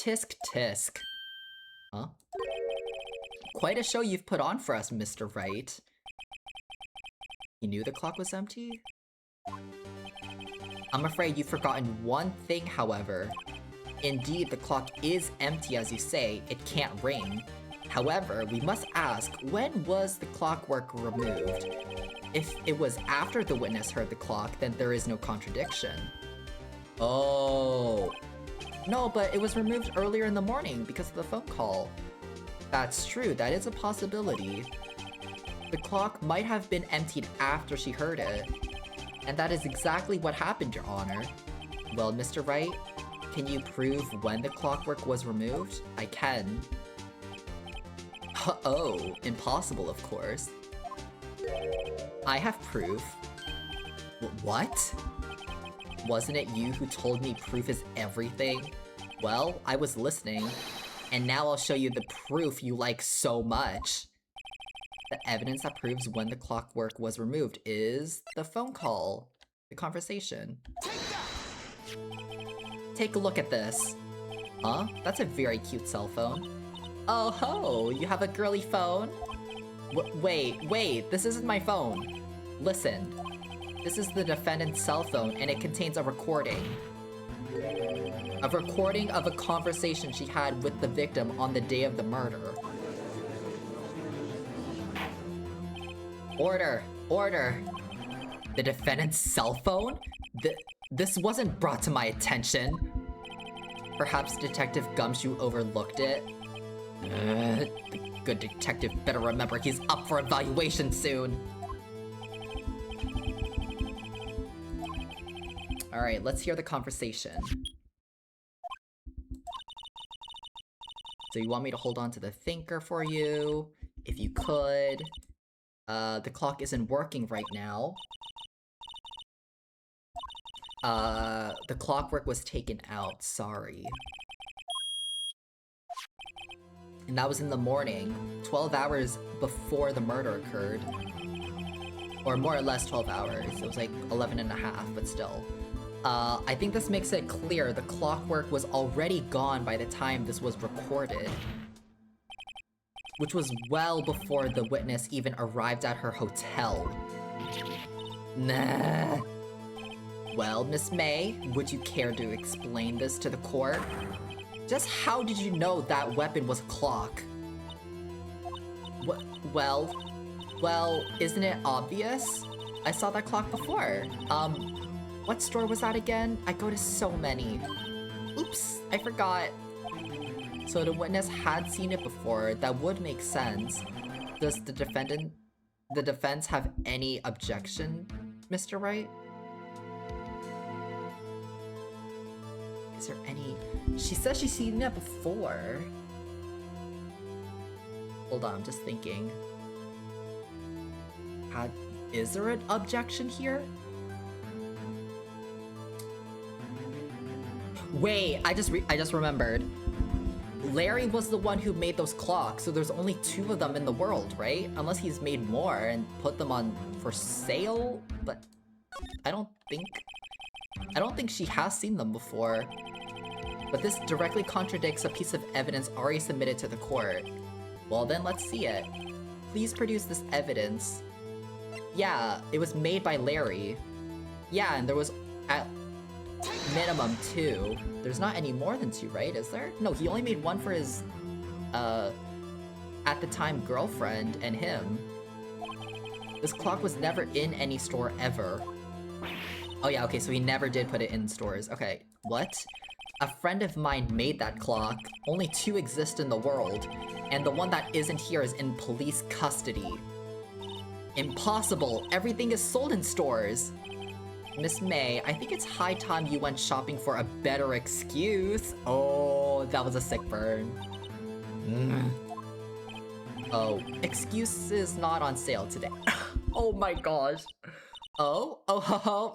[SPEAKER 1] Tisk tisk. Huh? Quite a show you've put on for us, Mr. Wright. You knew the clock was empty? I'm afraid you've forgotten one thing, however. Indeed, the clock is empty as you say, it can't ring. However, we must ask, when was the clockwork removed? If it was after the witness heard the clock, then there is no contradiction. Oh. No, but it was removed earlier in the morning because of the phone call. That's true, that is a possibility. The clock might have been emptied after she heard it. And that is exactly what happened, Your Honor. Well, Mr. Wright, can you prove when the clockwork was removed? I can. Oh, impossible, of course. I have proof. What? Wasn't it you who told me proof is everything? Well, I was listening, and now I'll show you the proof you like so much. The evidence that proves when the clockwork was removed is the phone call, the conversation. Take a look at this. Huh? That's a very cute cell phone. Oh ho, you have a girly phone? Wait, this isn't my phone. Listen, this is the defendant's cell phone and it contains a recording. A recording of a conversation she had with the victim on the day of the murder. Order. The defendant's cell phone? This wasn't brought to my attention. Perhaps Detective Gumshoe overlooked it. The good detective better remember he's up for evaluation soon. Alright, let's hear the conversation. So you want me to hold on to the thinker for you? If you could. The clock isn't working right now. The clockwork was taken out, sorry. And that was in the morning, 12 hours before the murder occurred. Or more or less 12 hours, it was like 11 and a half, but still. I think this makes it clear the clockwork was already gone by the time this was recorded. Which was well before the witness even arrived at her hotel. Nah. Well, Miss May, would you care to explain this to the court? Just how did you know that weapon was a clock? Well, isn't it obvious? I saw that clock before. What store was that again? I go to so many. Oops, I forgot. So the witness had seen it before, that would make sense. Does the defense have any objection, Mr. Wright? Is there any... She says she's seen it before. Hold on, I'm just thinking. Is there an objection here? Wait, I just remembered. Larry was the one who made those clocks, so there's only 2 of them in the world, right? Unless he's made more and put them on for sale, but I don't think she has seen them before. But this directly contradicts a piece of evidence already submitted to the court. Well then, let's see it. Please produce this evidence. Yeah, it was made by Larry. Yeah, and there was at minimum 2. There's not any more than 2, right? Is there? No, he only made 1 for his, at the time girlfriend and him. This clock was never in any store ever. Oh yeah, okay, so he never did put it in stores. Okay, what? A friend of mine made that clock. Only 2 exist in the world, and the one that isn't here is in police custody. Impossible! Everything is sold in stores! Miss May, I think it's high time you went shopping for a better excuse. Oh, that was a sick burn. Oh, excuse is not on sale today. Oh my gosh. Oh, ho ho.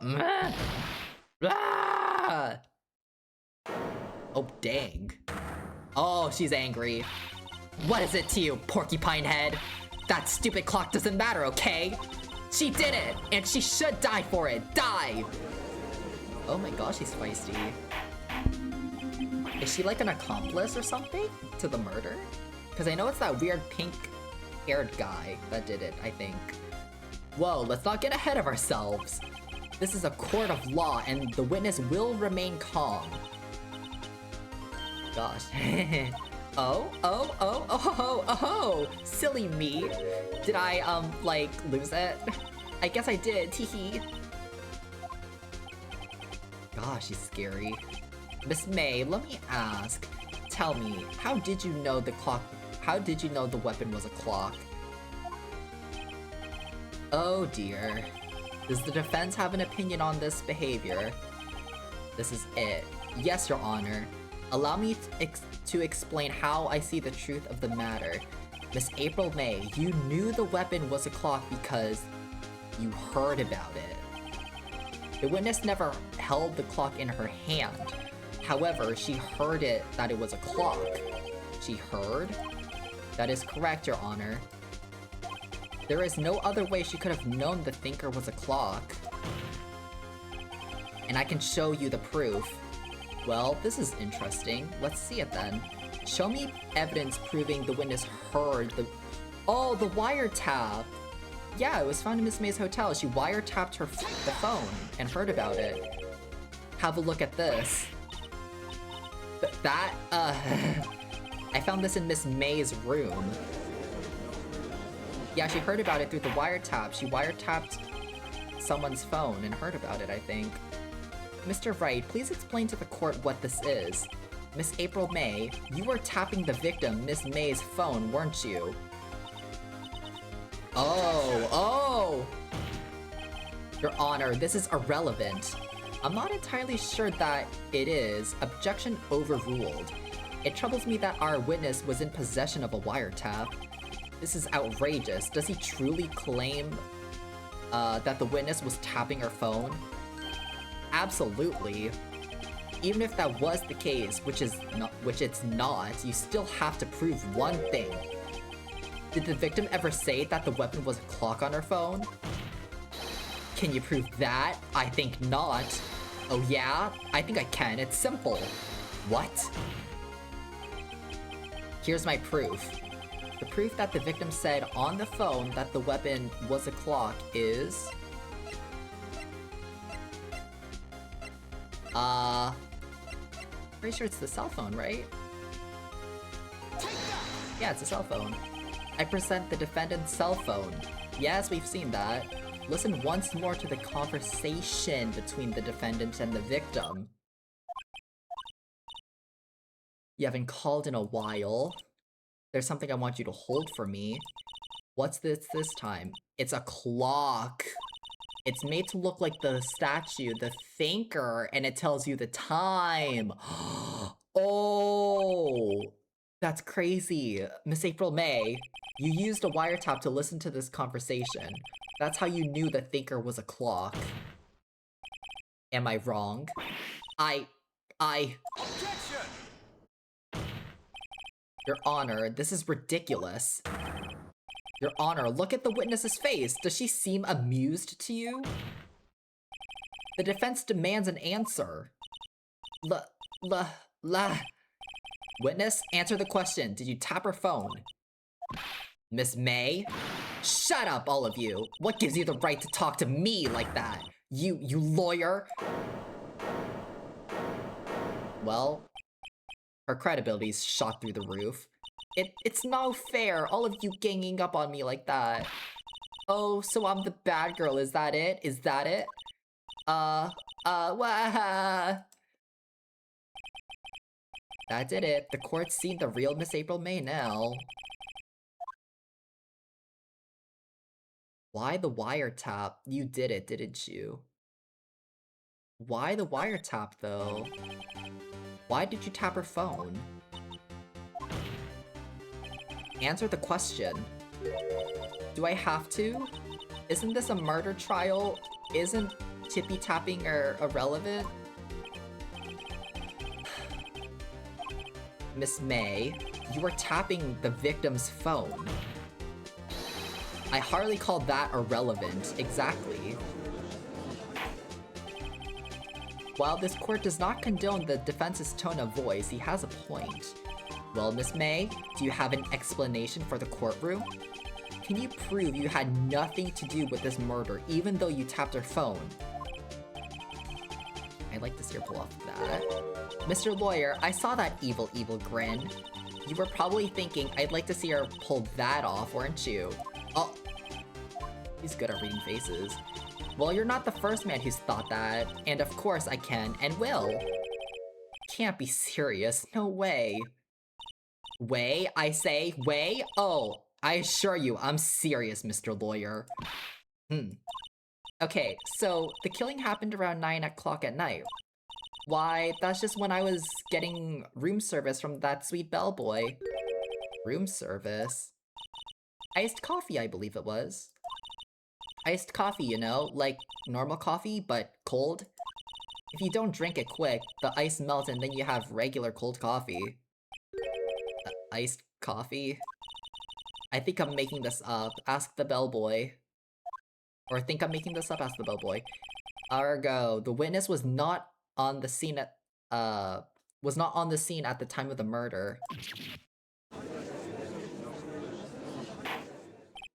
[SPEAKER 1] Oh, dang. Oh, she's angry. What is it to you, porcupine head? That stupid clock doesn't matter, okay? She did it, and she should die for it. Die! Oh my gosh, she's feisty. Is she like an accomplice or something to the murder? Because I know it's that weird pink-haired guy that did it, I think. Whoa, let's not get ahead of ourselves. This is a court of law, and the witness will remain calm. Gosh. Oh, silly me. Did I, like, lose it? I guess I did, teehee. Gosh, she's scary. Miss May, let me ask. Tell me, how did you know the weapon was a clock? Oh dear. Does the defense have an opinion on this behavior? This is it. Yes, Your Honor. Allow me to explain how I see the truth of the matter. Miss April May, you knew the weapon was a clock because you heard about it. The witness never held the clock in her hand. However, she heard that it was a clock. She heard? That is correct, Your Honor. There is no other way she could have known the thinker was a clock. And I can show you the proof. Well, this is interesting. Let's see it then. Show me evidence proving the witness heard the... Oh, the wiretap! Yeah, it was found in Miss May's hotel. She wiretapped the phone and heard about it. Have a look at this. I found this in Miss May's room. Yeah, she heard about it through the wiretap. She wiretapped someone's phone and heard about it, I think. Mr. Wright, please explain to the court what this is. Miss April May, you were tapping the victim, Miss May's phone, weren't you? Oh! Your Honor, this is irrelevant. I'm not entirely sure that it is. Objection overruled. It troubles me that our witness was in possession of a wiretap. This is outrageous. Does he truly claim that the witness was tapping her phone? Absolutely. Even if that was the case, which it's not, you still have to prove one thing. Did the victim ever say that the weapon was a clock on her phone? Can you prove that? I think not. Oh yeah? I think I can. It's simple. What? Here's my proof. The proof that the victim said on the phone that the weapon was a clock is... Pretty sure it's the cell phone, right? Yeah, it's a cell phone. I present the defendant's cell phone. Yes, we've seen that. Listen once more to the conversation between the defendant and the victim. You haven't called in a while. There's something I want you to hold for me. What's this time? It's a clock. It's made to look like the statue, the thinker, and it tells you the time. Oh, that's crazy. Miss April May, you used a wiretap to listen to this conversation. That's how you knew the thinker was a clock. Am I wrong?
[SPEAKER 2] Objection!
[SPEAKER 1] Your Honor, this is ridiculous. Your Honor, look at the witness's face. Does she seem amused to you? The defense demands an answer. Witness, answer the question. Did you tap her phone? Miss May? Shut up, all of you. What gives you the right to talk to me like that? You lawyer? Well, her credibility's shot through the roof. It's no fair, all of you ganging up on me like that. Oh, so I'm the bad girl, is that it? Is that it? Wah. That did it. The court's seen the real Miss April May now. Why the wiretap? You did it, didn't you? Why the wiretap, though? Why did you tap her phone? Answer the question. Do I have to? Isn't this a murder trial? Isn't tippy-tapping irrelevant? Miss May, you were tapping the victim's phone. I hardly call that irrelevant, exactly. While this court does not condone the defense's tone of voice, he has a point. Well, Miss May, do you have an explanation for the courtroom? Can you prove you had nothing to do with this murder, even though you tapped her phone? I'd like to see her pull off that. Mr. Lawyer, I saw that evil grin. You were probably thinking I'd like to see her pull that off, weren't you? Oh, he's good at reading faces. Well, you're not the first man who's thought that, and of course I can and will. Can't be serious, no way. Way, I say, way? Oh, I assure you, I'm serious, Mr. Lawyer. Okay, so the killing happened around 9 o'clock at night. Why, that's just when I was getting room service from that sweet bellboy. Room service? Iced coffee, I believe it was. Iced coffee, you know, like normal coffee, but cold. If you don't drink it quick, the ice melts and then you have regular cold coffee. Iced coffee? I think I'm making this up. Ask the bellboy. Or I think I'm making this up, ask the bellboy. Argo, the witness was not on the scene at the time of the murder.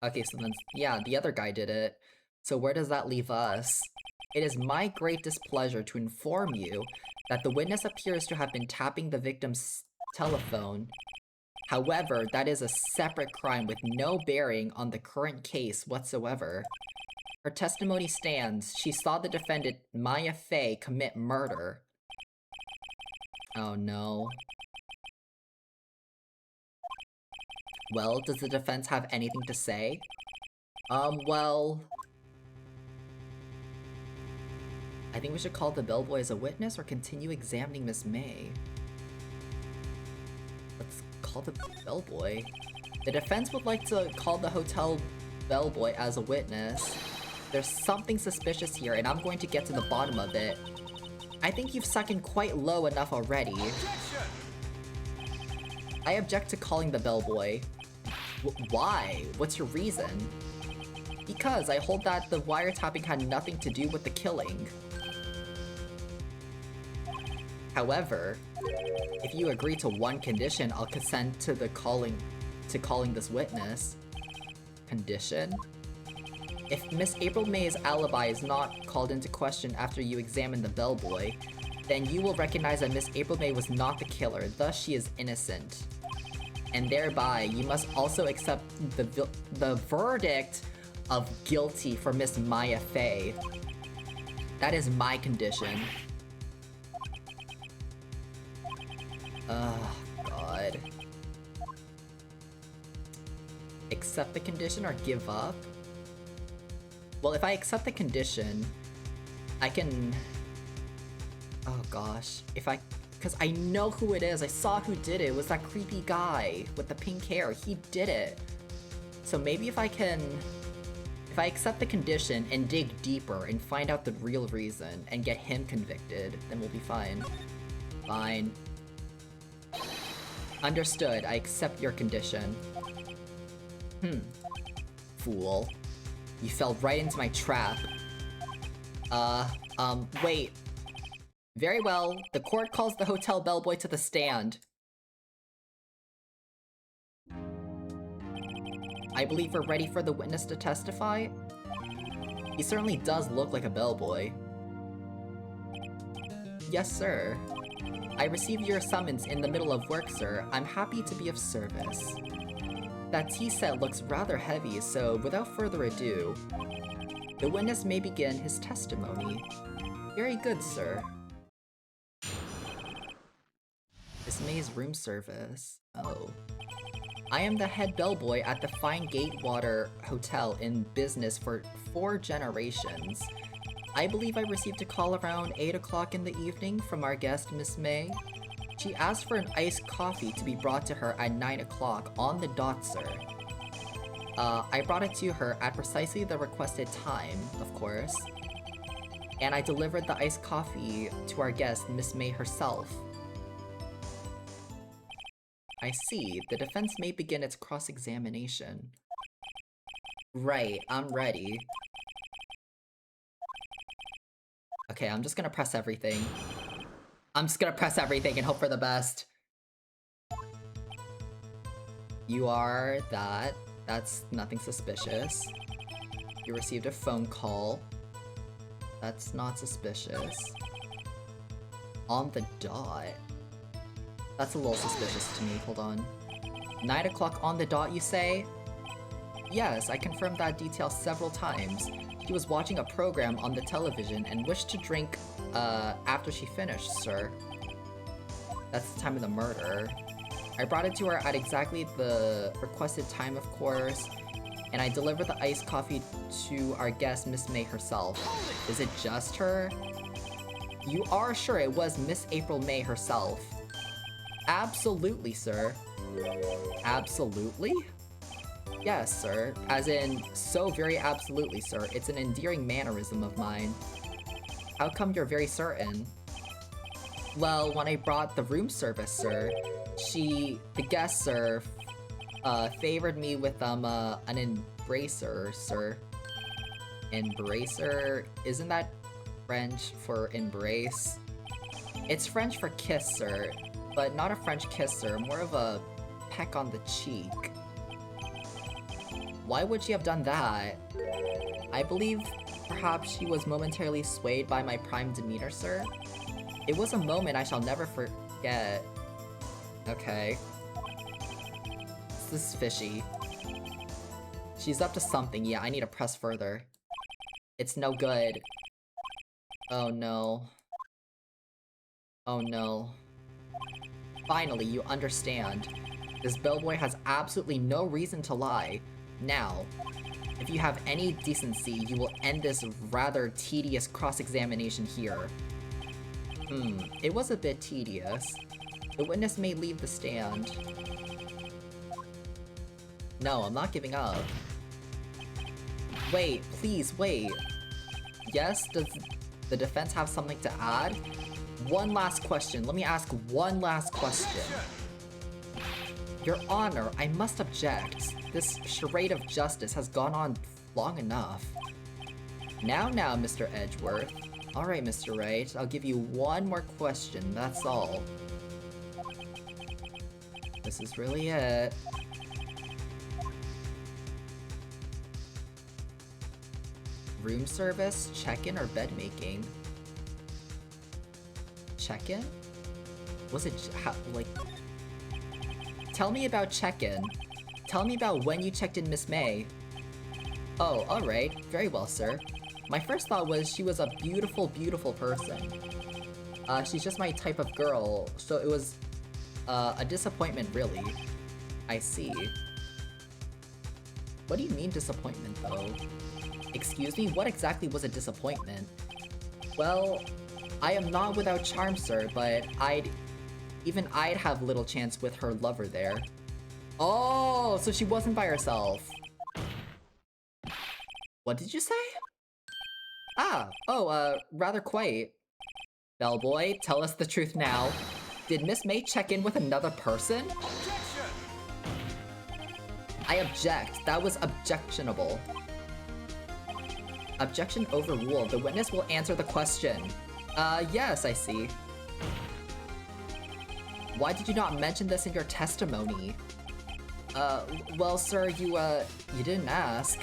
[SPEAKER 1] Okay, so then, yeah, the other guy did it. So where does that leave us? It is my great displeasure to inform you that the witness appears to have been tapping the victim's telephone. However, that is a separate crime with no bearing on the current case whatsoever. Her testimony stands. She saw the defendant, Maya Fey, commit murder. Oh no. Well, does the defense have anything to say? Well... I think we should call the bellboy as a witness or continue examining Miss May. Let's call the bellboy. The defense would like to call the hotel bellboy as a witness. There's something suspicious here, and I'm going to get to the bottom of it. I think you've sunk in quite low enough already. I object to calling the bellboy. Why? What's your reason? Because I hold that the wiretapping had nothing to do with the killing. However, if you agree to one condition, I'll consent to calling this witness. Condition? If Miss April May's alibi is not called into question after you examine the bellboy, then you will recognize that Miss April May was not the killer, thus she is innocent. And thereby, you must also accept the verdict of guilty for Miss Maya Fey. That is my condition. Oh, God. Accept the condition or give up? Well, if I accept the condition, I can... Oh gosh. Because I know who it is. I saw who did it. It was that creepy guy with the pink hair. He did it. So maybe if I accept the condition and dig deeper and find out the real reason and get him convicted, then we'll be fine. Fine. Understood. I accept your condition. Fool. You fell right into my trap. Wait. Very well. The court calls the hotel bellboy to the stand. I believe we're ready for the witness to testify. He certainly does look like a bellboy. Yes, sir. I received your summons in the middle of work, sir. I'm happy to be of service. That tea set looks rather heavy, so without further ado, the witness may begin his testimony. Very good, sir. Miss May's room service. Oh. I am the head bellboy at the Fine Gatewater Hotel in business for 4 generations. I believe I received a call around 8 o'clock in the evening from our guest, Miss May. She asked for an iced coffee to be brought to her at 9 o'clock on the dot, sir. I brought it to her at precisely the requested time, of course. And I delivered the iced coffee to our guest, Miss May herself. I see. The defense may begin its cross-examination. Right, I'm ready. Okay, I'm just gonna press everything. I'm just gonna press everything and hope for the best. You are that. That's nothing suspicious. You received a phone call. That's not suspicious. On the dot? That's a little suspicious to me, hold on. 9 o'clock on the dot, you say? Yes, I confirmed that detail several times. He was watching a program on the television and wished to drink, after she finished, sir. That's the time of the murder. I brought it to her at exactly the requested time, of course, and I delivered the iced coffee to our guest, Miss May herself. Is it just her? You are sure it was Miss April May herself? Absolutely, sir. Absolutely? Yes, sir. As in, so very absolutely, sir. It's an endearing mannerism of mine. How come you're very certain? Well, when I brought the room service, sir, the guest, sir, favored me with, an embracer, sir. Embracer? Isn't that French for embrace? It's French for kiss, sir, but not a French kiss, sir, more of a peck on the cheek. Why would she have done that? I believe perhaps she was momentarily swayed by my prime demeanor, sir. It was a moment I shall never forget. Okay. This is fishy. She's up to something. Yeah, I need to press further. It's no good. Oh no. Oh no. Finally, you understand. This bellboy has absolutely no reason to lie. Now, if you have any decency, you will end this rather tedious cross-examination here. It was a bit tedious. The witness may leave the stand. No, I'm not giving up. Wait, please, wait. Yes, does the defense have something to add? One last question. Let me ask one last question. Your Honor, I must object. This charade of justice has gone on long enough. Now, Mr. Edgeworth. Alright, Mr. Wright, I'll give you one more question, that's all. This is really it. Room service, check-in, or bed making? Check-in? Was it like... Tell me about check-in. Tell me about when you checked in Miss May. Oh, alright. Very well, sir. My first thought was she was a beautiful, beautiful person. She's just my type of girl, so it was a disappointment, really. I see. What do you mean disappointment, though? Excuse me, what exactly was a disappointment? Well, I am not without charm, sir, but I'd have little chance with her lover there. Oh, so she wasn't by herself. What did you say? Rather quite. Bellboy, tell us the truth now. Did Miss May check in with another person? Objection! I object. That was objectionable. Objection overruled. The witness will answer the question. Yes, I see. Why did you not mention this in your testimony? Well, sir, you didn't ask.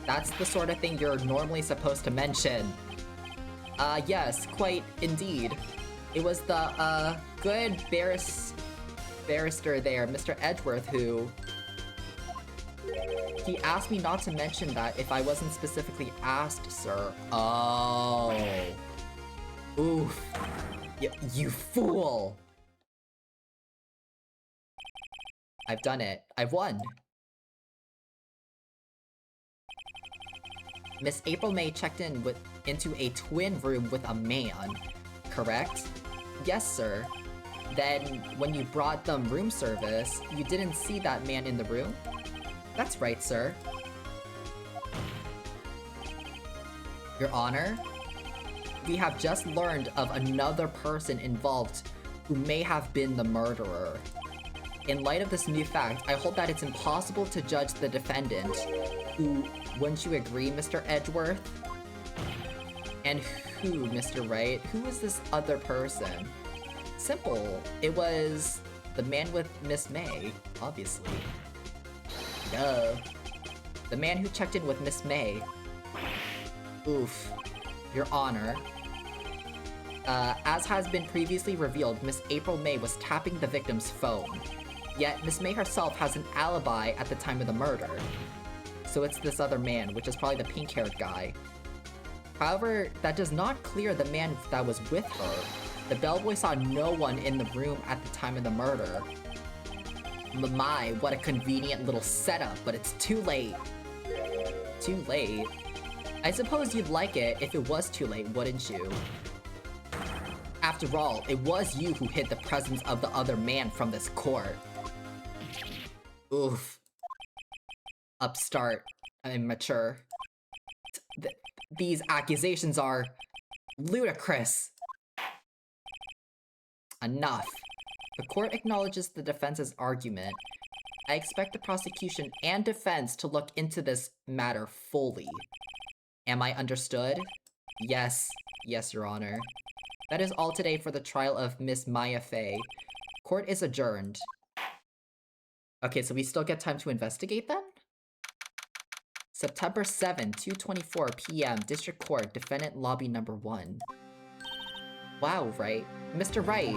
[SPEAKER 1] That's the sort of thing you're normally supposed to mention. Yes, quite indeed. It was the, good barrister there, Mr. Edgeworth, who... He asked me not to mention that if I wasn't specifically asked, sir. Oh. Oof. You fool! I've done it. I've won. Miss April May checked in into a twin room with a man, correct? Yes, sir. Then, when you brought them room service, you didn't see that man in the room? That's right, sir. Your Honor, we have just learned of another person involved who may have been the murderer. In light of this new fact, I hold that it's impossible to judge the defendant, who, wouldn't you agree, Mr. Edgeworth? And who, Mr. Wright? Who is this other person? Simple. It was the man with Miss May, obviously. Duh. The man who checked in with Miss May. Oof. Your Honor, As has been previously revealed, Miss April May was tapping the victim's phone. Yet, Miss May herself has an alibi at the time of the murder. So it's this other man, which is probably the pink-haired guy. However, that does not clear the man that was with her. The bellboy saw no one in the room at the time of the murder. My, what a convenient little setup, but it's too late. Too late? I suppose you'd like it if it was too late, wouldn't you? After all, it was you who hid the presence of the other man from this court. Oof. Upstart. Immature. These accusations are ludicrous. Enough. The court acknowledges the defense's argument. I expect the prosecution and defense to look into this matter fully. Am I understood? Yes. Yes, Your Honor. That is all today for the trial of Miss Maya Fey. Court is adjourned. Okay, so we still get time to investigate then? September 7, 2:24 p.m. District Court, Defendant Lobby Number 1. Wow, Wright. Mr. Wright,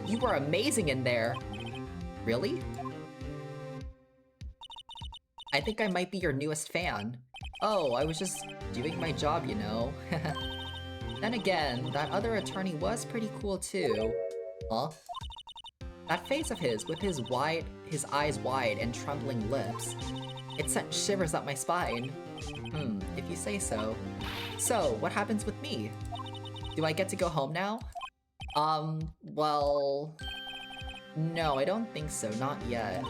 [SPEAKER 1] you were amazing in there. Really? I think I might be your newest fan. Oh, I was just doing my job, you know. Then again, that other attorney was pretty cool too. Huh? That face of his, with his eyes wide and trembling lips. It sent shivers up my spine. If you say so. So, what happens with me? Do I get to go home now? Well... No, I don't think so, not yet.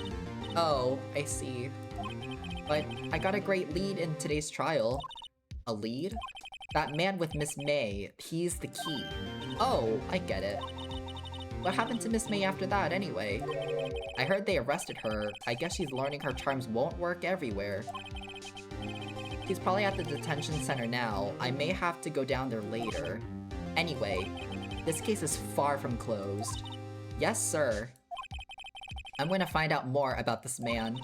[SPEAKER 1] Oh, I see. But I got a great lead in today's trial. A lead? That man with Miss May, he's the key. Oh, I get it. What happened to Miss May after that, anyway? I heard they arrested her. I guess she's learning her charms won't work everywhere. She's probably at the detention center now. I may have to go down there later. Anyway, this case is far from closed. Yes, sir. I'm gonna find out more about this man.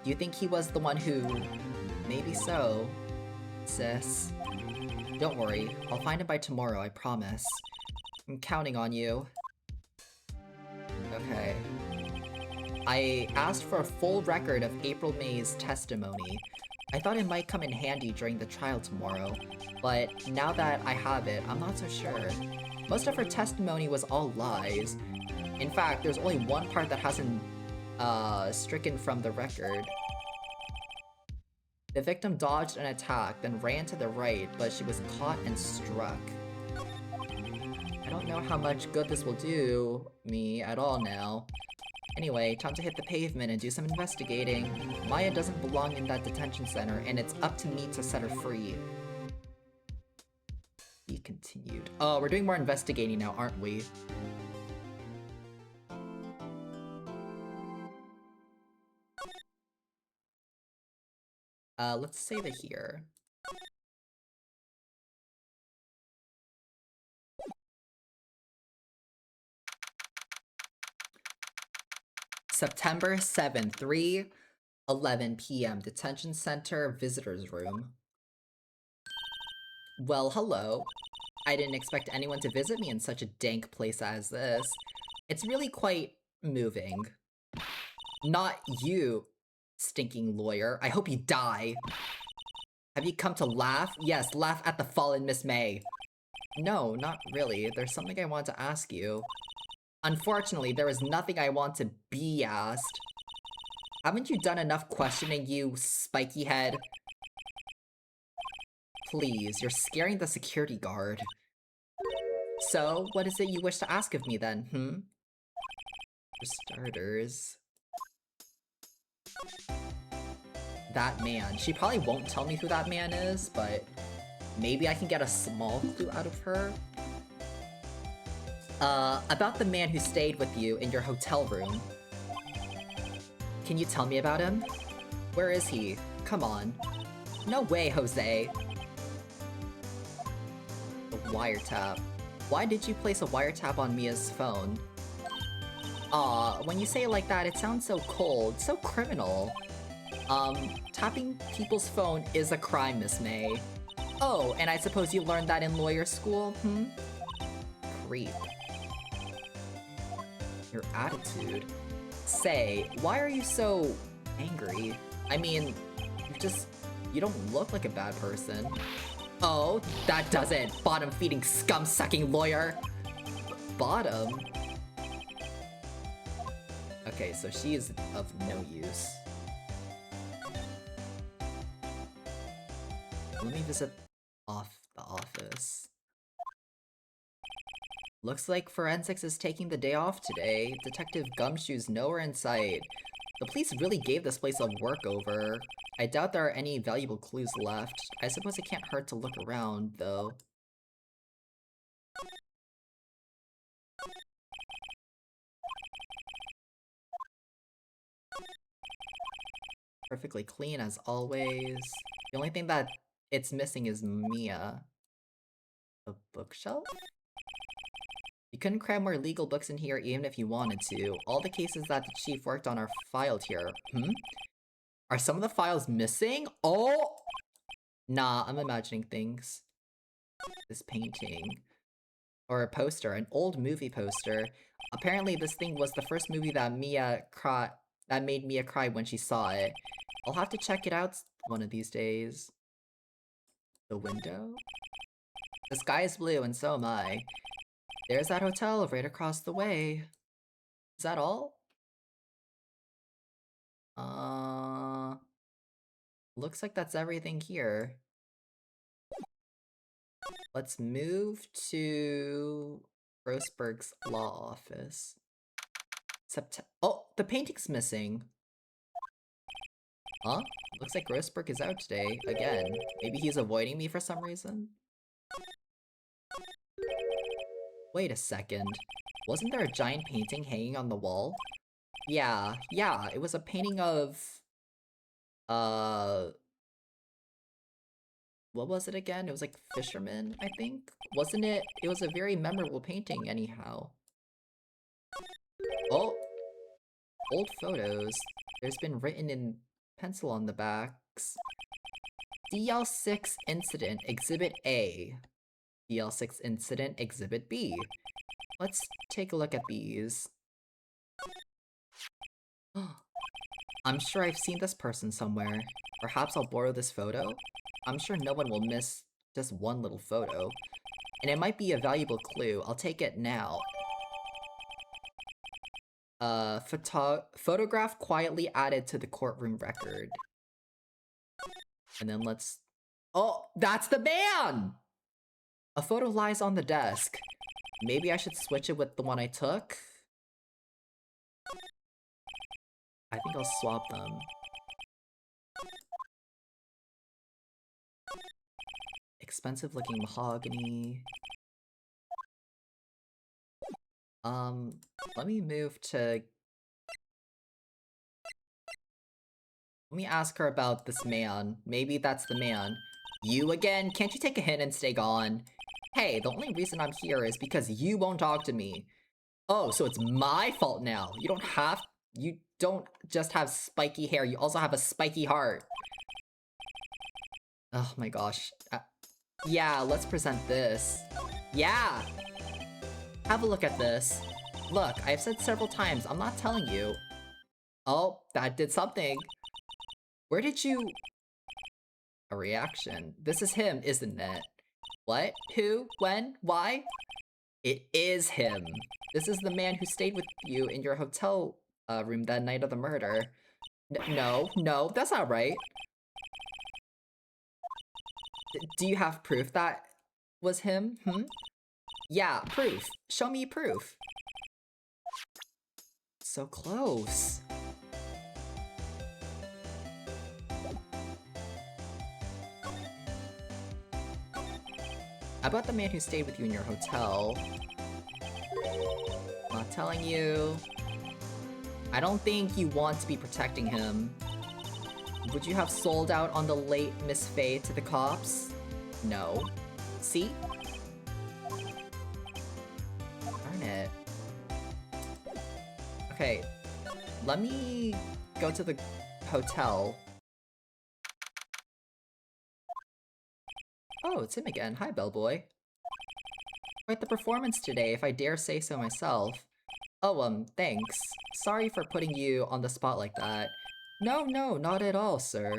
[SPEAKER 1] Do you think he was the one who... Maybe so. Sis. Don't worry, I'll find him by tomorrow, I promise. I'm counting on you. Okay. I asked for a full record of April May's testimony. I thought it might come in handy during the trial tomorrow, but now that I have it, I'm not so sure. Most of her testimony was all lies. In fact, there's only one part that hasn't stricken from the record. The victim dodged an attack, then ran to the right, but she was caught and struck. I don't know how much good this will do me at all now. Anyway, time to hit the pavement and do some investigating. Maya doesn't belong in that detention center, and it's up to me to set her free. Be continued. Oh, we're doing more investigating now, aren't we? Let's save it here. September 7th, 3:11 p.m. Detention Center Visitors Room. Well, hello. I didn't expect anyone to visit me in such a dank place as this. It's really quite moving. Not you, stinking lawyer. I hope you die. Have you come to laugh? Yes, laugh at the fallen Miss May. No, not really. There's something I want to ask you. Unfortunately, there is nothing I want to be asked. Haven't you done enough questioning, you spiky head? Please, you're scaring the security guard. So, what is it you wish to ask of me then, For starters... That man. She probably won't tell me who that man is, but maybe I can get a small clue out of her. About the man who stayed with you in your hotel room. Can you tell me about him? Where is he? Come on. No way, Jose. The wiretap. Why did you place a wiretap on Mia's phone? Aw, when you say it like that, it sounds so cold, so criminal. Tapping people's phone is a crime, Miss May. Oh, and I suppose you learned that in lawyer school, creep. Your attitude. Say, why are you so angry? I mean, you don't look like a bad person. Oh, that doesn't. Bottom-feeding, scum-sucking lawyer. Bottom? Okay, so she is of no use. Let me visit the office. Looks like forensics is taking the day off today. Detective Gumshoe's nowhere in sight. The police really gave this place a workover. I doubt there are any valuable clues left. I suppose it can't hurt to look around, though. Perfectly clean as always. The only thing that it's missing is Mia. A bookshelf? You couldn't cram more legal books in here even if you wanted to. All the cases that the chief worked on are filed here. Are some of the files missing? Oh! Nah, I'm imagining things. This painting. Or a poster, an old movie poster. Apparently this thing was the first movie that made Mia cry when she saw it. I'll have to check it out one of these days. The window? The sky is blue and so am I. There's that hotel right across the way. Is that all? Looks like that's everything here. Let's move to Grossberg's law office. Oh, the painting's missing. Huh? Looks like Grossberg is out today, again. Maybe he's avoiding me for some reason? Wait a second. Wasn't there a giant painting hanging on the wall? Yeah, it was a painting of... What was it again? It was like Fisherman, I think? Wasn't it? It was a very memorable painting anyhow. Oh! Old photos. There's been written in pencil on the backs. DL6 Incident, Exhibit A. DL6 Incident, Exhibit B. Let's take a look at these. I'm sure I've seen this person somewhere. Perhaps I'll borrow this photo? I'm sure no one will miss just one little photo. And it might be a valuable clue. I'll take it now. Photograph quietly added to the courtroom record. And then let's... Oh, that's the man! A photo lies on the desk. Maybe I should switch it with the one I took? I think I'll swap them. Expensive looking mahogany. Let me move to... Let me ask her about this man. Maybe that's the man. You again? Can't you take a hint and stay gone? Hey, the only reason I'm here is because you won't talk to me. Oh, so it's my fault now. You don't just have spiky hair, you also have a spiky heart. Oh my gosh. Yeah, let's present this. Yeah! Have a look at this. Look, I've said several times, I'm not telling you. Oh, that did something. Where did you... A reaction. This is him, isn't it? What? Who? When? Why? It is him. This is the man who stayed with you in your hotel room that night of the murder. No, that's not right. Do you have proof that was him? Yeah, proof. Show me proof. So close. About the man who stayed with you in your hotel. Not telling you. I don't think you want to be protecting him. Would you have sold out on the late Miss Faye to the cops? No. See? Darn it. Okay, let me go to the hotel. Oh, it's him again. Hi, bellboy. Quite the performance today, if I dare say so myself. Oh, thanks. Sorry for putting you on the spot like that. No, not at all, sir.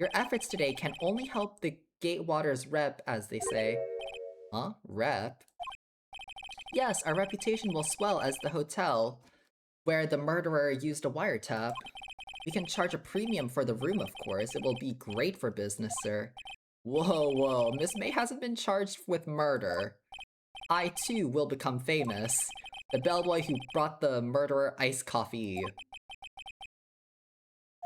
[SPEAKER 1] Your efforts today can only help the Gatewater's rep, as they say. Huh? Rep? Yes, our reputation will swell as the hotel where the murderer used a wiretap. We can charge a premium for the room, of course. It will be great for business, sir. Whoa, Miss May hasn't been charged with murder. I, too, will become famous. The bellboy who brought the murderer iced coffee.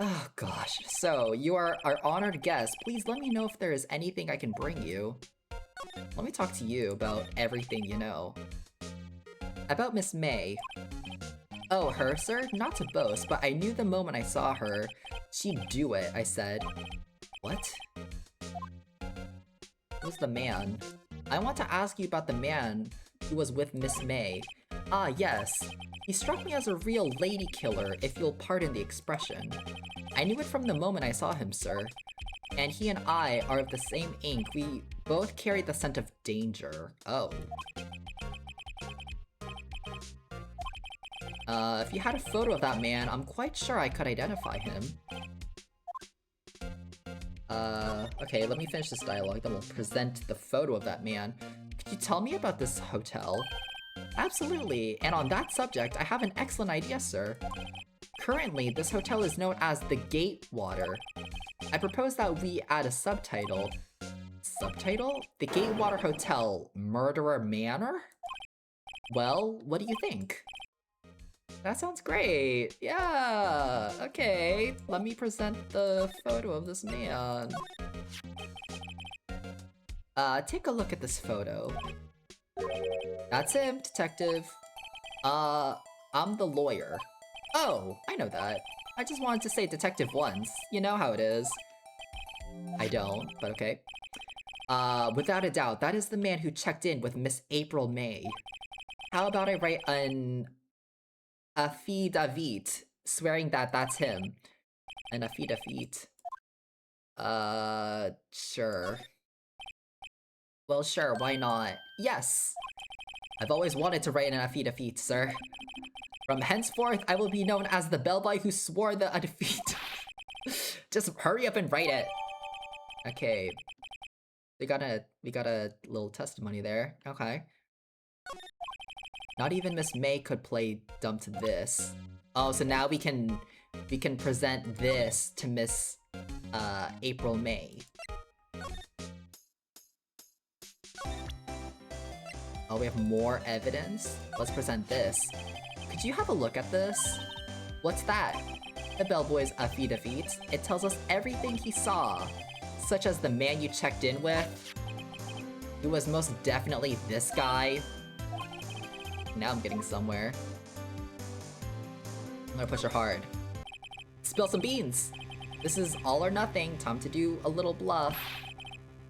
[SPEAKER 1] Oh gosh, so you are our honored guest. Please let me know if there is anything I can bring you. Let me talk to you about everything you know. About Miss May. Oh, her, sir? Not to boast, but I knew the moment I saw her, she'd do it, I said. What? Who's the man? I want to ask you about the man who was with Miss May. Ah, yes. He struck me as a real lady killer, if you'll pardon the expression. I knew it from the moment I saw him, sir. And he and I are of the same ink. We both carry the scent of danger. Oh. If you had a photo of that man, I'm quite sure I could identify him. Okay, let me finish this dialogue, then we'll present the photo of that man. Could you tell me about this hotel? Absolutely, and on that subject, I have an excellent idea, sir. Currently, this hotel is known as the Gatewater. I propose that we add a subtitle. Subtitle? The Gatewater Hotel, Murderer Manor? Well, what do you think? That sounds great! Yeah! Okay, let me present the photo of this man. Take a look at this photo. That's him, detective. I'm the lawyer. Oh, I know that. I just wanted to say detective once. You know how it is. I don't, but okay. Without a doubt, that is the man who checked in with Miss April May. How about I write an affidavit swearing that that's him? An affidavit. Sure. Well, sure, why not? Yes! I've always wanted to write an affidavit, sir. From henceforth, I will be known as the bellboy who swore the affidavit. Just hurry up and write it. Okay. We got a little testimony there. Okay. Not even Miss May could play dumb to this. Oh, so now we can present this to Miss April May. Oh, we have more evidence? Let's present this. Could you have a look at this? What's that? The bellboy's affidavit. It tells us everything he saw, such as the man you checked in with, who was most definitely this guy. Now I'm getting somewhere. I'm gonna push her hard. Spill some beans! This is all or nothing. Time to do a little bluff.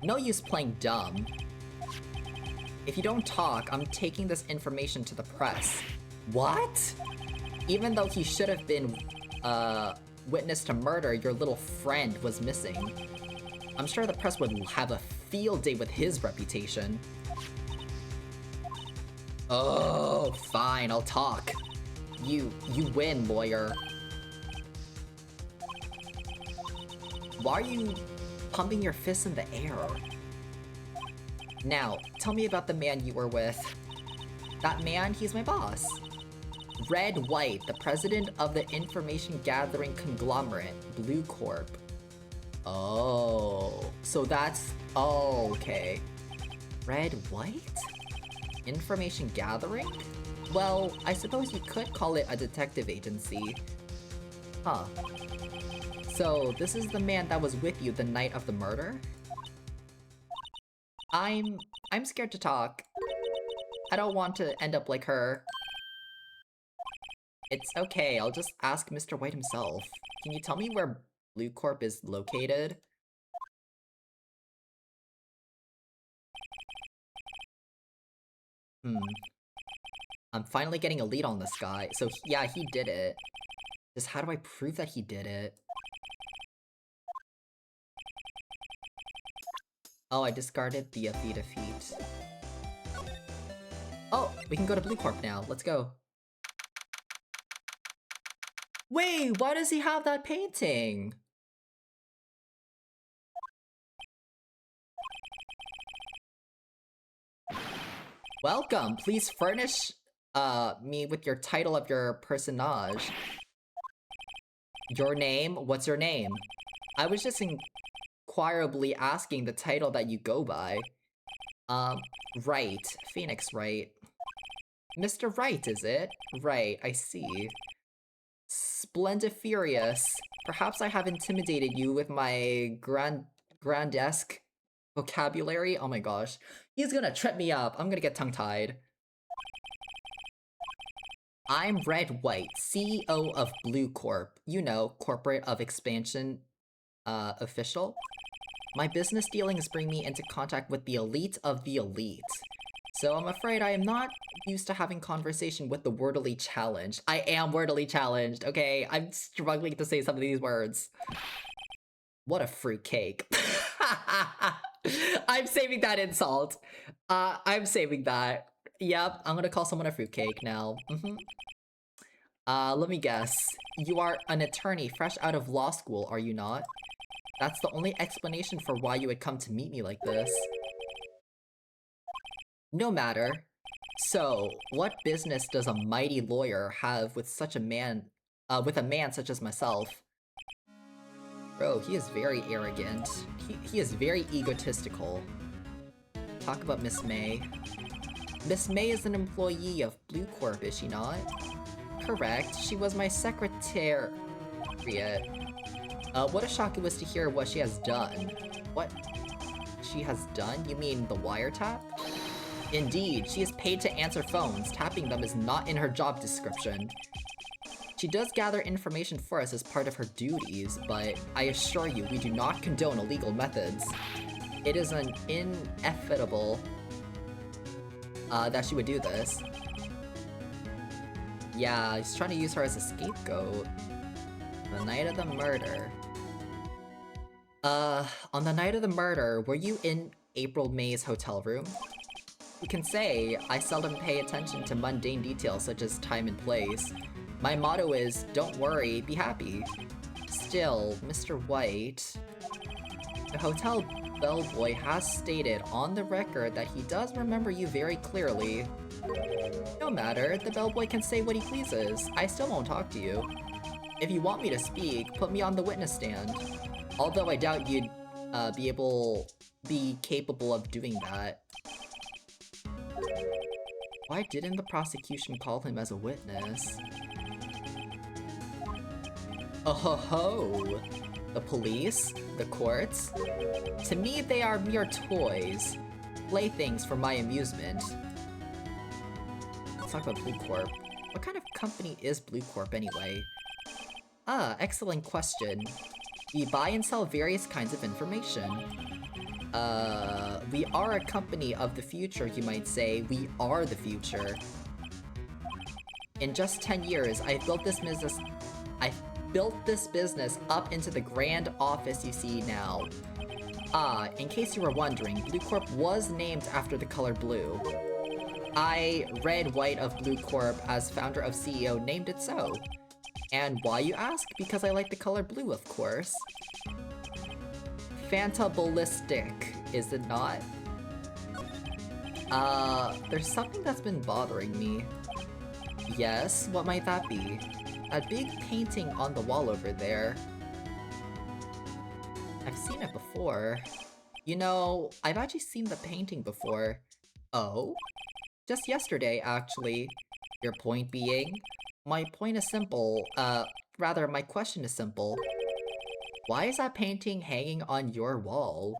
[SPEAKER 1] No use playing dumb. If you don't talk, I'm taking this information to the press. What? Even though he should have been, witness to murder, your little friend was missing. I'm sure the press would have a field day with his reputation. Oh, fine, I'll talk. You win, lawyer. Why are you pumping your fists in the air? Now, tell me about the man you were with. That man, he's my boss. Red White, the president of the information gathering conglomerate, Blue Corp. Oh, so that's... Oh, okay. Red White? Information gathering? Well, I suppose you could call it a detective agency. Huh. So, this is the man that was with you the night of the murder? I'm scared to talk. I don't want to end up like her. It's okay, I'll just ask Mr. White himself. Can you tell me where Blue Corp is located? I'm finally getting a lead on this guy. So, yeah, he did it. Just how do I prove that he did it? Oh, I discarded the affidavit. Oh, we can go to Blue Corp now. Let's go. Wait, why does he have that painting? Welcome. Please furnish me with your title of your personage. Your name? What's your name? I was just inquirably asking the title that you go by. Wright. Phoenix Wright. Mr. Wright, is it? Right, I see. Splendifurious. Perhaps I have intimidated you with my grandesque vocabulary. Oh my gosh. He's gonna trip me up. I'm gonna get tongue-tied. I'm Red White, CEO of Blue Corp. You know, corporate of expansion official. My business dealings bring me into contact with the elite of the elite. So I'm afraid I am not used to having conversation with the wordily challenged. I am wordily challenged, okay? I'm struggling to say some of these words. What a fruitcake. I'm saving that insult. I'm saving that. Yep, I'm gonna call someone a fruitcake now. Let me guess. You are an attorney fresh out of law school, are you not? That's the only explanation for why you would come to meet me like this. No matter. So, what business does a mighty lawyer have with such a man, with a man such as myself? Bro, he is very arrogant. He is very egotistical. Talk about Miss May. Miss May is an employee of Blue Corp, is she not? Correct, she was my secretariat. What a shock it was to hear what she has done. What she has done? You mean the wiretap? Indeed, she is paid to answer phones. Tapping them is not in her job description. She does gather information for us as part of her duties, but I assure you, we do not condone illegal methods. It is an inevitable that she would do this. Yeah, he's trying to use her as a scapegoat. The night of the murder. On the night of the murder, were you in April May's hotel room? You can say, I seldom pay attention to mundane details such as time and place. My motto is, don't worry, be happy. Still, Mr. White... The hotel bellboy has stated on the record that he does remember you very clearly. No matter, the bellboy can say what he pleases. I still won't talk to you. If you want me to speak, put me on the witness stand. Although I doubt you'd be capable of doing that. Why didn't the prosecution call him as a witness? Oh ho ho! The police? The courts? To me, they are mere toys. Playthings for my amusement. Let's talk about Blue Corp. What kind of company is Blue Corp anyway? Ah, excellent question. We buy and sell various kinds of information. We are a company of the future, you might say. We are the future. In just 10 years, I've built this business up into the grand office you see now. Ah, in case you were wondering, Blue Corp was named after the color blue. I, Red White of Blue Corp, as founder of CEO, named it so. And why, you ask? Because I like the color blue, of course. Fantaballistic, is it not? There's something that's been bothering me. Yes, what might that be? That big painting on the wall over there. I've seen it before. You know, I've actually seen the painting before. Oh? Just yesterday, actually. Your point being? My point is simple, rather, my question is simple. Why is that painting hanging on your wall?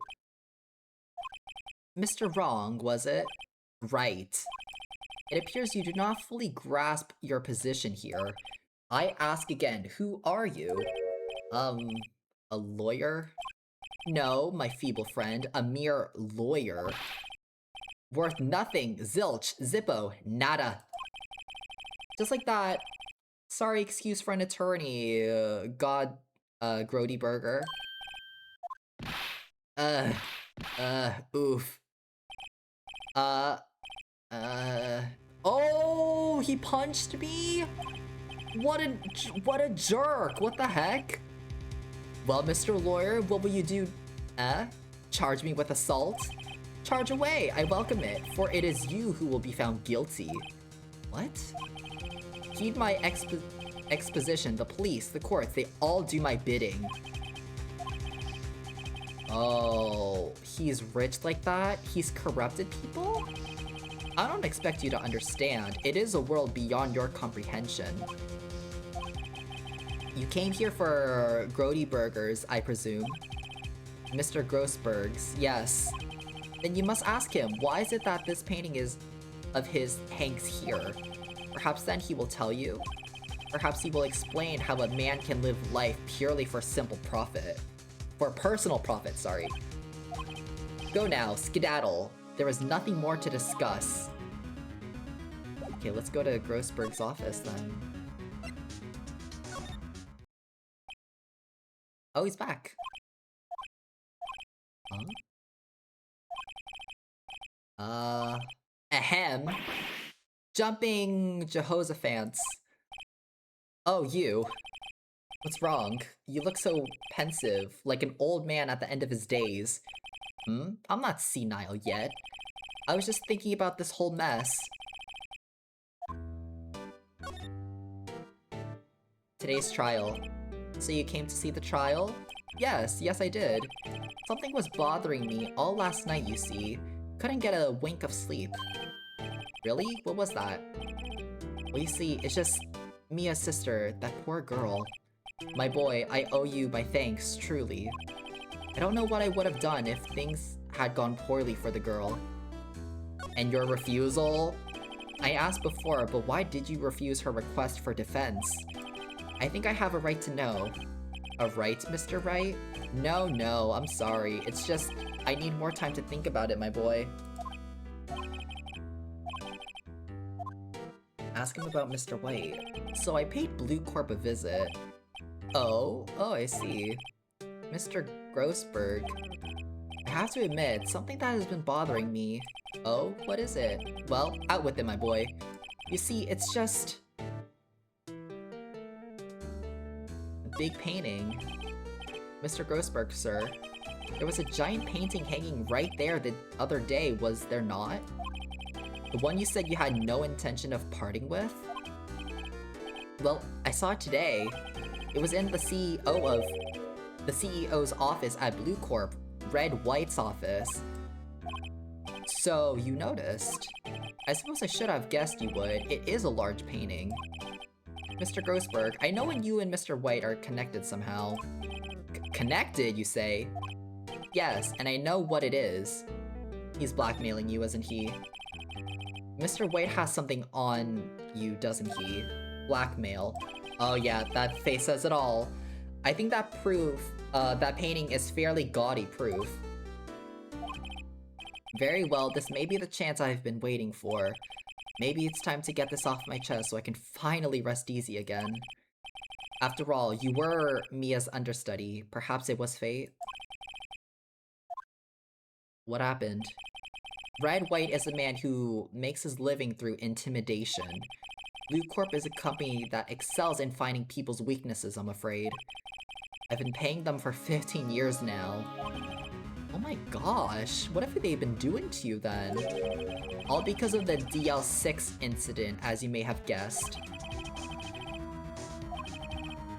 [SPEAKER 1] Mr. Wrong, was it? Right. It appears you do not fully grasp your position here. I ask again, who are you? A lawyer? No, my feeble friend, a mere lawyer. Worth nothing, zilch, zippo, nada. Just like that. Sorry, excuse for an attorney, Grody Burger. Oof. No, he punched me? What a jerk. What the heck? Well, Mr. Lawyer, what will you do? Charge me with assault? Charge away, I welcome it, for it is you who will be found guilty. What? Heed my exposition, the police, the courts, they all do my bidding. Oh, he's rich like that? He's corrupted people? I don't expect you to understand. It is a world beyond your comprehension. You came here for Grody Burgers, I presume. Mr. Grossberg's, yes. Then you must ask him, why is it that this painting of his hangs here? Perhaps then he will tell you. Perhaps he will explain how a man can live life purely for simple profit. For personal profit, sorry. Go now, skedaddle. There is nothing more to discuss. Okay, let's go to Grossberg's office then. Oh, he's back. Ahem. Jumping Jehoshaphat. Oh, you. What's wrong? You look so pensive, like an old man at the end of his days. I'm not senile yet. I was just thinking about this whole mess. Today's trial. So you came to see the trial? Yes, I did. Something was bothering me all last night, you see. Couldn't get a wink of sleep. Really? What was that? Well, you see, it's just Mia's sister, that poor girl. My boy, I owe you my thanks, truly. I don't know what I would have done if things had gone poorly for the girl. And your refusal? I asked before, but why did you refuse her request for defense? I think I have a right to know. A right, Mr. Wright? No, I'm sorry. It's just, I need more time to think about it, my boy. Ask him about Mr. White. So I paid Blue Corp a visit. Oh, I see. Mr. Grossberg. I have to admit, something that has been bothering me. Oh, what is it? Well, out with it, my boy. You see, it's just... a big painting. Mr. Grossberg, sir. There was a giant painting hanging right there the other day, was there not? The one you said you had no intention of parting with? Well, I saw it today. It was in the CEO's office at Blue Corp, Red White's office. So, you noticed. I suppose I should have guessed you would. It is a large painting. Mr. Grossberg, I know when you and Mr. White are connected somehow. Connected, you say? Yes, and I know what it is. He's blackmailing you, isn't he? Mr. White has something on you, doesn't he? Blackmail. Oh yeah, that face says it all. I think that that painting is fairly gaudy proof. Very well, this may be the chance I've been waiting for. Maybe it's time to get this off my chest so I can finally rest easy again. After all, you were Mia's understudy. Perhaps it was fate? What happened? Red White is a man who makes his living through intimidation. Blue Corp is a company that excels in finding people's weaknesses, I'm afraid. I've been paying them for 15 years now. Oh my gosh, what have they been doing to you then? All because of the DL6 incident, as you may have guessed.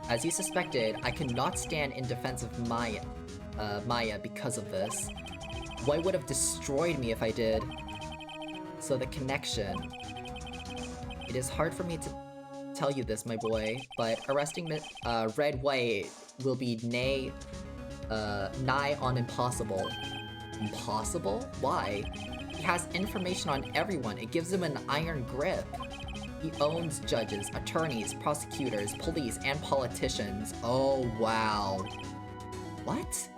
[SPEAKER 1] As you suspected, I cannot stand in defense of Maya because of this. White would have destroyed me if I did. So the connection. It is hard for me to tell you this, my boy, but arresting Red White will be nigh on impossible. Impossible? Why? He has information on everyone. It gives him an iron grip. He owns judges, attorneys, prosecutors, police, and politicians. Oh, wow. What?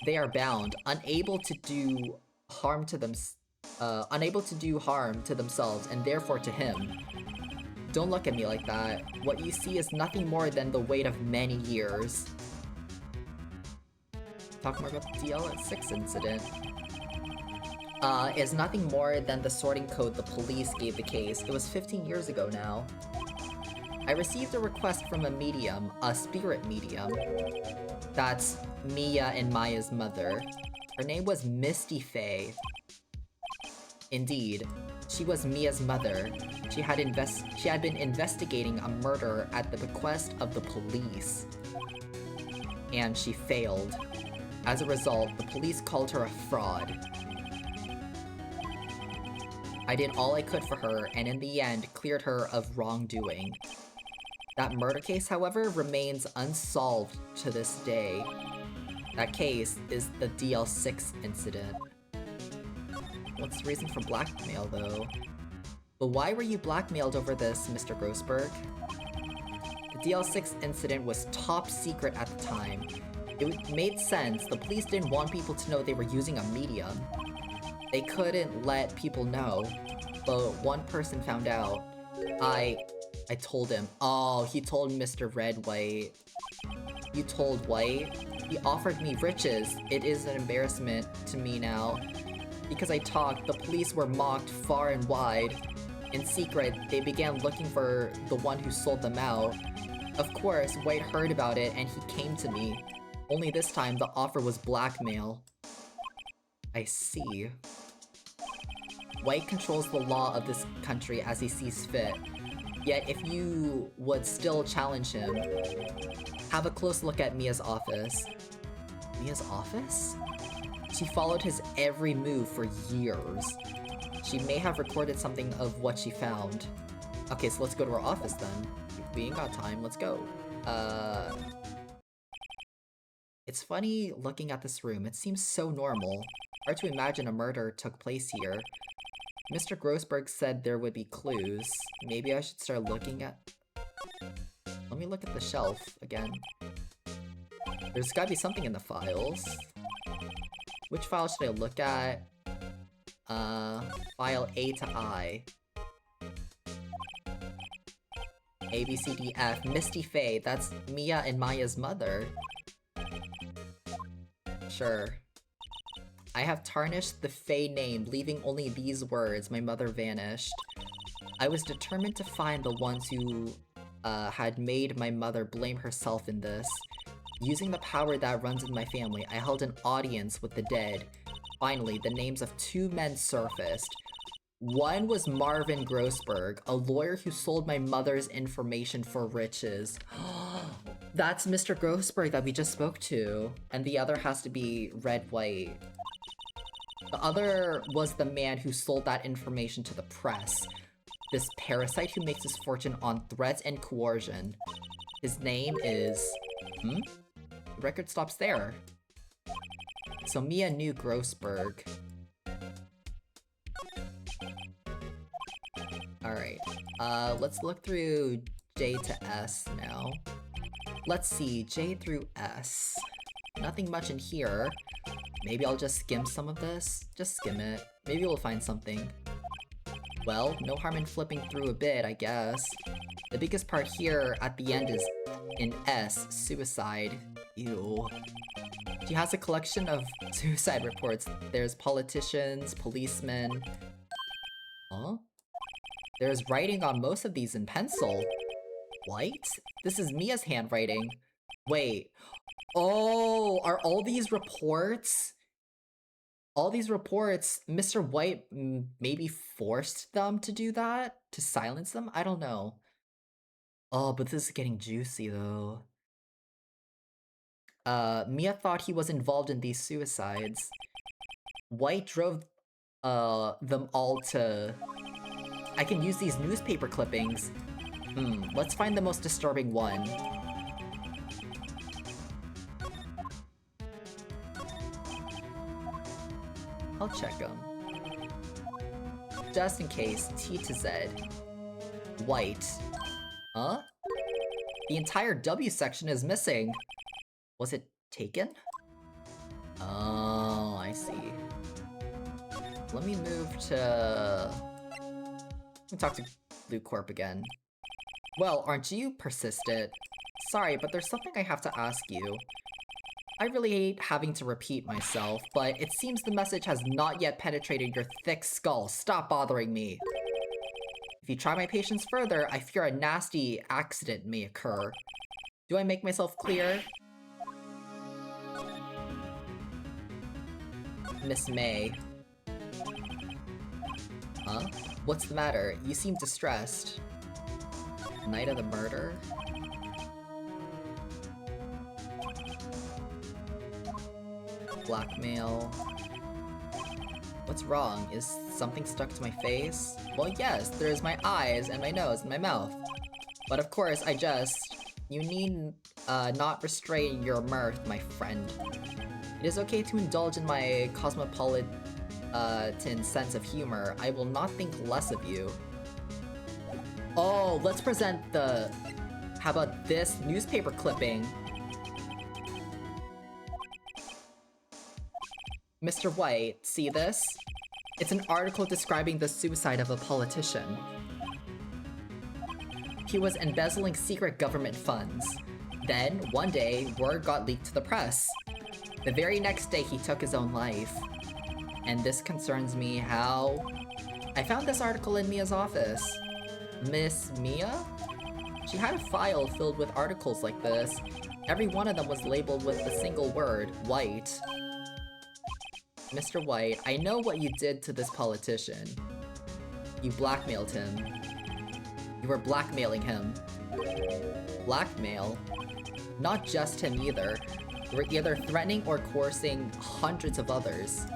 [SPEAKER 1] They are bound, unable to do harm to themselves, and therefore to him. Don't look at me like that. What you see is nothing more than the weight of many years. Talk more about the DL6 incident. is nothing more than the sorting code the police gave the case. It was 15 years ago now. I received a request from a medium, a spirit medium. That's Mia and Maya's mother. Her name was Misty Faye. Indeed, she was Mia's mother. She had been investigating a murder at the bequest of the police. And she failed. As a result, the police called her a fraud. I did all I could for her, and in the end, cleared her of wrongdoing. That murder case, however, remains unsolved to this day. That case is the DL6 incident. What's the reason for blackmail, though? But why were you blackmailed over this, Mr. Grossberg? The DL6 incident was top secret at the time. It made sense. The police didn't want people to know they were using a medium. They couldn't let people know, but one person found out. I told him. Oh, he told Mr. Red White. You told White? He offered me riches. It is an embarrassment to me now. Because I talked, the police were mocked far and wide. In secret, they began looking for the one who sold them out. Of course, White heard about it and he came to me. Only this time, the offer was blackmail. I see. White controls the law of this country as he sees fit. Yet if you would still challenge him, have a close look at Mia's office. Mia's office? She followed his every move for years. She may have recorded something of what she found. Okay, so let's go to her office then. We ain't got time, let's go. It's funny looking at this room. It seems so normal. Hard to imagine a murder took place here. Mr. Grossberg said there would be clues. Maybe I should start looking at... Let me look at the shelf again. There's gotta be something in the files. Which file should I look at? File A to I. A, B, C, D, F. Misty Faye. That's Mia and Maya's mother. Sure. I have tarnished the Faye name, leaving only these words. My mother vanished. I was determined to find the ones who had made my mother blame herself in this. Using the power that runs in my family, I held an audience with the dead. Finally, the names of two men surfaced. One was Marvin Grossberg, a lawyer who sold my mother's information for riches. That's Mr. Grossberg that we just spoke to. And the other has to be Red White. The other was the man who sold that information to the press. This parasite who makes his fortune on threats and coercion. His name is... The record stops there. So Mia knew Grossberg. Alright, let's look through J to S now. Let's see, J through S. Nothing much in here. Maybe I'll just skim some of this. Just skim it. Maybe we'll find something. Well, no harm in flipping through a bit, I guess. The biggest part here at the end is in S, suicide. Ew. She has a collection of suicide reports. There's politicians, policemen. Huh? There's writing on most of these in pencil. What? This is Mia's handwriting. Wait. Oh, are all these reports? All these reports, Mr. White maybe forced them to do that? To silence them? I don't know. Oh, but this is getting juicy though. Mia thought he was involved in these suicides. White drove them all to... I can use these newspaper clippings. Let's find the most disturbing one. I'll check them. Just in case, T to Z. White. Huh? The entire W section is missing. Was it taken? Oh, I see. Let me move to... Let me talk to Blue Corp again. Well, aren't you persistent? Sorry, but there's something I have to ask you. I really hate having to repeat myself, but it seems the message has not yet penetrated your thick skull. Stop bothering me. If you try my patience further, I fear a nasty accident may occur. Do I make myself clear? Miss May. Huh? What's the matter? You seem distressed. Night of the murder? Blackmail. What's wrong? Is something stuck to my face? Well, yes, there's my eyes and my nose and my mouth. But of course, you need not restrain your mirth, my friend. It is okay to indulge in my cosmopolitan sense of humor. I will not think less of you. Oh, let's present the... How about this newspaper clipping? Mr. White, see this? It's an article describing the suicide of a politician. He was embezzling secret government funds. Then, one day, word got leaked to the press. The very next day, he took his own life. And this concerns me how... I found this article in Mia's office. Miss Mia? She had a file filled with articles like this. Every one of them was labeled with the single word, White. Mr. White, I know what you did to this politician. You blackmailed him. You were blackmailing him. Blackmail? Not just him either. You were either threatening or coercing hundreds of others.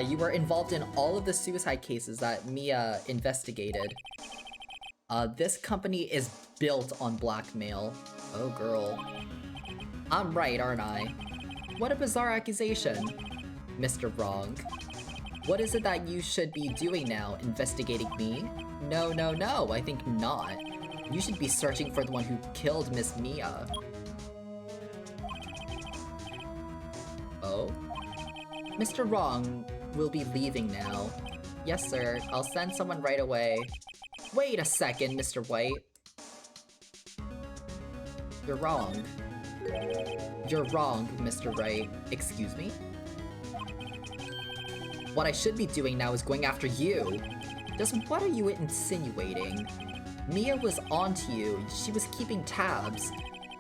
[SPEAKER 1] You were involved in all of the suicide cases that Mia investigated. This company is built on blackmail. Oh girl. I'm right, aren't I? What a bizarre accusation. Mr. Wrong. What is it that you should be doing now? Investigating me? No, I think not. You should be searching for the one who killed Miss Mia. Oh? Mr. Wrong will be leaving now. Yes, sir. I'll send someone right away. Wait a second, Mr. White. You're wrong. You're wrong, Mr. Wright. Excuse me? What I should be doing now is going after you. Just what are you insinuating? Mia was onto you. She was keeping tabs.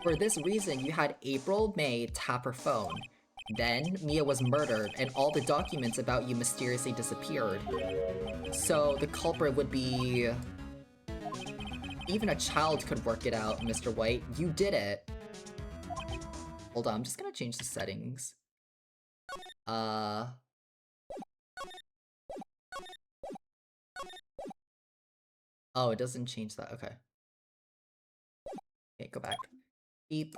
[SPEAKER 1] For this reason, you had April May tap her phone. Then, Mia was murdered, and all the documents about you mysteriously disappeared. So, the culprit would be... Even a child could work it out, Mr. White. You did it. Hold on, I'm just gonna change the settings. Oh, it doesn't change that. Okay. Okay, go back. Beep.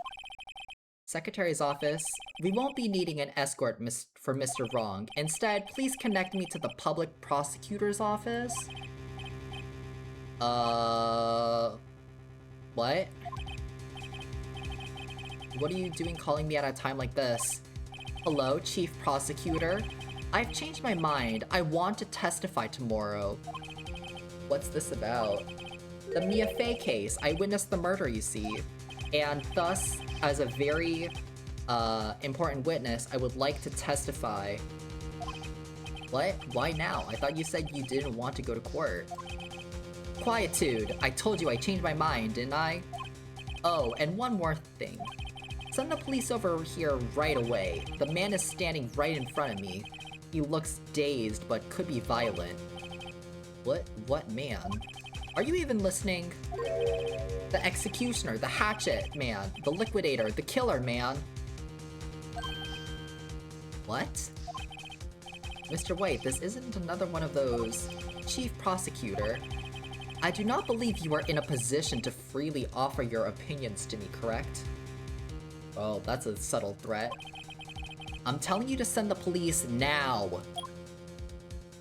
[SPEAKER 1] Secretary's office. We won't be needing an escort for Mr. Wrong. Instead, please connect me to the public prosecutor's office. What? What are you doing calling me at a time like this? Hello, Chief Prosecutor? I've changed my mind. I want to testify tomorrow. What's this about? The Mia Fey case. I witnessed the murder, you see. And thus, as a very, important witness, I would like to testify. What? Why now? I thought you said you didn't want to go to court. Quietude. I told you I changed my mind, didn't I? Oh, and one more thing. Send the police over here right away. The man is standing right in front of me. He looks dazed, but could be violent. What man? Are you even listening? The executioner, the hatchet man, the liquidator, the killer man. What? Mr. White, this isn't another one of those. Chief Prosecutor, I do not believe you are in a position to freely offer your opinions to me, correct? Oh, that's a subtle threat. I'm telling you to send the police now.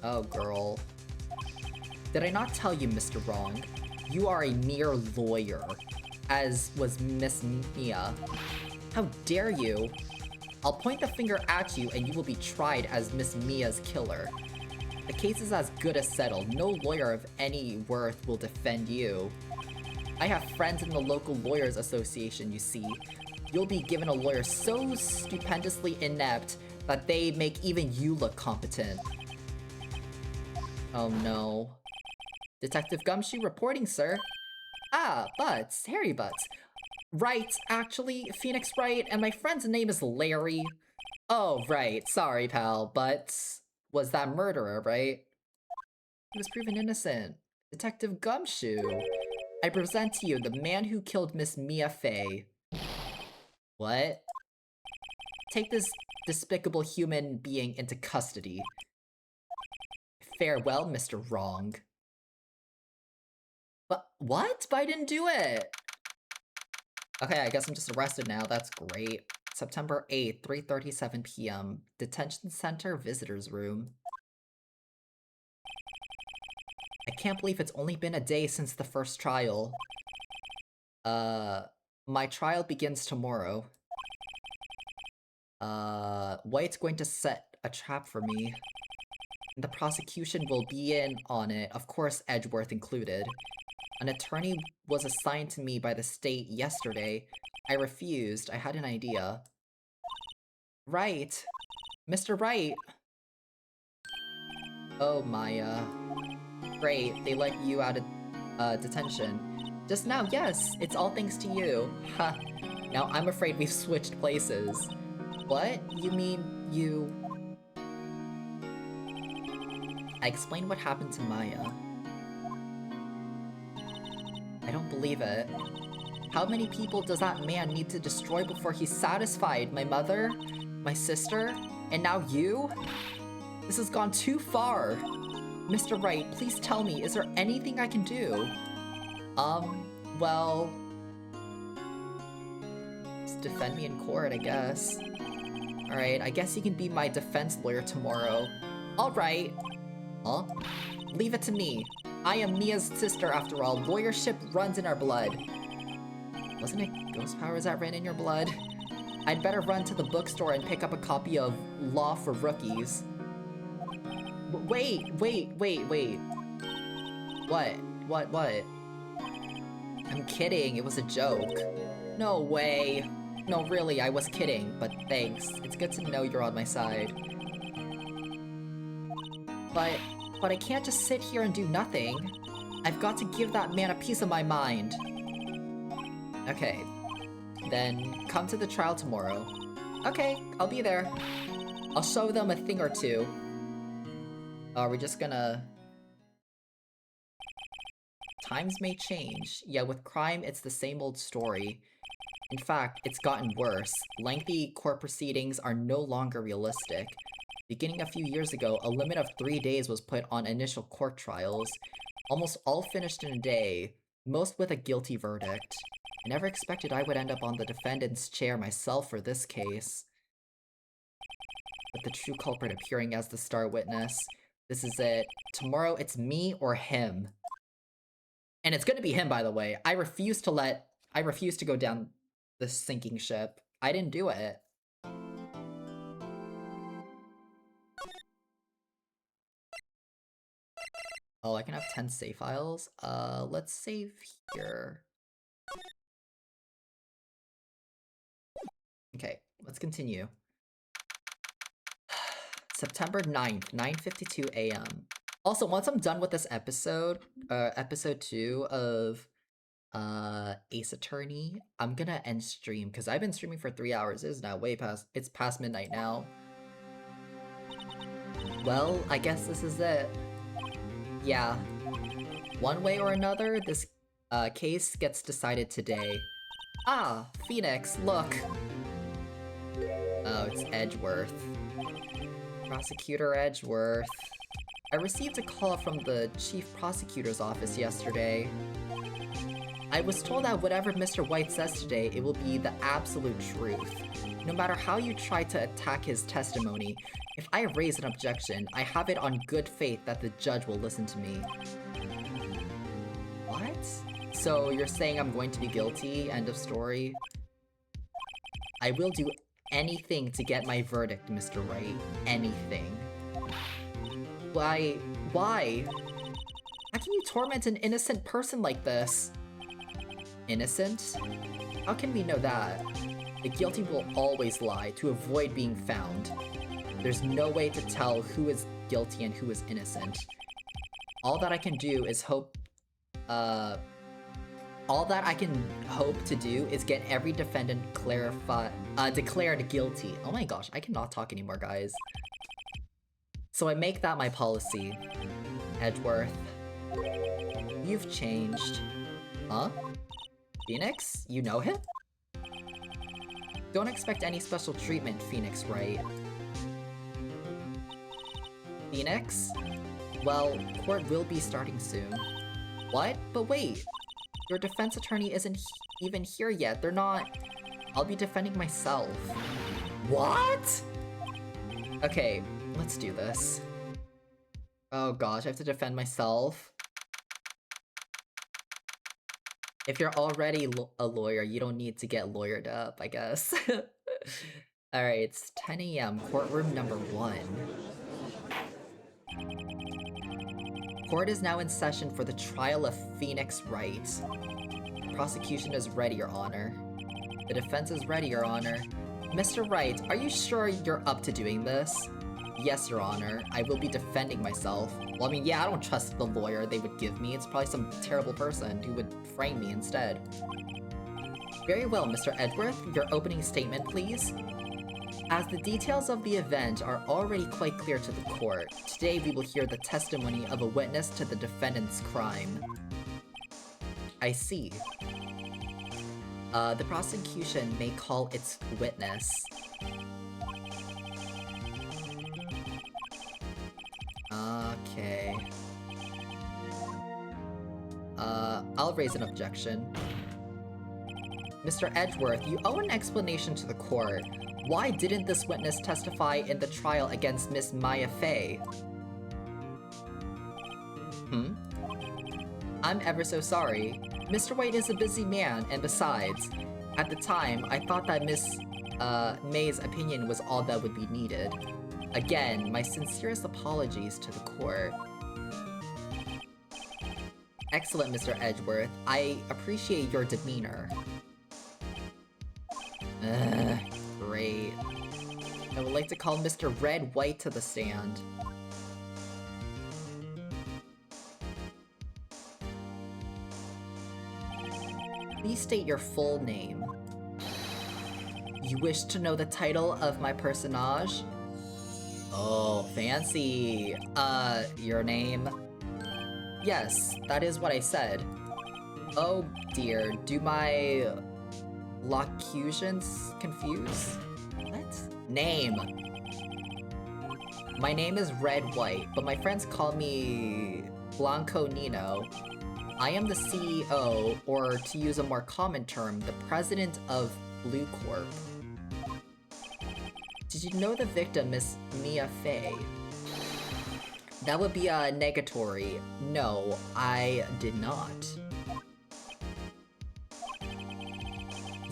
[SPEAKER 1] Oh, girl. Did I not tell you, Mr. Wrong? You are a mere lawyer, as was Miss Mia. How dare you? I'll point the finger at you and you will be tried as Miss Mia's killer. The case is as good as settled. No lawyer of any worth will defend you. I have friends in the local lawyers association, you see. you'll be given a lawyer so stupendously inept that they make even you look competent. Oh no. Detective Gumshoe reporting, sir. Ah, Butts. Harry Butts. Right, actually, Phoenix Wright, and my friend's name is Larry. Oh, right. Sorry, pal, but was that murderer, right? He was proven innocent. Detective Gumshoe. I present to you the man who killed Miss Mia Fey. What? Take this despicable human being into custody. Farewell, Mr. Wrong. But what? But I didn't do it! Okay, I guess I'm just arrested now. That's great. September 8th, 3:37 p.m. Detention Center Visitors Room. I can't believe it's only been a day since the first trial. My trial begins tomorrow. White's going to set a trap for me. The prosecution will be in on it, of course Edgeworth included. An attorney was assigned to me by the state yesterday. I refused. I had an idea. Right. Mr. Wright. Oh, Maya. Great, they let you out of detention. Just now, yes, it's all thanks to you. Ha. Now I'm afraid we've switched places. What? You mean you... I explained what happened to Maya. I don't believe it. How many people does that man need to destroy before he's satisfied? My mother? My sister? And now you? This has gone too far. Mr. Wright, please tell me, is there anything I can do? Well... just defend me in court, I guess. Alright, I guess you can be my defense lawyer tomorrow. Alright. Huh? Leave it to me. I am Mia's sister after all. Lawyership runs in our blood. Wasn't it ghost powers that ran in your blood? I'd better run to the bookstore and pick up a copy of Law for Rookies. Wait. What? I'm kidding, it was a joke. No way. No, really, I was kidding, but thanks. It's good to know you're on my side. But I can't just sit here and do nothing. I've got to give that man a piece of my mind. Okay. Then, come to the trial tomorrow. Okay, I'll be there. I'll show them a thing or two. Are we just gonna... Times may change. Yeah, with crime, it's the same old story. In fact, it's gotten worse. Lengthy court proceedings are no longer realistic. Beginning a few years ago, a limit of 3 days was put on initial court trials. Almost all finished in a day, most with a guilty verdict. I never expected I would end up on the defendant's chair myself for this case. With the true culprit appearing as the star witness. This is it. Tomorrow it's me or him. And it's gonna be him, by the way. I refuse to go down the sinking ship. I didn't do it. Oh, I can have 10 save files. Let's save here. Okay, let's continue. September 9th, 9:52 a.m. Also, once I'm done with this episode, episode 2 of Ace Attorney, I'm gonna end stream because I've been streaming for 3 hours. It's past midnight now. Well, I guess this is it. Yeah. One way or another, this case gets decided today. Ah, Phoenix, look. Oh, it's Edgeworth. Prosecutor Edgeworth. I received a call from the Chief Prosecutor's office yesterday. I was told that whatever Mr. White says today, it will be the absolute truth. No matter how you try to attack his testimony, if I raise an objection, I have it on good faith that the judge will listen to me. What? So you're saying I'm going to be guilty? End of story? I will do anything to get my verdict, Mr. Wright. Anything. Why? How can you torment an innocent person like this? Innocent? How can we know that? The guilty will always lie to avoid being found. There's no way to tell who is guilty and who is innocent. All that I can do is hope... all that I can hope to do is get every defendant declared guilty. Oh my gosh, I cannot talk anymore, guys. So I make that my policy. Edgeworth. You've changed. Huh? Phoenix? You know him? Don't expect any special treatment, Phoenix, right? Phoenix? Well, court will be starting soon. What? But wait! Your defense attorney isn't even here yet. They're not... I'll be defending myself. What? Okay, let's do this. Oh gosh, I have to defend myself. If you're already a lawyer, you don't need to get lawyered up, I guess. Alright, it's 10 AM, courtroom number 1. Court is now in session for the trial of Phoenix Wright. Prosecution is ready, Your Honor. The defense is ready, Your Honor. Mr. Wright, are you sure you're up to doing this? Yes, Your Honor. I will be defending myself. Well, I mean, yeah, I don't trust the lawyer they would give me. It's probably some terrible person who would frame me instead. Very well, Mr. Edgeworth. Your opening statement, please. As the details of the event are already quite clear to the court, today we will hear the testimony of a witness to the defendant's crime. I see. The prosecution may call its witness. Okay. I'll raise an objection. Mr. Edgeworth, you owe an explanation to the court. Why didn't this witness testify in the trial against Miss Maya Fey? I'm ever so sorry. Mr. White is a busy man, and besides, at the time, I thought that Miss May's opinion was all that would be needed. Again, my sincerest apologies to the court. Excellent, Mr. Edgeworth. I appreciate your demeanor. Great. I would like to call Mr. Red White to the stand. Please state your full name. You wish to know the title of my personage? Oh, fancy. Your name? Yes, that is what I said. Oh dear, do my locutions confuse? What? Name. My name is Red White, but my friends call me Blanco Nino. I am the CEO, or to use a more common term, the president of Blue Corp. Did you know the victim, Miss Mia Fey? That would be a negatory. No, I did not.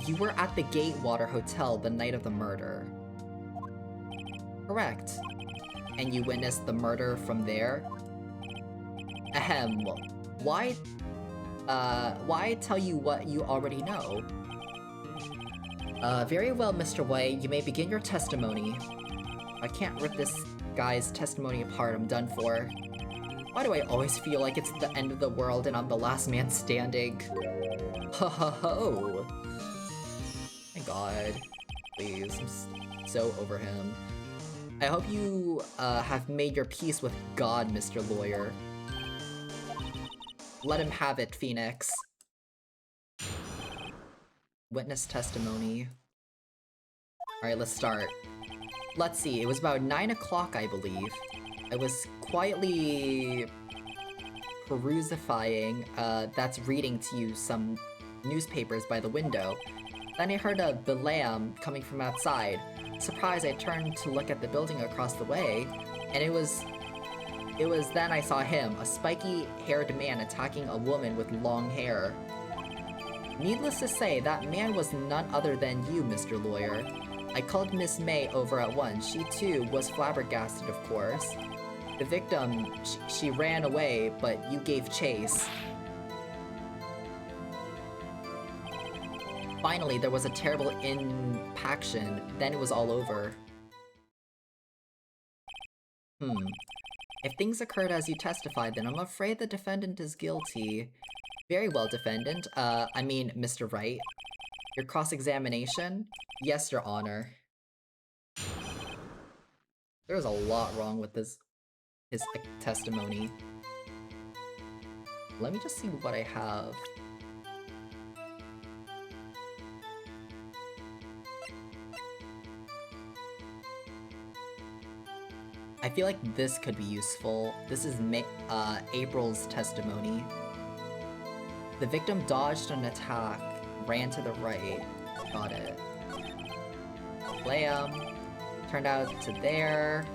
[SPEAKER 1] You were at the Gatewater Hotel the night of the murder. Correct. And you witnessed the murder from there? Ahem. Why tell you what you already know? Very well, Mr. White. You may begin your testimony. I can't rip this guy's testimony apart. I'm done for. Why do I always feel like it's the end of the world and I'm the last man standing? Ho ho ho! My god. Please, I'm so over him. I hope you, have made your peace with God, Mr. Lawyer. Let him have it, Phoenix. Witness testimony. Alright, let's start. Let's see, it was about 9 o'clock, I believe. I was quietly perusifying, that's reading to you some newspapers by the window. Then I heard a belam coming from outside. Surprised, I turned to look at the building across the way, and it was then I saw him, a spiky-haired man attacking a woman with long hair. Needless to say, that man was none other than you, Mr. Lawyer. I called Miss May over at once. She too was flabbergasted, of course. The victim, she ran away, but you gave chase. Finally, there was a terrible impaction, then it was all over. If things occurred as you testified, then I'm afraid the defendant is guilty. Very well, defendant. I mean, Mr. Wright. Your cross-examination? Yes, Your Honor. There's a lot wrong with his testimony. Let me just see what I have. I feel like this could be useful. This is April's testimony. The victim dodged an attack, ran to the right. Got it. Blam. Turned out to there.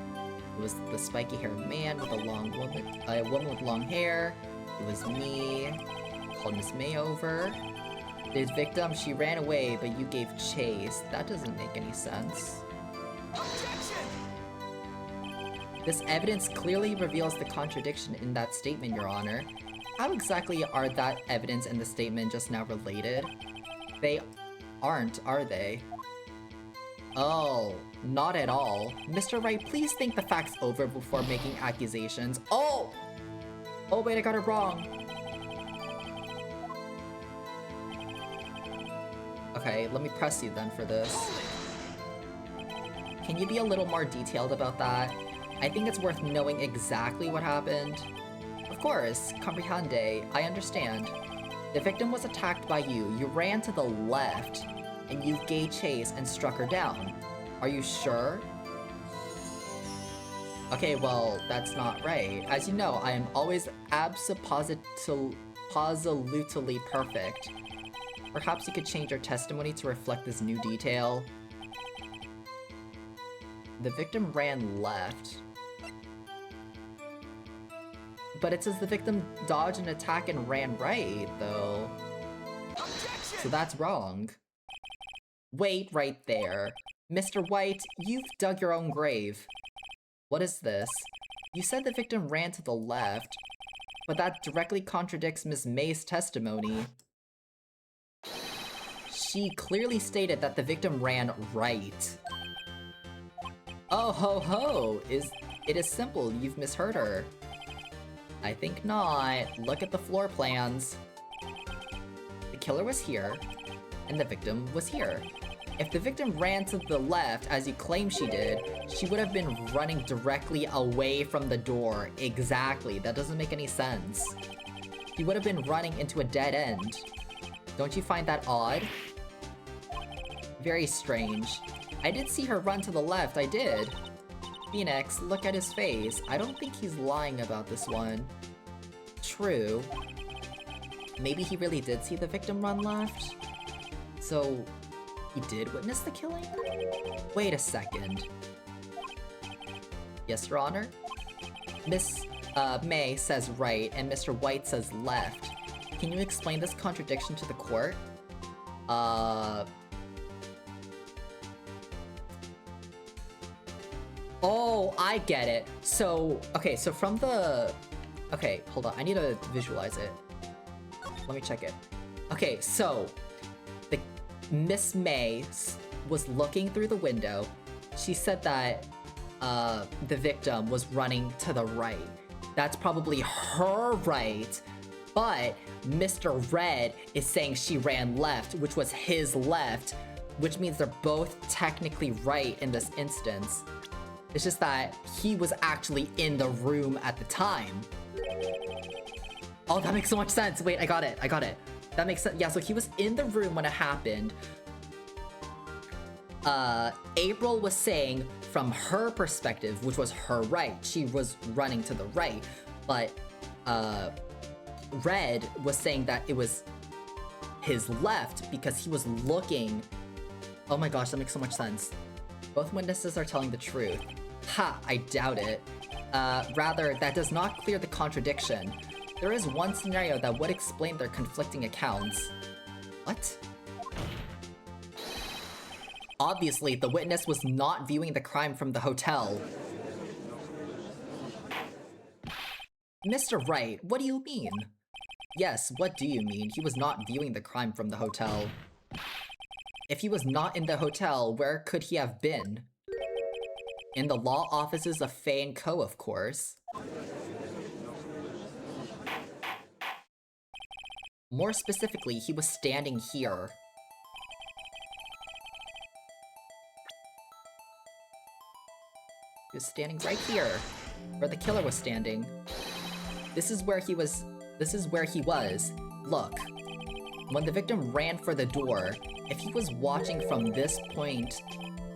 [SPEAKER 1] It was the spiky-haired man with a woman with long hair. It was me. Called Miss May over. The victim, she ran away, but you gave chase. That doesn't make any sense. This evidence clearly reveals the contradiction in that statement, Your Honor. How exactly are that evidence and the statement just now related? They aren't, are they? Oh, not at all. Mr. Wright, please think the facts over before making accusations. Oh! Oh wait, I got it wrong. Okay, let me press you then for this. Can you be a little more detailed about that? I think it's worth knowing exactly what happened. Of course, comprehende, I understand. The victim was attacked by you. You ran to the left, and you gave chase and struck her down. Are you sure? Okay, well, that's not right. As you know, I am always absolutely perfect. Perhaps you could change your testimony to reflect this new detail. The victim ran left. But it says the victim dodged an attack and ran right, though. Objection! So that's wrong. Wait right there. Mr. White, you've dug your own grave. What is this? You said the victim ran to the left, but that directly contradicts Ms. May's testimony. She clearly stated that the victim ran right. Oh ho ho! It is simple, you've misheard her. I think not. Look at the floor plans. The killer was here, and the victim was here. If the victim ran to the left, as you claim she did, she would have been running directly away from the door. Exactly, that doesn't make any sense. She would have been running into a dead end. Don't you find that odd? Very strange. I did see her run to the left, I did. Phoenix, look at his face. I don't think he's lying about this one. True. Maybe he really did see the victim run left? So, he did witness the killing? Wait a second. Yes, Your Honor? Miss May says right, and Mr. White says left. Can you explain this contradiction to the court? Oh, I get it. So, okay, so from the... Okay, hold on. I need to visualize it. Let me check it. Okay, so... the Miss May was looking through the window. She said that the victim was running to the right. That's probably her right, but Mr. Red is saying she ran left, which was his left, which means they're both technically right in this instance. It's just that he was actually in the room at the time. Oh, that makes so much sense. Wait, I got it. That makes sense. Yeah, so he was in the room when it happened. April was saying from her perspective, which was her right, she was running to the right, but Red was saying that it was his left because he was looking. Oh my gosh, that makes so much sense. Both witnesses are telling the truth. Ha, I doubt it. Rather, that does not clear the contradiction. There is one scenario that would explain their conflicting accounts. What? Obviously, the witness was not viewing the crime from the hotel. Mr. Wright, what do you mean? Yes, what do you mean? He was not viewing the crime from the hotel. If he was not in the hotel, where could he have been? In the law offices of Faye & Co., of course. More specifically, he was standing here. He was standing right here, where the killer was standing. This is where he was. Look. When the victim ran for the door, if he was watching from this point,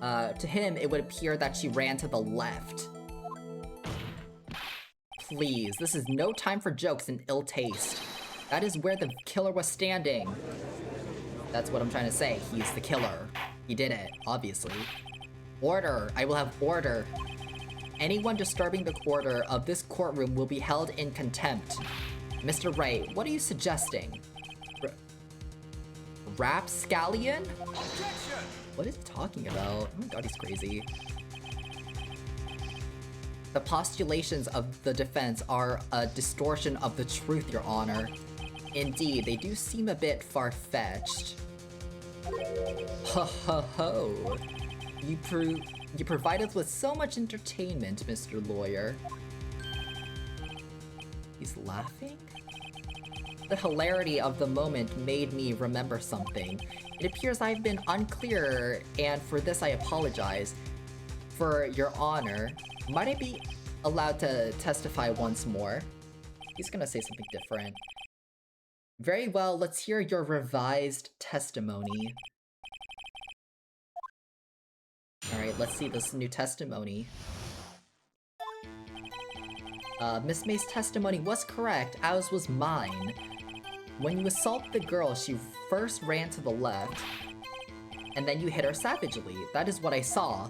[SPEAKER 1] to him, it would appear that she ran to the left. Please, this is no time for jokes and ill taste. That is where the killer was standing. That's what I'm trying to say. He's the killer. He did it, obviously. Order! I will have order. Anyone disturbing the order of this courtroom will be held in contempt. Mr. Wright, what are you suggesting? Rapscallion? What is he talking about? Oh my god, he's crazy. The postulations of the defense are a distortion of the truth, Your Honor. Indeed, they do seem a bit far-fetched. Ho ho ho! You provide us with so much entertainment, Mr. Lawyer. He's laughing? The hilarity of the moment made me remember something. It appears I've been unclear, and for this I apologize. For Your Honor, might I be allowed to testify once more? He's gonna say something different. Very well, let's hear your revised testimony. Alright, let's see this new testimony. Miss May's testimony was correct, as was mine. When you assault the girl, she first ran to the left, and then you hit her savagely. That is what I saw.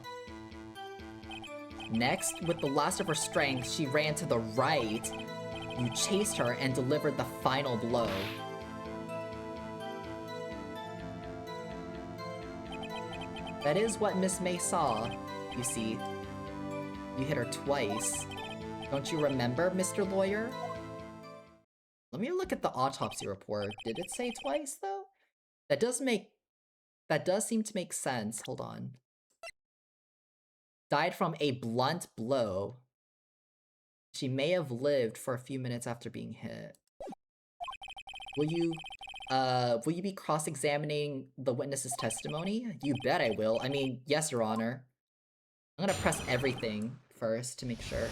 [SPEAKER 1] Next, with the last of her strength, she ran to the right. You chased her and delivered the final blow. That is what Miss May saw, you see. You hit her twice. Don't you remember, Mr. Lawyer? Let me look at the autopsy report. Did it say twice, though? That does seem to make sense. Hold on. Died from a blunt blow. She may have lived for a few minutes after being hit. Will you be cross-examining the witness's testimony? You bet I will. I mean, yes, Your Honor. I'm gonna press everything first to make sure.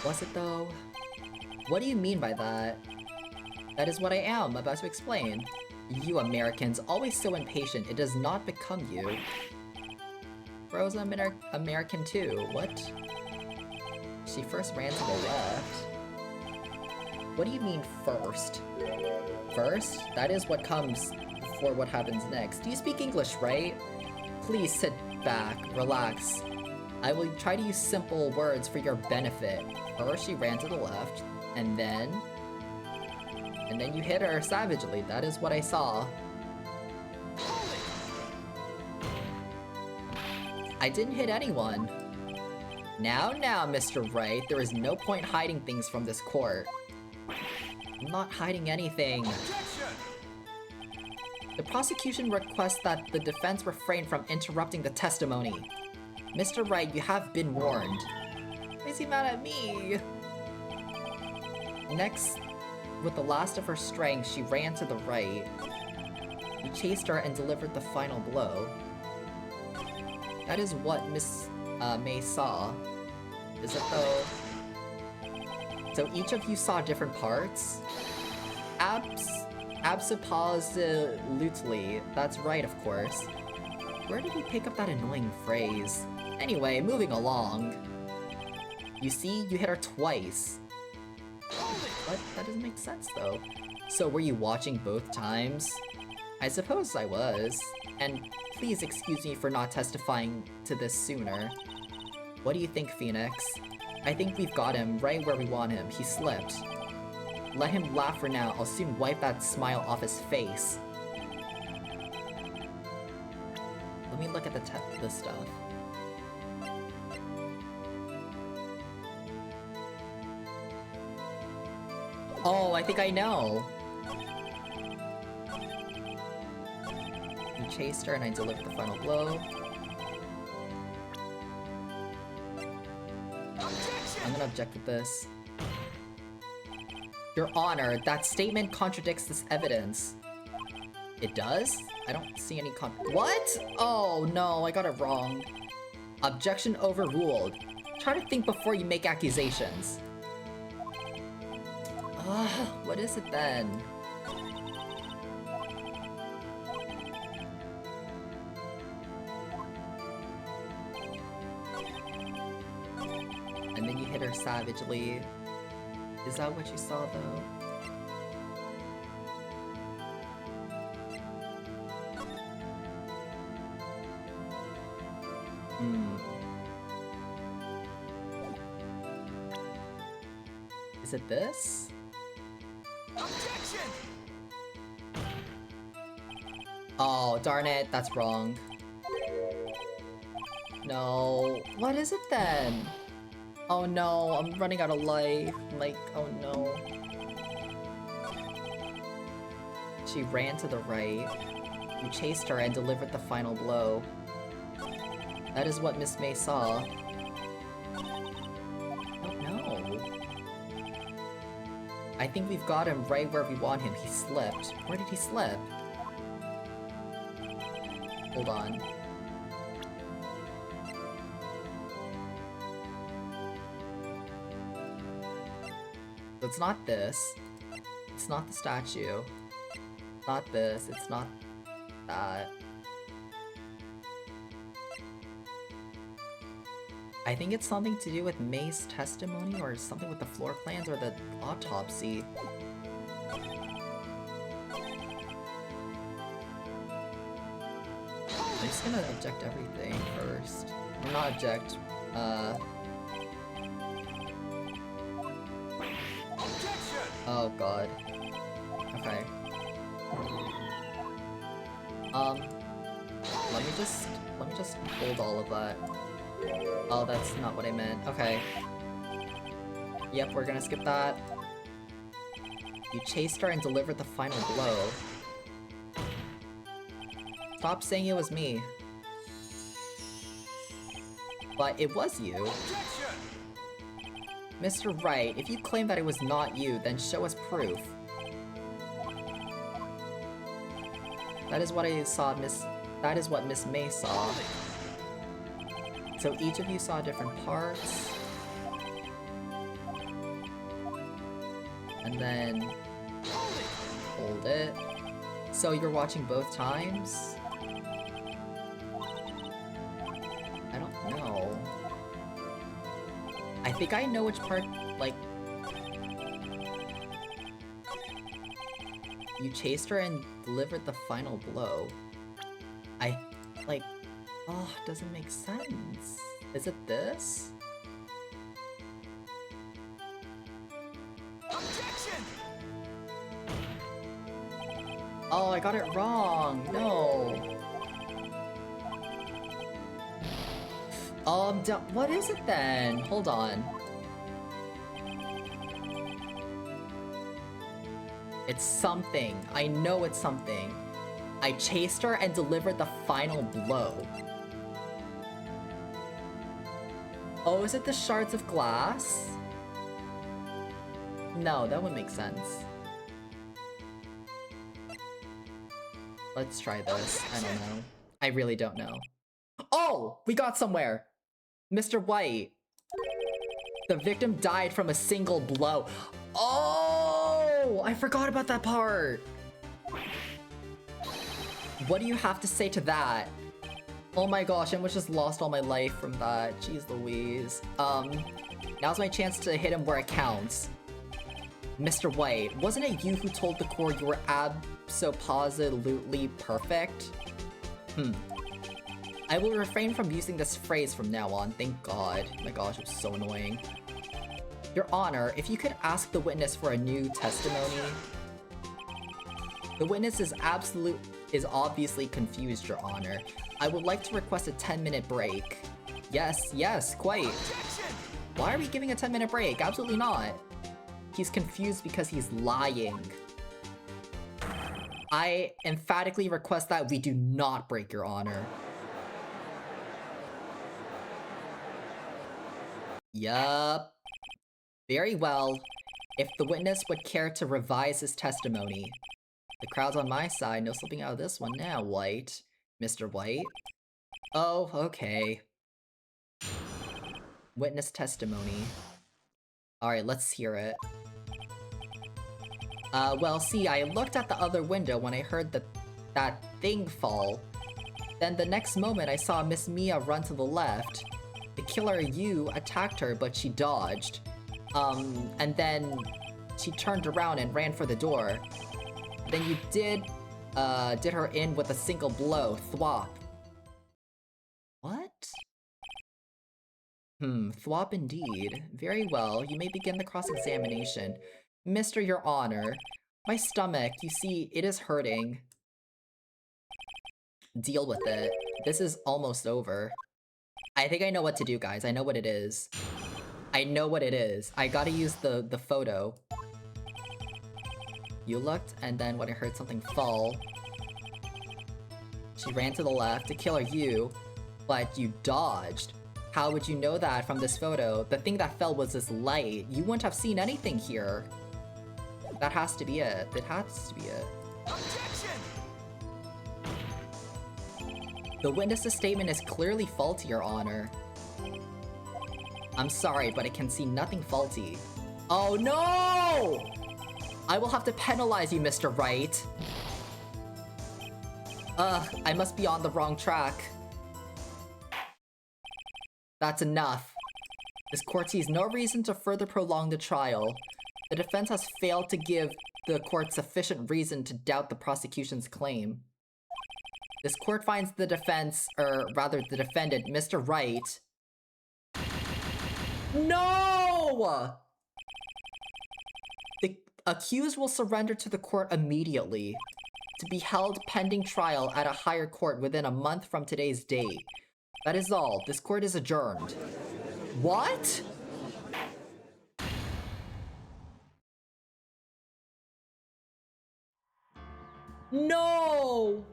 [SPEAKER 1] Was it though? What do you mean by that? That is what I am about to explain. You Americans, always so impatient, it does not become you. Bro's American too, what? She first ran to the left. What do you mean first? First? That is what comes before what happens next. Do you speak English, right? Please sit back, relax. I will try to use simple words for your benefit. First, she ran to the left, and then you hit her savagely. That is what I saw. I didn't hit anyone. Now, Mr. Wright, there is no point hiding things from this court. I'm not hiding anything. The prosecution requests that the defense refrain from interrupting the testimony. Mr. Wright, you have been warned. Why is he mad at me? Next, with the last of her strength, she ran to the right. You chased her and delivered the final blow. That is what Miss May saw. Is it though? So each of you saw different parts? Absolutely. That's right, of course. Where did he pick up that annoying phrase? Anyway, moving along. You see, you hit her twice. What? That doesn't make sense, though. So were you watching both times? I suppose I was. And please excuse me for not testifying to this sooner. What do you think, Phoenix? I think we've got him right where we want him. He slipped. Let him laugh for now. I'll soon wipe that smile off his face. Let me look at the stuff. Oh, I think I know. chased her and I delivered the final blow. I'm gonna object to this. Your Honor, that statement contradicts this evidence. It does? I don't see any What? Oh no, I got it wrong. Objection overruled. Try to think before you make accusations. What is it then? And then you hit her savagely. Is that what you saw though? Is it this? Objection! Oh, darn it, that's wrong. No. What is it then? Oh no, I'm running out of life. Like, oh no. She ran to the right. You chased her and delivered the final blow. That is what Miss May saw. Oh no. I think we've got him right where we want him. He slipped. Where did he slip? Hold on. It's not this. It's not the statue. It's not this. It's not that. I think it's something to do with May's testimony or something with the floor plans or the autopsy. I'm just gonna object everything first. Or not object, oh god. Okay. Let me just hold all of that. Oh, that's not what I meant. Okay. Yep, we're gonna skip that. You chased her and delivered the final blow. Stop saying it was me. But it was you. Mr. Wright, if you claim that it was not you, then show us proof. That is what I saw, That is what Miss May saw. So each of you saw different parts. And then hold it. So you're watching both times? I don't know. I think I know which part, like... You chased her and delivered the final blow. Oh, doesn't make sense. Is it this? Objection! Oh, I got it wrong. No. What is it then? Hold on. It's something. I know it's something. I chased her and delivered the final blow. Oh, is it the shards of glass? No, that would make sense. Let's try this. I don't know. I really don't know. Oh! We got somewhere! Mr. White. The victim died from a single blow. Oh! I forgot about that part! What do you have to say to that? Oh my gosh, I almost just lost all my life from that. Jeez Louise. Now's my chance to hit him where it counts. Mr. White, wasn't it you who told the Corps you were abso-positively perfect? I will refrain from using this phrase from now on, thank God. Oh my gosh, it was so annoying. Your Honor, if you could ask the witness for a new testimony. The witness is obviously confused, Your Honor. I would like to request a 10-minute break. Yes, quite. Why are we giving a 10-minute break? Absolutely not. He's confused because he's lying. I emphatically request that we do not break your honor. Yup. Very well. If the witness would care to revise his testimony. The crowd's on my side, no slipping out of this one now, White. Mr. White? Oh, okay. Witness testimony. Alright, let's hear it. Well, see, I looked at the other window when I heard that thing fall. Then the next moment I saw Miss Mia run to the left. The killer Yu attacked her, but she dodged. And then she turned around and ran for the door. Then you did her in with a single blow, thwop. What? Thwop indeed. Very well, you may begin the cross-examination. Mr. Your Honor, my stomach, you see, it is hurting. Deal with it. This is almost over. I think I know what to do, guys. I know what it is. I know what it is. I gotta use the photo. You looked, and then when I heard something fall, she ran to the left to kill you, but you dodged. How would you know that from this photo? The thing that fell was this light. You wouldn't have seen anything here. That has to be it. That has to be it.
[SPEAKER 2] Objection!
[SPEAKER 1] The witness's statement is clearly faulty, Your Honor. I'm sorry, but I can see nothing faulty. Oh no! I will have to penalize you, Mr. Wright. I must be on the wrong track. That's enough. This court sees no reason to further prolong the trial. The defense has failed to give the court sufficient reason to doubt the prosecution's claim. This court finds the defense, or rather the defendant, Mr. Wright. No! The accused will surrender to the court immediately, to be held pending trial at a higher court within a month from today's date. That is all. This court is adjourned. What? No!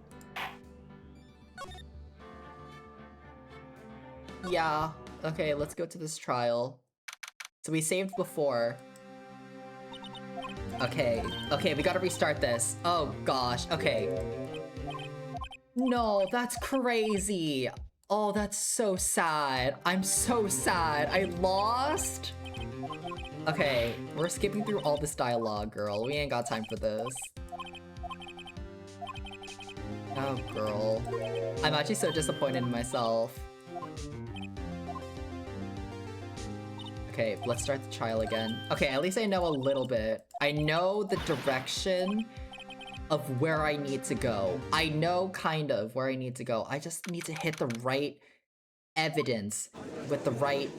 [SPEAKER 1] Yeah. Okay, let's go to this trial. So we saved before. Okay. Okay, we gotta restart this. Oh gosh. Okay. No, that's crazy. Oh, that's so sad. I'm so sad. I lost? Okay, we're skipping through all this dialogue, girl. We ain't got time for this. Oh, girl. I'm actually so disappointed in myself. Okay, let's start the trial again. Okay, at least I know a little bit. I know the direction of where I need to go. I know kind of where I need to go. I just need to hit the right evidence with the right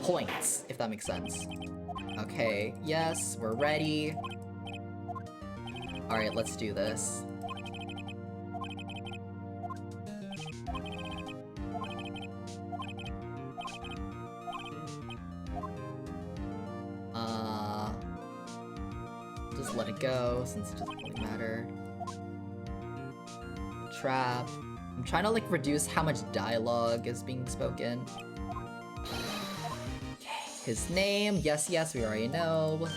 [SPEAKER 1] points, if that makes sense. Okay, yes, we're ready. Alright, let's do this. Just let it go, since it doesn't really matter. Trap. I'm trying to, like, reduce how much dialogue is being spoken. Okay, his name. Yes, yes, we already know.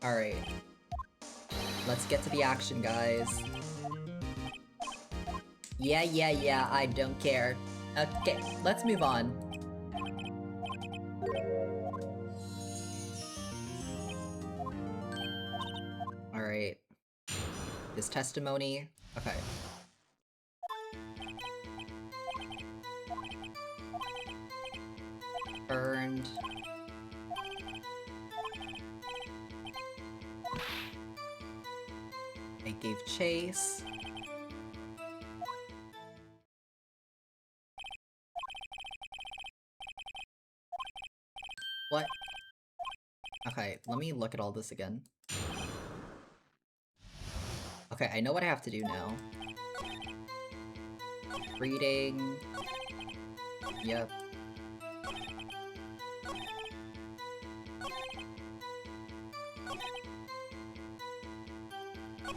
[SPEAKER 1] Alright. Let's get to the action, guys. Yeah, I don't care. Okay, let's move on. Alright. This testimony. Okay. Earned. I gave chase. What? Okay, let me look at all this again. Okay, I know what I have to do now. Reading. Yep.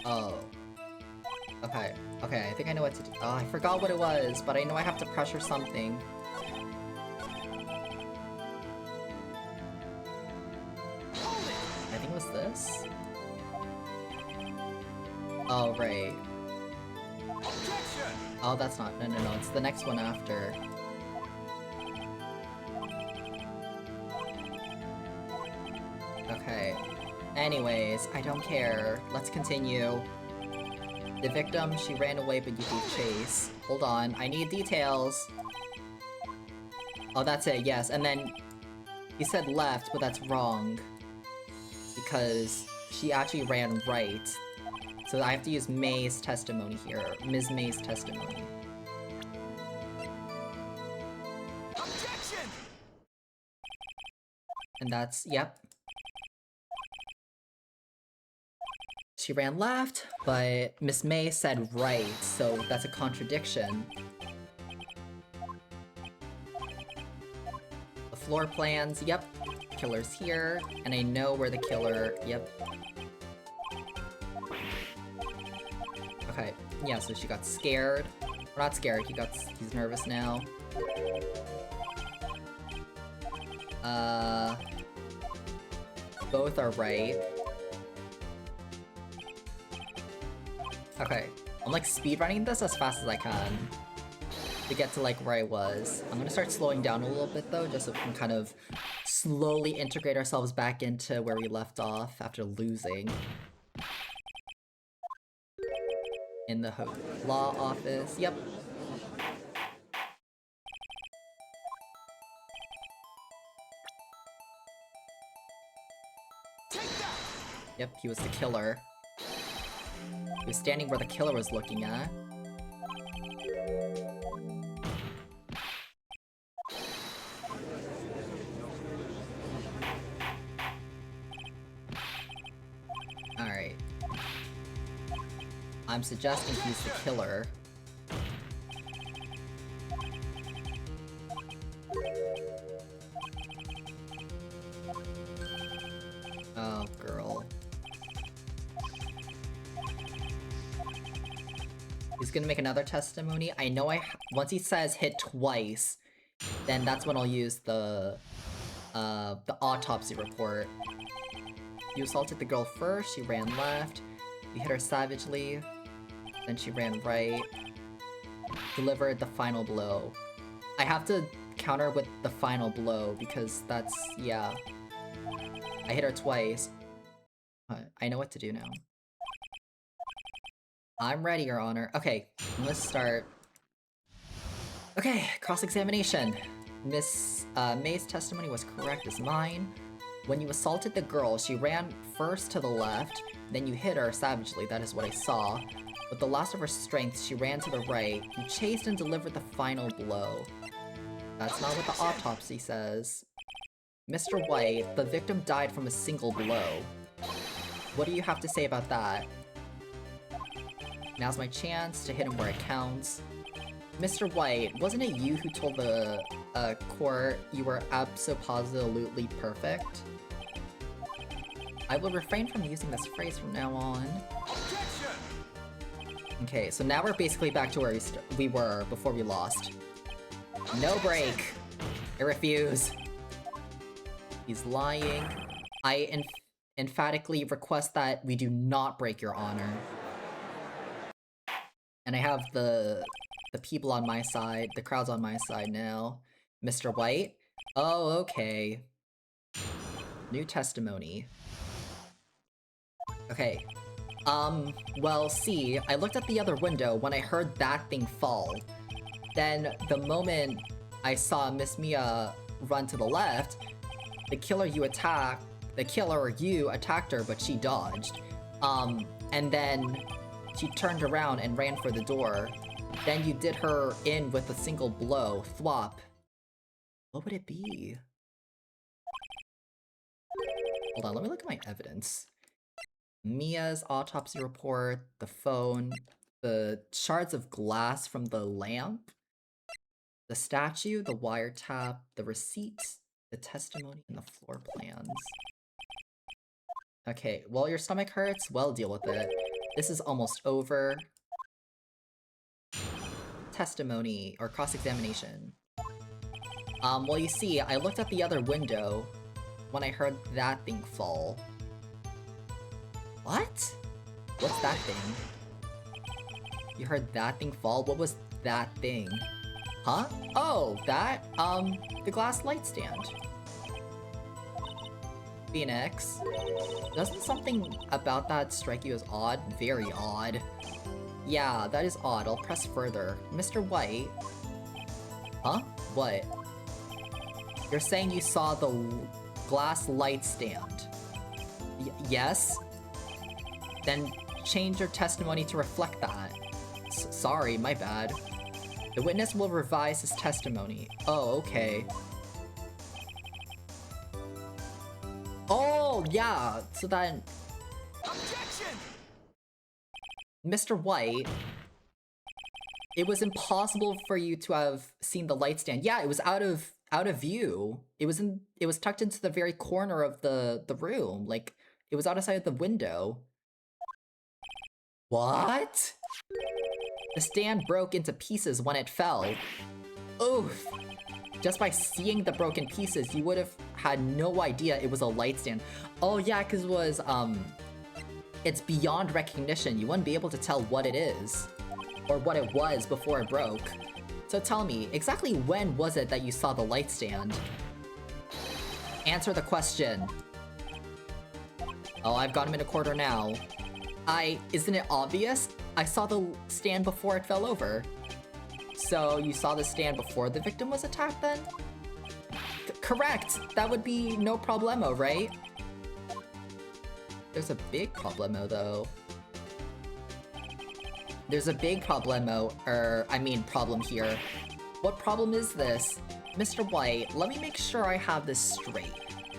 [SPEAKER 1] Oh. Okay. Okay, I think I know what to do. Oh, I forgot what it was, but I know I have to pressure something. I think it was this? Oh, right. Oh, that's not- no, no, no, it's the next one after. Okay. Anyways, I don't care. Let's continue. The victim, she ran away but you gave chase. Hold on, I need details. Oh, that's it, yes. And then he said left, but that's wrong. Because she actually ran right. So I have to use May's testimony here. Ms. May's testimony. Objection! And that's, yep. She ran left, but Miss May said right, so that's a contradiction. The floor plans, yep. Killer's here, and I know where the killer, yep. Okay, yeah, so she got scared. Or not scared, he's nervous now. Both are right. Okay, I'm like speedrunning this as fast as I can to get to like where I was. I'm gonna start slowing down a little bit though, just so we can kind of slowly integrate ourselves back into where we left off after losing. In the law office, yep. Yep, he was the killer. He was standing where the killer was looking at. Alright. I'm suggesting he's the killer. Oh, girl. He's gonna make another testimony. I know once he says hit twice, then that's when I'll use the autopsy report. You assaulted the girl first, she ran left. You hit her savagely, then she ran right. Delivered the final blow. I have to counter with the final blow because that's, yeah. I hit her twice. I know what to do now. I'm ready, Your Honor. Okay, let's start. Okay, cross-examination. Miss May's testimony was correct as mine. When you assaulted the girl, she ran first to the left, then you hit her savagely, that is what I saw. With the last of her strength, she ran to the right. You chased and delivered the final blow. That's not what the autopsy says. Mr. White, the victim died from a single blow. What do you have to say about that? Now's my chance to hit him where it counts. Mr. White, wasn't it you who told the court you were abso-positively perfect? I will refrain from using this phrase from now on. Okay, so now we're basically back to where we were before we lost. No break! I refuse. He's lying. I emphatically request that we do not break, Your Honor. And I have the people on my side, the crowd's on my side now. Mr. White? Oh, okay. New testimony. Okay. Well, see, I looked at the other window when I heard that thing fall. Then, the moment I saw Miss Mia run to the left, the killer you attacked her, but she dodged. And then she turned around and ran for the door. Then you did her in with a single blow. Thwop. What would it be? Hold on, let me look at my evidence. Mia's autopsy report, the phone, the shards of glass from the lamp, the statue, the wiretap, the receipts, the testimony, and the floor plans. Okay, well, your stomach hurts? Well, deal with it. This is almost over. Testimony or cross-examination. Well, you see, I looked at the other window when I heard that thing fall. What? What's that thing? You heard that thing fall? What was that thing? Huh? Oh, that? The glass light stand. Phoenix, doesn't something about that strike you as odd? Very odd. Yeah, that is odd. I'll press further. Mr. White? Huh? What? You're saying you saw the glass light stand? Yes? Then change your testimony to reflect that. Sorry, my bad. The witness will revise his testimony. Oh, okay. Oh, yeah, so then... Objection! Mr. White, it was impossible for you to have seen the light stand. Yeah, it was out of view. It was tucked into the very corner of the room. Like, it was outside the window. What? The stand broke into pieces when it fell. Oof. Just by seeing the broken pieces, you would have had no idea it was a light stand. Oh yeah, because it was, it's beyond recognition. You wouldn't be able to tell what it is, or what it was before it broke. So tell me, exactly when was it that you saw the light stand? Answer the question. Oh, I've got him in a quarter now. Isn't it obvious? I saw the stand before it fell over. So you saw the stand before the victim was attacked then? Correct! That would be no problemo, right? There's a big problemo though. There's a big problemo, problem here. What problem is this? Mr. White, let me make sure I have this straight.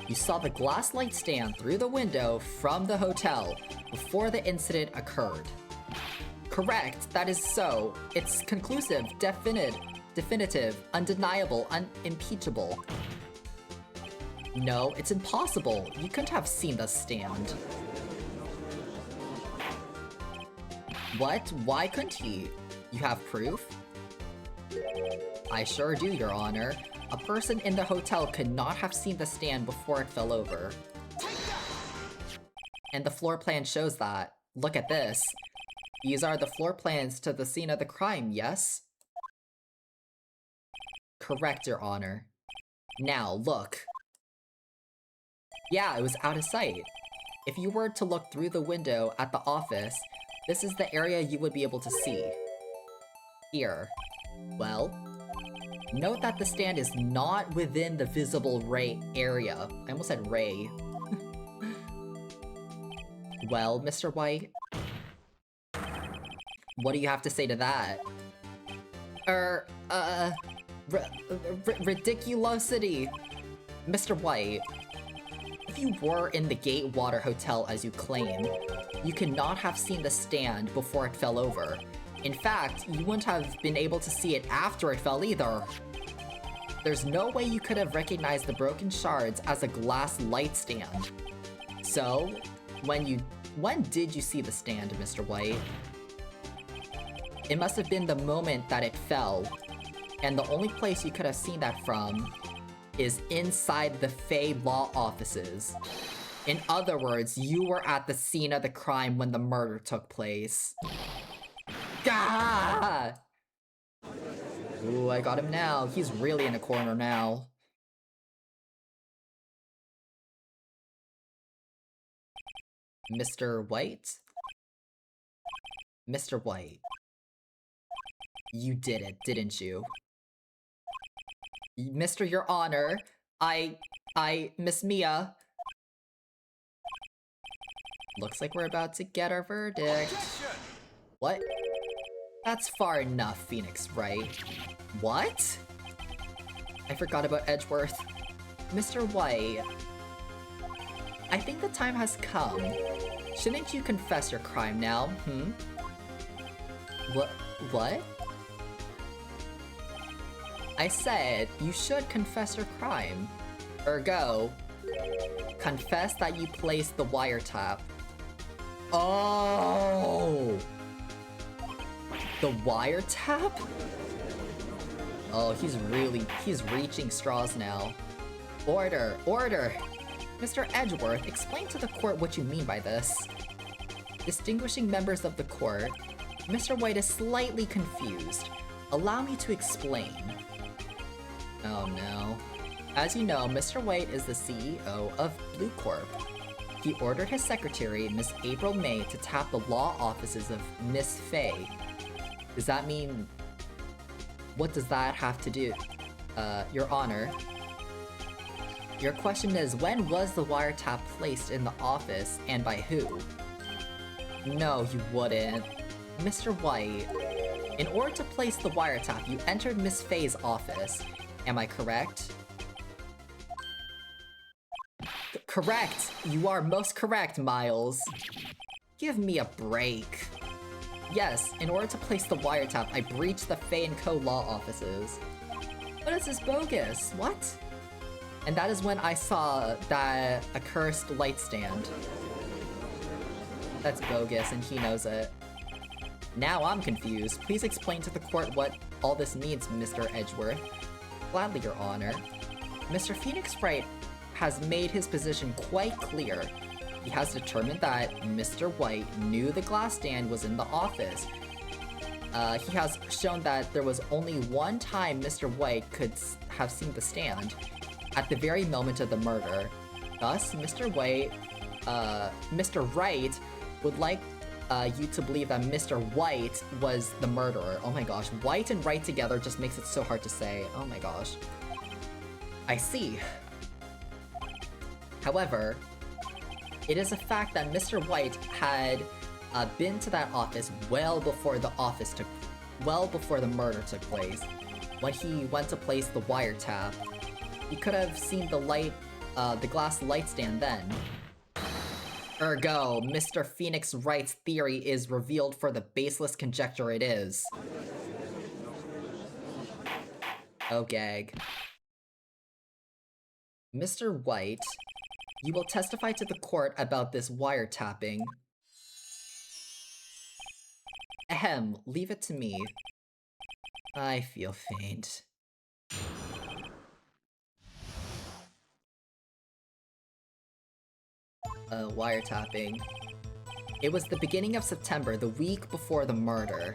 [SPEAKER 1] You saw the glass light stand through the window from the hotel before the incident occurred. Correct, that is so. It's conclusive, definitive, undeniable, unimpeachable. No, it's impossible. You couldn't have seen the stand. What? Why couldn't he? You have proof? I sure do, Your Honor. A person in the hotel could not have seen the stand before it fell over. And the floor plan shows that. Look at this. These are the floor plans to the scene of the crime, yes? Correct, Your Honor. Now, look. Yeah, it was out of sight. If you were to look through the window at the office, this is the area you would be able to see. Here. Well, note that the stand is not within the visible ray area. I almost said ray. Well, Mr. White? What do you have to say to that? Ridiculosity! Mr. White, if you were in the Gatewater Hotel as you claim, you could not have seen the stand before it fell over. In fact, you wouldn't have been able to see it after it fell either. There's no way you could have recognized the broken shards as a glass light stand. So, when did you see the stand, Mr. White? It must have been the moment that it fell, and the only place you could have seen that from is inside the Fey law offices. In other words, you were at the scene of the crime when the murder took place. Gah! Ooh, I got him now. He's really in a corner now. Mr. White? Mr. White. You did it, didn't you? Mr. Your Honor, Miss Mia. Looks like we're about to get our verdict. What? That's far enough, Phoenix, right? What? I forgot about Edgeworth. Mr. White, I think the time has come. Shouldn't you confess your crime now, What? I said you should confess your crime. Ergo, confess that you placed the wiretap. Oh! The wiretap? Oh, he's reaching straws now. Order! Order! Mr. Edgeworth, explain to the court what you mean by this. Distinguishing members of the court, Mr. White is slightly confused. Allow me to explain. Oh no. As you know, Mr. White is the CEO of Blue Corp. He ordered his secretary, Miss April May, to tap the law offices of Miss Faye. Does that mean... What does that have to do? Your Honor. Your question is, when was the wiretap placed in the office, and by who? No, you wouldn't. Mr. White, in order to place the wiretap, you entered Miss Faye's office. Am I correct? Correct! You are most correct, Miles. Give me a break. Yes, in order to place the wiretap, I breached the Faye & Co. law offices. But this is bogus, what? And that is when I saw that accursed light stand. That's bogus, and he knows it. Now I'm confused. Please explain to the court what all this means, Mr. Edgeworth. Gladly, Your Honor. Mr. Phoenix Wright has made his position quite clear. He has determined that Mr. White knew the glass stand was in the office. He has shown that there was only one time Mr. White could have seen the stand, at the very moment of the murder. Thus, Mr. Wright would like you to believe that Mr. White was the murderer. Oh my gosh, White and Wright together just makes it so hard to say. Oh my gosh. I see. However, it is a fact that Mr. White had been to that office well before the murder took place. When he went to place the wiretap, he could have seen the glass light stand then. Ergo, Mr. Phoenix Wright's theory is revealed for the baseless conjecture it is. Oh, gag. Mr. White, you will testify to the court about this wiretapping. Ahem, leave it to me. I feel faint. Wiretapping. It was the beginning of September, the week before the murder.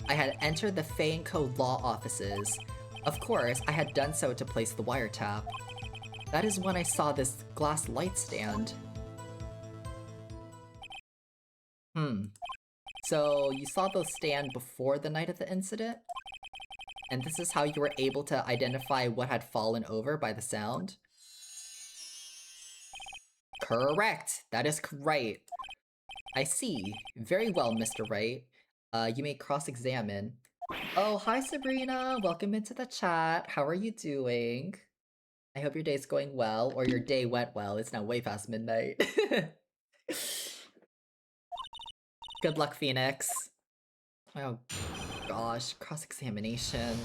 [SPEAKER 1] I had entered the Faye & Co. law offices. Of course, I had done so to place the wiretap. That is when I saw this glass light stand. So, you saw the stand before the night of the incident? And this is how you were able to identify what had fallen over by the sound? Correct! That is right. I see. Very well, Mr. Wright. You may cross-examine. Oh, hi Sabrina! Welcome into the chat. How are you doing? I hope your day's going well, or your day went well. It's now way past midnight. Good luck, Phoenix. Oh gosh, cross-examination.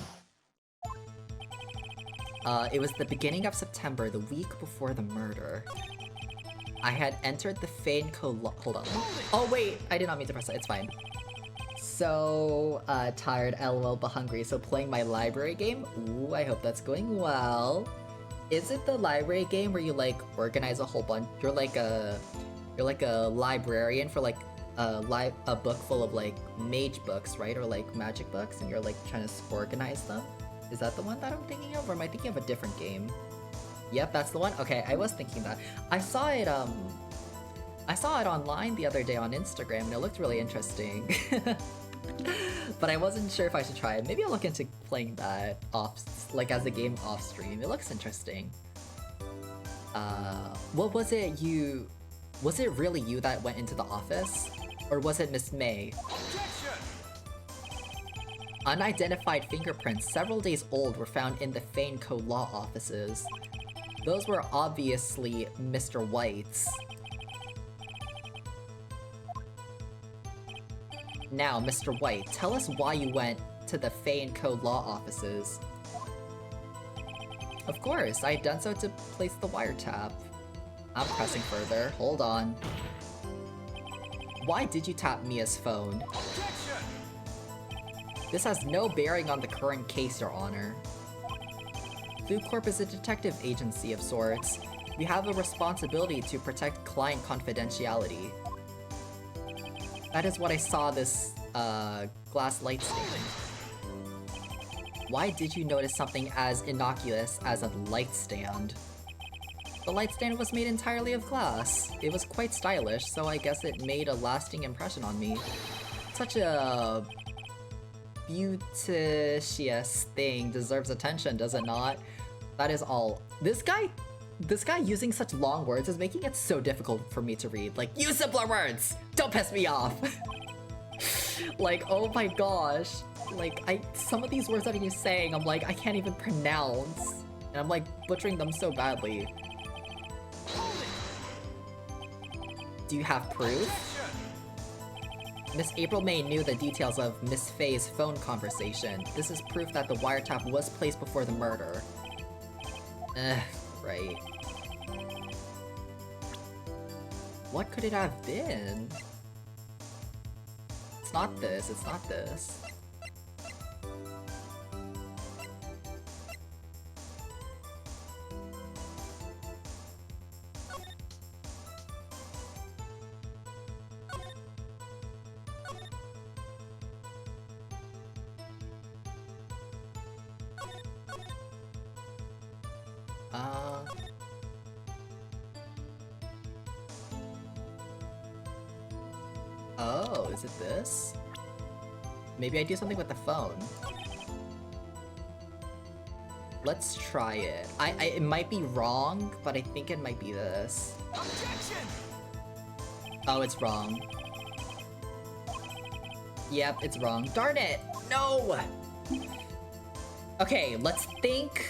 [SPEAKER 1] It was the beginning of September, the week before the murder. I had entered the Faye & Co. Hold on. Oh wait, I did not mean to press it. It's fine. So, tired, lol, but hungry. So playing my library game? Ooh, I hope that's going well. Is it the library game where you like organize a whole bunch? You're like a librarian for like a book full of like mage books, right? Or like magic books, and you're like trying to organize them. Is that the one that I'm thinking of, or am I thinking of a different game? Yep, that's the one. Okay, I was thinking that. I saw it online the other day on Instagram, and it looked really interesting. But I wasn't sure if I should try it. Maybe I'll look into playing that like as a game off stream. It looks interesting. What was it was it really you that went into the office? Or was it Miss May? Objection! Unidentified fingerprints several days old were found in the Faye & Co. law offices. Those were obviously Mr. White's. Now, Mr. White, tell us why you went to the Faye & Co. law offices. Of course, I had done so to place the wiretap. I'm pressing further. Hold on. Why did you tap Mia's phone?
[SPEAKER 2] Objection!
[SPEAKER 1] This has no bearing on the current case, Your Honor. Blue Corp is a detective agency of sorts. We have a responsibility to protect client confidentiality. That is what I saw this, glass light stand. Why did you notice something as innocuous as a light stand? The light stand was made entirely of glass. It was quite stylish, so I guess it made a lasting impression on me. Such a beauticious thing deserves attention, does it not? That is all. This guy using such long words is making it so difficult for me to read. Like, use simpler words! Don't piss me off! Like, oh my gosh. Like, some of these words that he's saying, I'm like, I can't even pronounce. And I'm like, butchering them so badly. Do you have proof? Miss April May knew the details of Miss Faye's phone conversation. This is proof that the wiretap was placed before the murder. Right. What could it have been? It's not this, it's not this. Oh, is it this? Maybe I do something with the phone. Let's try it. It might be wrong, but I think it might be this.
[SPEAKER 2] Objection!
[SPEAKER 1] Oh, it's wrong. Yep, it's wrong. Darn it! No! Okay, let's think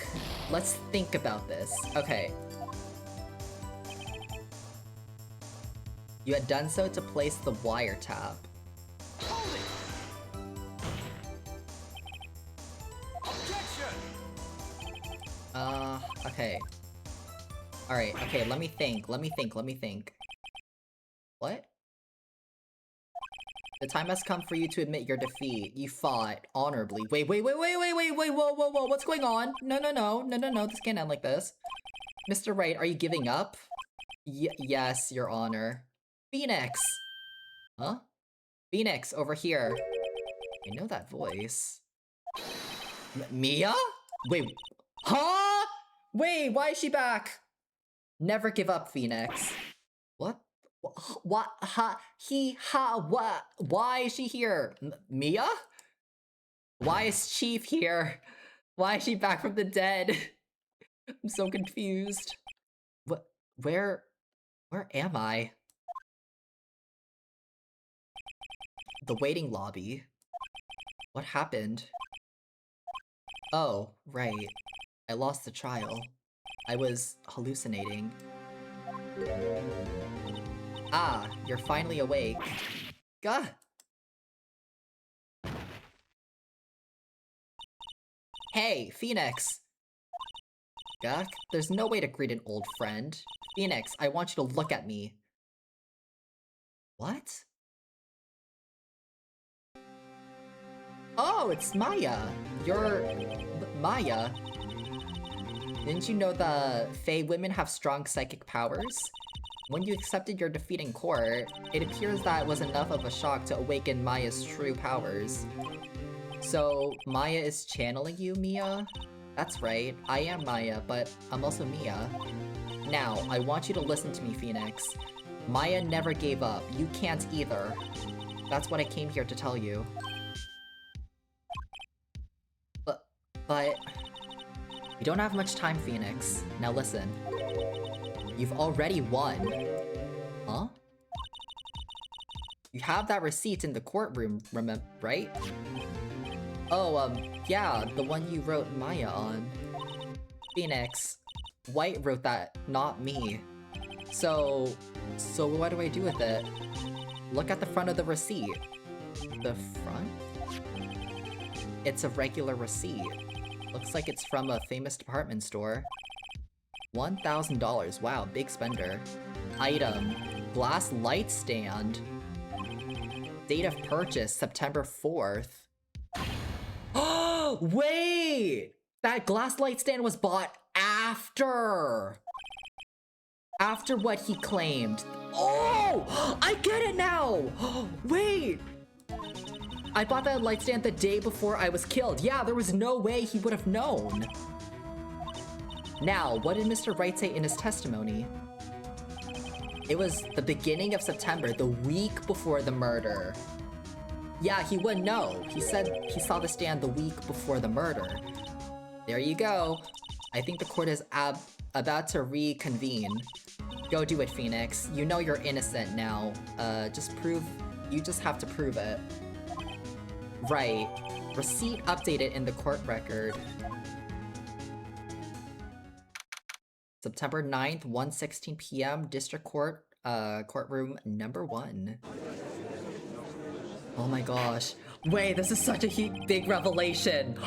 [SPEAKER 1] about this. Okay. You had done so to place the wiretap. Okay. Alright, okay, let me think. What? The time has come for you to admit your defeat. You fought honorably. Wait, whoa, what's going on? No, this can't end like this. Mr. Wright, are you giving up? Yes, Your Honor. Phoenix! Huh? Phoenix, over here. I know that voice. Mia? Wait, huh? Wait, why is she back? Never give up, Phoenix. What? What? Ha? What? Why is she here? Mia? Why is Chief here? Why is she back from the dead? I'm so confused. What? Where am I? The waiting lobby. What happened? Oh, right. I lost the trial. I was hallucinating. Ah, you're finally awake. Gah! Hey, Phoenix! Gah, there's no way to greet an old friend. Phoenix, I want you to look at me. What? Oh, it's Maya! You're... Maya? Didn't you know the Fae women have strong psychic powers? When you accepted your defeat in court, it appears that was enough of a shock to awaken Maya's true powers. So, Maya is channeling you, Mia? That's right, I am Maya, but I'm also Mia. Now, I want you to listen to me, Phoenix. Maya never gave up. You can't either. That's what I came here to tell you. But... We don't have much time, Phoenix. Now listen. You've already won. Huh? You have that receipt in the courtroom, right? Oh, yeah, the one you wrote Maya on. Phoenix, White wrote that, not me. So what do I do with it? Look at the front of the receipt. The front? It's a regular receipt. Looks like it's from a famous department store. $1,000, wow, big spender. Item, glass light stand. Date of purchase, September 4th. Oh, wait! That glass light stand was bought after what he claimed. Oh, I get it now. Wait, I bought that light stand the day before I was killed. Yeah, there was no way he would have known. Now, what did Mr. Wright say in his testimony? It was the beginning of September, the week before the murder. Yeah, he wouldn't know. He said he saw the stand the week before the murder. There you go. I think the court is about to reconvene. Go do it, Phoenix. You know you're innocent now. You just have to prove it. Right. Receipt updated in the court record. September 9th, 1:16 p.m. District Court, courtroom number 1. Oh my gosh. Wait, this is such a big revelation.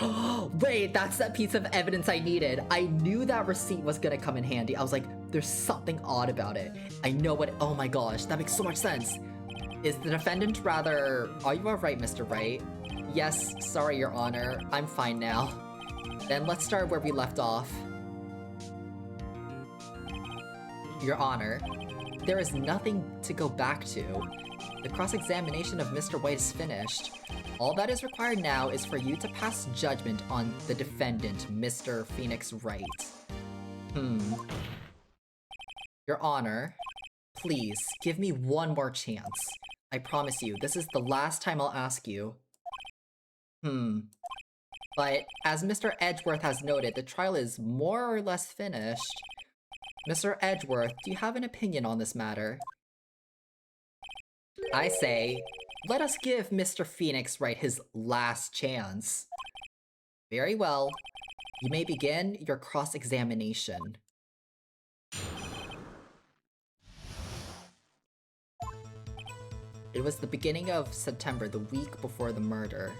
[SPEAKER 1] Wait, that's that piece of evidence I needed. I knew that receipt was gonna come in handy. I was like, there's something odd about it. I know what— oh my gosh, that makes so much sense. Is the defendant rather— are you alright, Mr. Wright? Yes, sorry, Your Honor. I'm fine now. Then let's start where we left off. Your Honor, there is nothing to go back to. The cross-examination of Mr. White is finished. All that is required now is for you to pass judgment on the defendant, Mr. Phoenix Wright. Your Honor, please, give me one more chance. I promise you, this is the last time I'll ask you. But, as Mr. Edgeworth has noted, the trial is more or less finished. Mr. Edgeworth, do you have an opinion on this matter? I say, let us give Mr. Phoenix Wright his last chance. Very well. You may begin your cross-examination. It was the beginning of September, the week before the murder.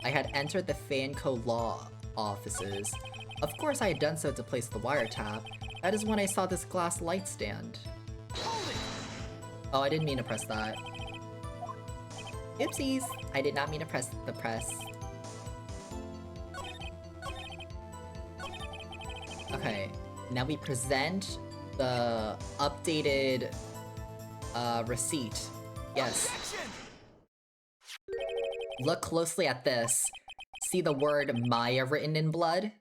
[SPEAKER 1] I had entered the Fanco Law offices. Of course I had done so to place the wiretap. That is when I saw this glass light stand. Oh, I didn't mean to press that. Oopsies! I did not mean to press the press. Okay, now we present the updated receipt. Yes. Look closely at this. See the word Maya written in blood?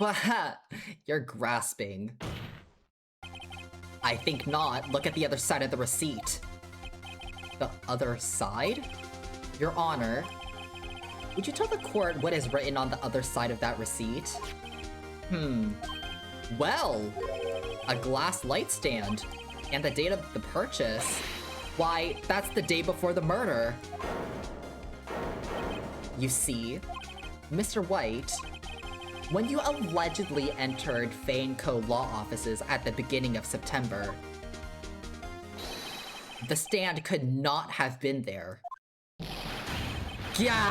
[SPEAKER 1] Waha! You're grasping. I think not. Look at the other side of the receipt. The other side? Your Honor, would you tell the court what is written on the other side of that receipt? Well, a glass light stand. And the date of the purchase. Why, that's the day before the murder. You see, Mr. White, when you allegedly entered Fanco Law offices at the beginning of September, the stand could not have been there. Yeah!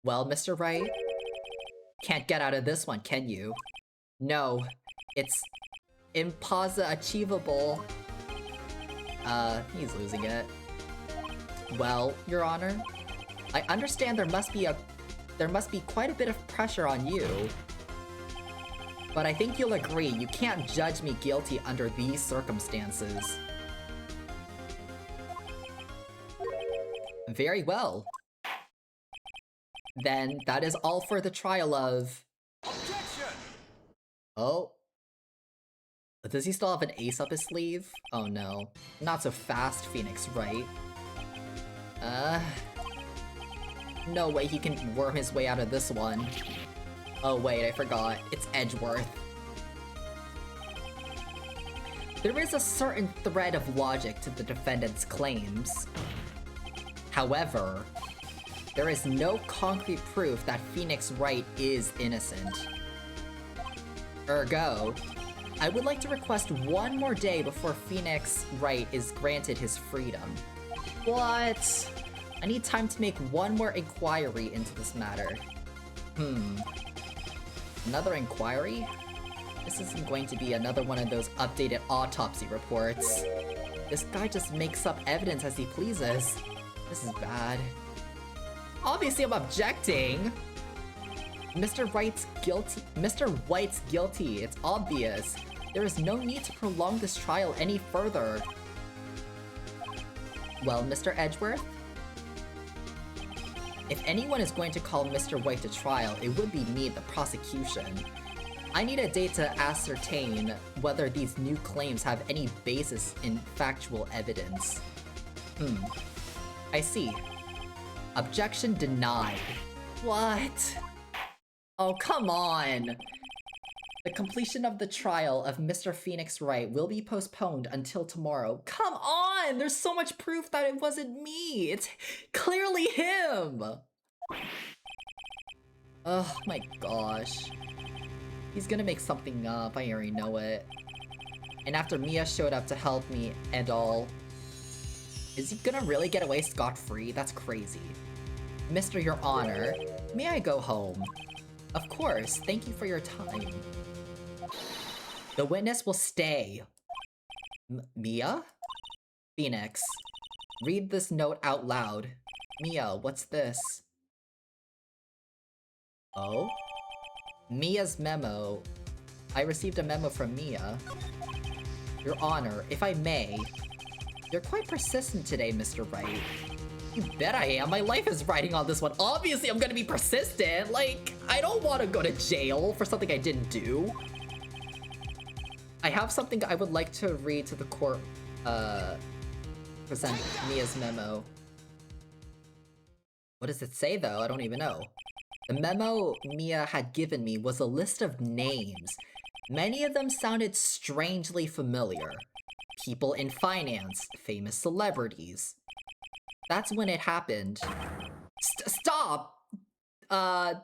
[SPEAKER 1] Well, Mr. Wright, can't get out of this one, can you? No, it's impossible achievable. He's losing it. Well, Your Honor, I understand there must be quite a bit of pressure on you. But I think you'll agree, you can't judge me guilty under these circumstances. Very well. Then that is all for the trial of— Objection! Oh. Does he still have an ace up his sleeve? Oh no. Not so fast, Phoenix Wright. No way he can worm his way out of this one. Oh wait, I forgot. It's Edgeworth. There is a certain thread of logic to the defendant's claims. However, there is no concrete proof that Phoenix Wright is innocent. Ergo, I would like to request one more day before Phoenix Wright is granted his freedom. What? I need time to make one more inquiry into this matter. Another inquiry? This isn't going to be another one of those updated autopsy reports. This guy just makes up evidence as he pleases. This is bad. Obviously, I'm objecting! Mr. White's guilty. Mr. White's guilty. It's obvious. There is no need to prolong this trial any further. Well, Mr. Edgeworth? If anyone is going to call Mr. White to trial, it would be me, the prosecution. I need a date to ascertain whether these new claims have any basis in factual evidence. I see. Objection denied. What? Oh, come on! The completion of the trial of Mr. Phoenix Wright will be postponed until tomorrow. Come on! There's so much proof that it wasn't me! It's clearly him! Oh my gosh. He's gonna make something up, I already know it. And after Mia showed up to help me and all, is he gonna really get away scot-free? That's crazy. Mr. Your Honor, may I go home? Of course, thank you for your time. The witness will stay. Mia? Phoenix, read this note out loud. Mia, what's this? Oh? Mia's memo. I received a memo from Mia. Your Honor, if I may. You're quite persistent today, Mr. Wright. You bet I am. My life is riding on this one. Obviously, I'm gonna be persistent. Like, I don't want to go to jail for something I didn't do. I have something I would like to read to the court. Present Mia's memo. What does it say, though? I don't even know. The memo Mia had given me was a list of names. Many of them sounded strangely familiar. People in finance, famous celebrities. That's when it happened. Stop!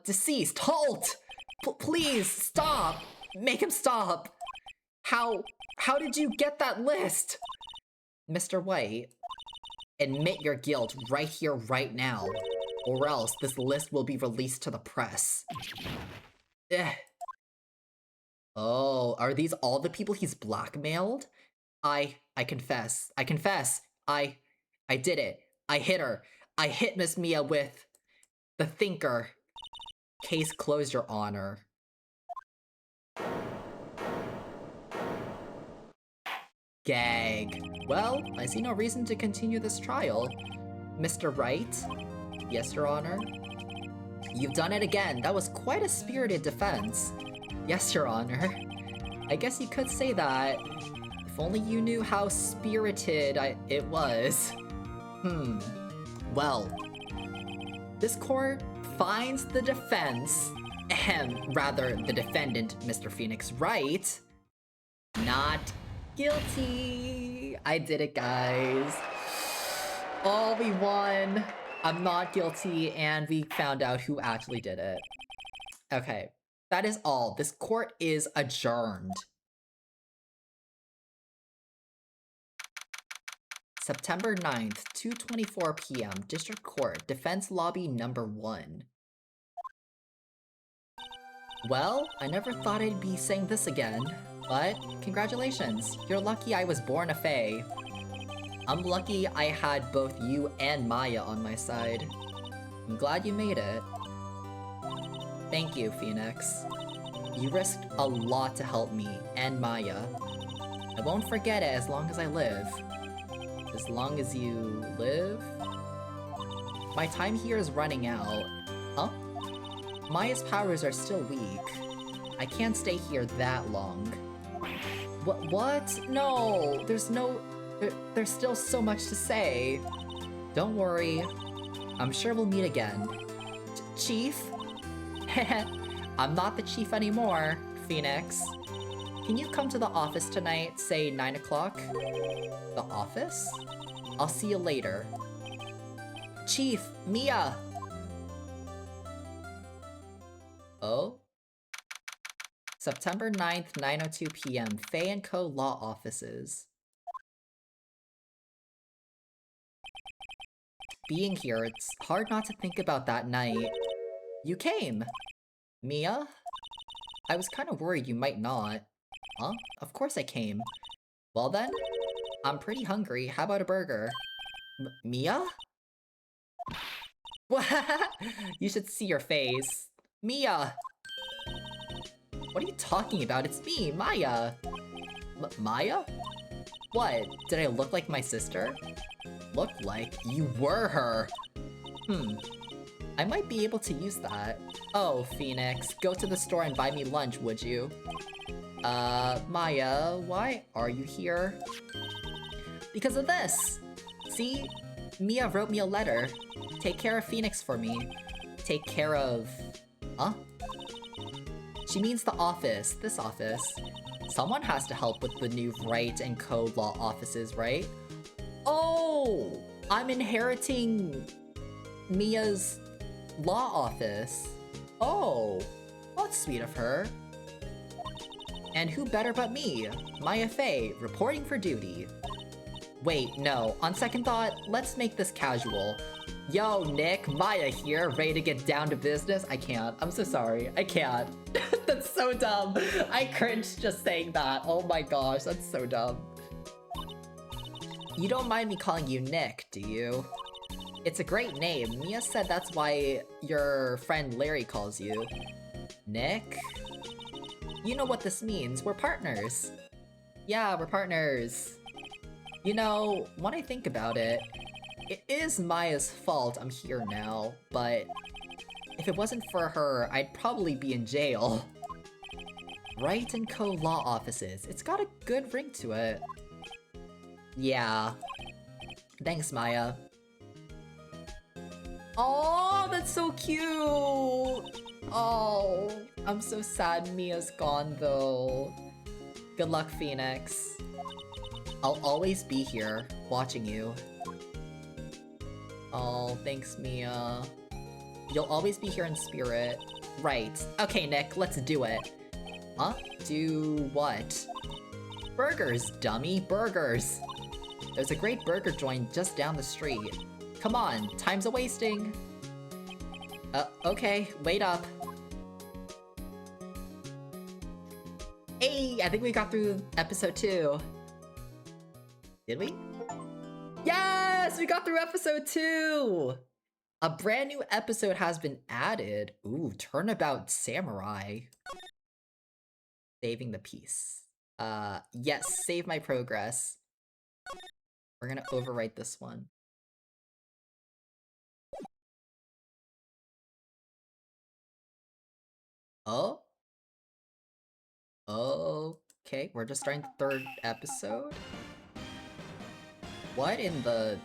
[SPEAKER 1] Deceased, halt! Please, stop! Make him stop! How did you get that list? Mr. White, admit your guilt right here, right now. Or else this list will be released to the press. Ugh. Oh, are these all the people he's blackmailed? I confess. I confess. I did it. I hit her. I hit Miss Mia with the thinker. Case closed, Your Honor. Gag. Well, I see no reason to continue this trial. Mr. Wright? Yes, Your Honor? You've done it again. That was quite a spirited defense. Yes, Your Honor. I guess you could say that. If only you knew how spirited it was. Well, this court finds the defense, rather the defendant, Mr. Phoenix Wright, not guilty. I did it, guys. Oh, we won. I'm not guilty, and we found out who actually did it. Okay, that is all. This court is adjourned. September 9th, 2:24 p.m. District Court, Defense Lobby number 1. Well, I never thought I'd be saying this again, but congratulations. You're lucky I was born a fae. I'm lucky I had both you and Maya on my side. I'm glad you made it. Thank you, Phoenix. You risked a lot to help me and Maya. I won't forget it as long as I live. As long as you live? My time here is running out. Huh? Maya's powers are still weak. I can't stay here that long. What? No! There's still so much to say. Don't worry. I'm sure we'll meet again. Chief? I'm not the chief anymore, Phoenix. Can you come to the office tonight, say 9 o'clock? The office? I'll see you later. Chief, Mia! Oh? September 9th, 9:02 p.m. Faye & Co. Law Offices. Being here, it's hard not to think about that night. You came! Mia? I was kind of worried you might not. Huh? Of course I came. Well then, I'm pretty hungry. How about a burger? Mia? You should see your face. Mia! What are you talking about? It's me, Maya! Maya? What? Did I look like my sister? Look like? You were her! I might be able to use that. Oh, Phoenix, go to the store and buy me lunch, would you? Maya, why are you here? Because of this! See? Mia wrote me a letter. Take care of Phoenix for me. Take care of... Huh? She means the office. This office. Someone has to help with the new Wright and Co. law offices, right? Oh! I'm inheriting Mia's law office. Oh! That's sweet of her. And who better but me? Maya Fey, reporting for duty. Wait, no. On second thought, let's make this casual. Yo, Nick, Maya here, ready to get down to business? I can't. I'm so sorry. I can't. That's so dumb. I cringed just saying that. Oh my gosh, that's so dumb. You don't mind me calling you Nick, do you? It's a great name. Mia said that's why your friend Larry calls you. Nick? You know what this means. We're partners. Yeah, we're partners. You know, when I think about it, it is Maya's fault I'm here now, but if it wasn't for her, I'd probably be in jail. Wright and Co. law offices. It's got a good ring to it. Yeah. Thanks, Maya. Oh, that's so cute! Oh, I'm so sad Mia's gone though. Good luck, Phoenix. I'll always be here, watching you. Oh, thanks, Mia. You'll always be here in spirit. Right. Okay, Nick, let's do it. Huh? Do what? Burgers, dummy, burgers! There's a great burger joint just down the street. Come on, time's a-wasting. Okay, wait up. Hey, I think we got through episode 2. Did we? Yes, we got through episode 2! A brand new episode has been added. Ooh, Turnabout Samurai. Saving the piece. Yes, save my progress. We're gonna overwrite this one. Oh? Okay, we're just starting the 3rd episode? What in the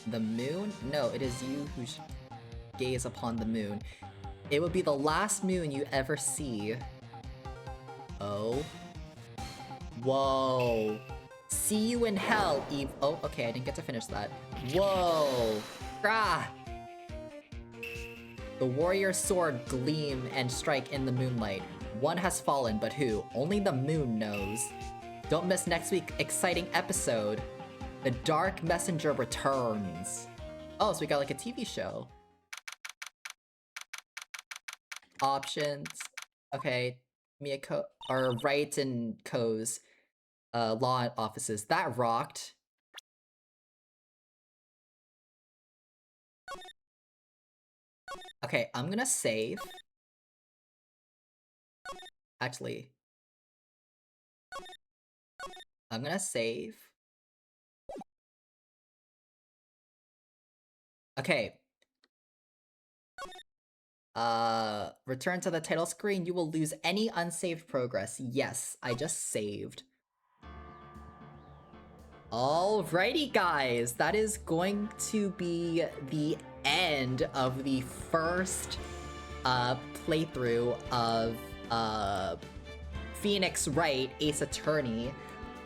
[SPEAKER 1] moon? No, it is you who should gaze upon the moon. It would be the last moon you ever see. Oh. Whoa. See you in hell, Eve. Oh, okay, I didn't get to finish that. Whoa. Ah. The warrior's sword gleam and strike in the moonlight. One has fallen, but who? Only the moon knows. Don't miss next week's exciting episode. The Dark Messenger returns. Oh, so we got like a TV show. Options. Okay. Miyako or Wright and Co.'s law offices. That rocked. Okay, I'm gonna save. Actually, I'm gonna save. Okay. Return to the title screen. You will lose any unsaved progress. Yes, I just saved. Alrighty, guys. That is going to be the end of the first playthrough of Phoenix Wright Ace Attorney.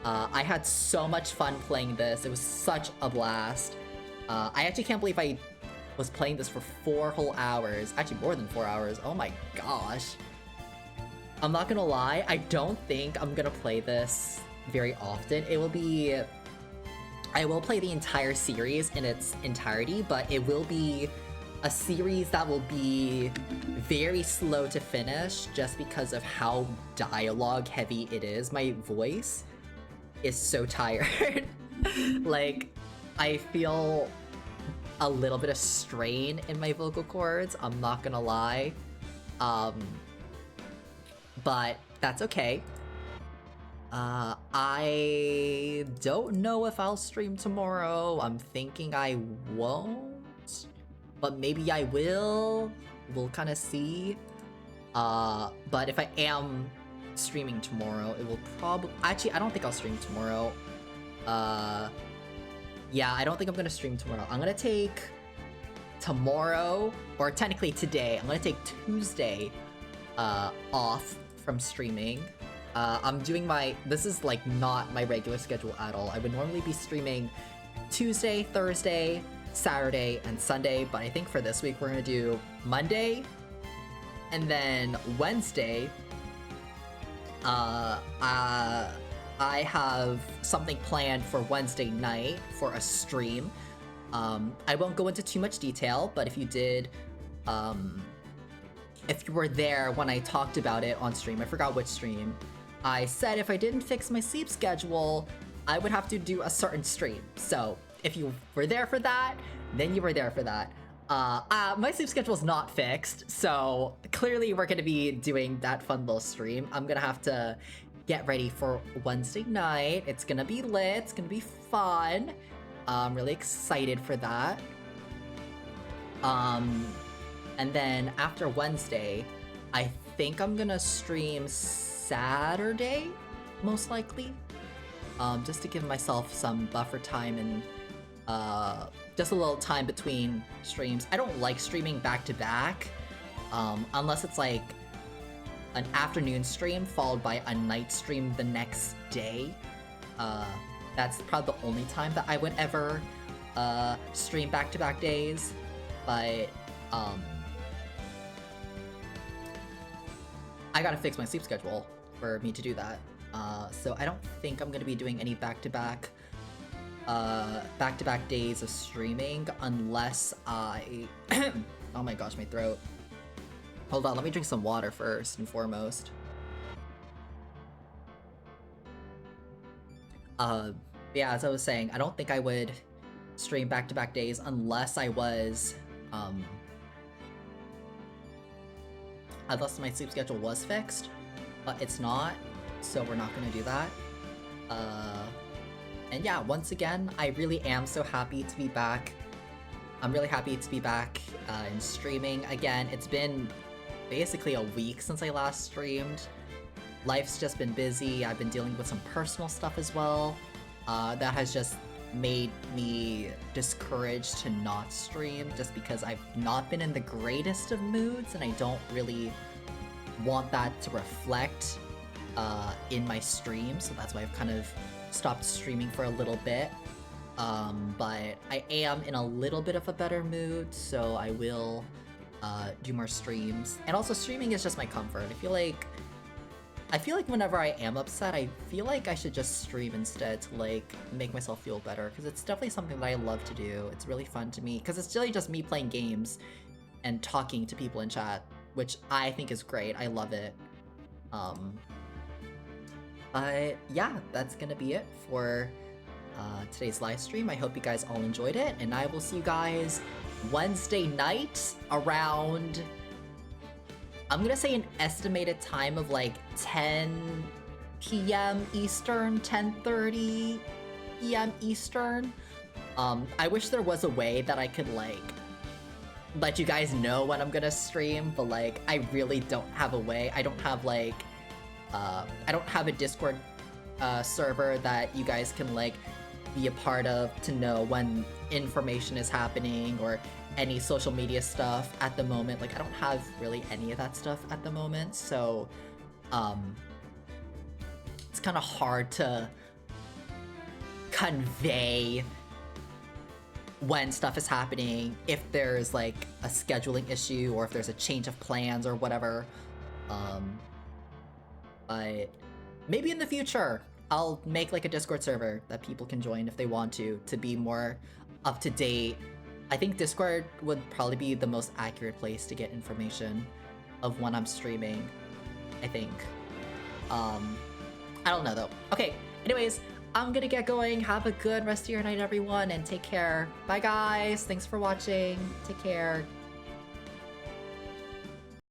[SPEAKER 1] I had so much fun playing this. It was such a blast. I actually can't believe I was playing this for 4 whole hours. Actually, more than 4 hours. Oh my gosh. I'm not gonna lie, I don't think I'm gonna play this very often. It will be... I will play the entire series in its entirety, but it will be a series that will be very slow to finish just because of how dialogue heavy it is. My voice is so tired. Like, I feel a little bit of strain in my vocal cords, I'm not gonna lie. But that's okay. I don't know if I'll stream tomorrow. I'm thinking I won't, but maybe I will. We'll kind of see. But if I am streaming tomorrow, it will probably... Actually, I don't think I'll stream tomorrow. Yeah, I don't think I'm gonna stream tomorrow. I'm gonna take tomorrow, or technically today, I'm gonna take Tuesday off from streaming. I'm doing my... This is like not my regular schedule at all. I would normally be streaming Tuesday, Thursday, Saturday, and Sunday, but I think for this week we're gonna do Monday, and then Wednesday, I have something planned for Wednesday night for a stream. I won't go into too much detail, but if you did, if you were there when I talked about it on stream, I forgot which stream, I said if I didn't fix my sleep schedule, I would have to do a certain stream. So if you were there for that, then you were there for that. My sleep schedule is not fixed, so clearly we're gonna be doing that fun little stream. I'm gonna have to get ready for Wednesday night. It's gonna be lit, it's gonna be fun. I'm really excited for that. And then after Wednesday, I think I'm gonna stream Saturday, most likely. Just to give myself some buffer time and just a little time between streams. I don't like streaming back to back, unless it's like an afternoon stream followed by a night stream the next day. That's probably the only time that I would ever stream back-to-back days, but I gotta fix my sleep schedule for me to do that. So I don't think I'm gonna be doing any back-to-back days of streaming unless I... Oh my gosh, my throat. Hold on, let me drink some water first and foremost. Yeah, as I was saying, I don't think I would stream back-to-back days unless I was, unless my sleep schedule was fixed, but it's not, so we're not gonna do that. And yeah, once again, I really am so happy to be back. I'm really happy to be back in streaming again. It's been basically a week since I last streamed. Life's just been busy. I've been dealing with some personal stuff as well. That has just made me discouraged to not stream just because I've not been in the greatest of moods and I don't really want that to reflect in my stream, so that's why I've kind of stopped streaming for a little bit. But I am in a little bit of a better mood, so I will do more streams. And also, streaming is just my comfort. I feel like whenever I am upset, I feel like I should just stream instead to like make myself feel better, because it's definitely something that I love to do. It's really fun to me because it's really just me playing games and talking to people in chat, which I think is great. I love it. But yeah, that's gonna be it for today's live stream. I hope you guys all enjoyed it, and I will see you guys Wednesday night around, I'm gonna say an estimated time of like 10 p.m. Eastern, 10:30 p.m. Eastern. I wish there was a way that I could like let you guys know when I'm gonna stream, but like I really don't have a way. I don't have like I don't have a Discord server that you guys can like be a part of to know when information is happening or any social media stuff at the moment. Like I don't have really any of that stuff at the moment, so it's kind of hard to convey when stuff is happening, if there's like a scheduling issue or if there's a change of plans or whatever. But maybe in the future I'll make like a Discord server that people can join if they want to be more up to date I think Discord would probably be the most accurate place to get information of when I'm streaming, I think. I don't know though. Okay, anyways, I'm gonna get going. Have a good rest of your night, everyone, and take care. Bye, guys. Thanks for watching. Take care.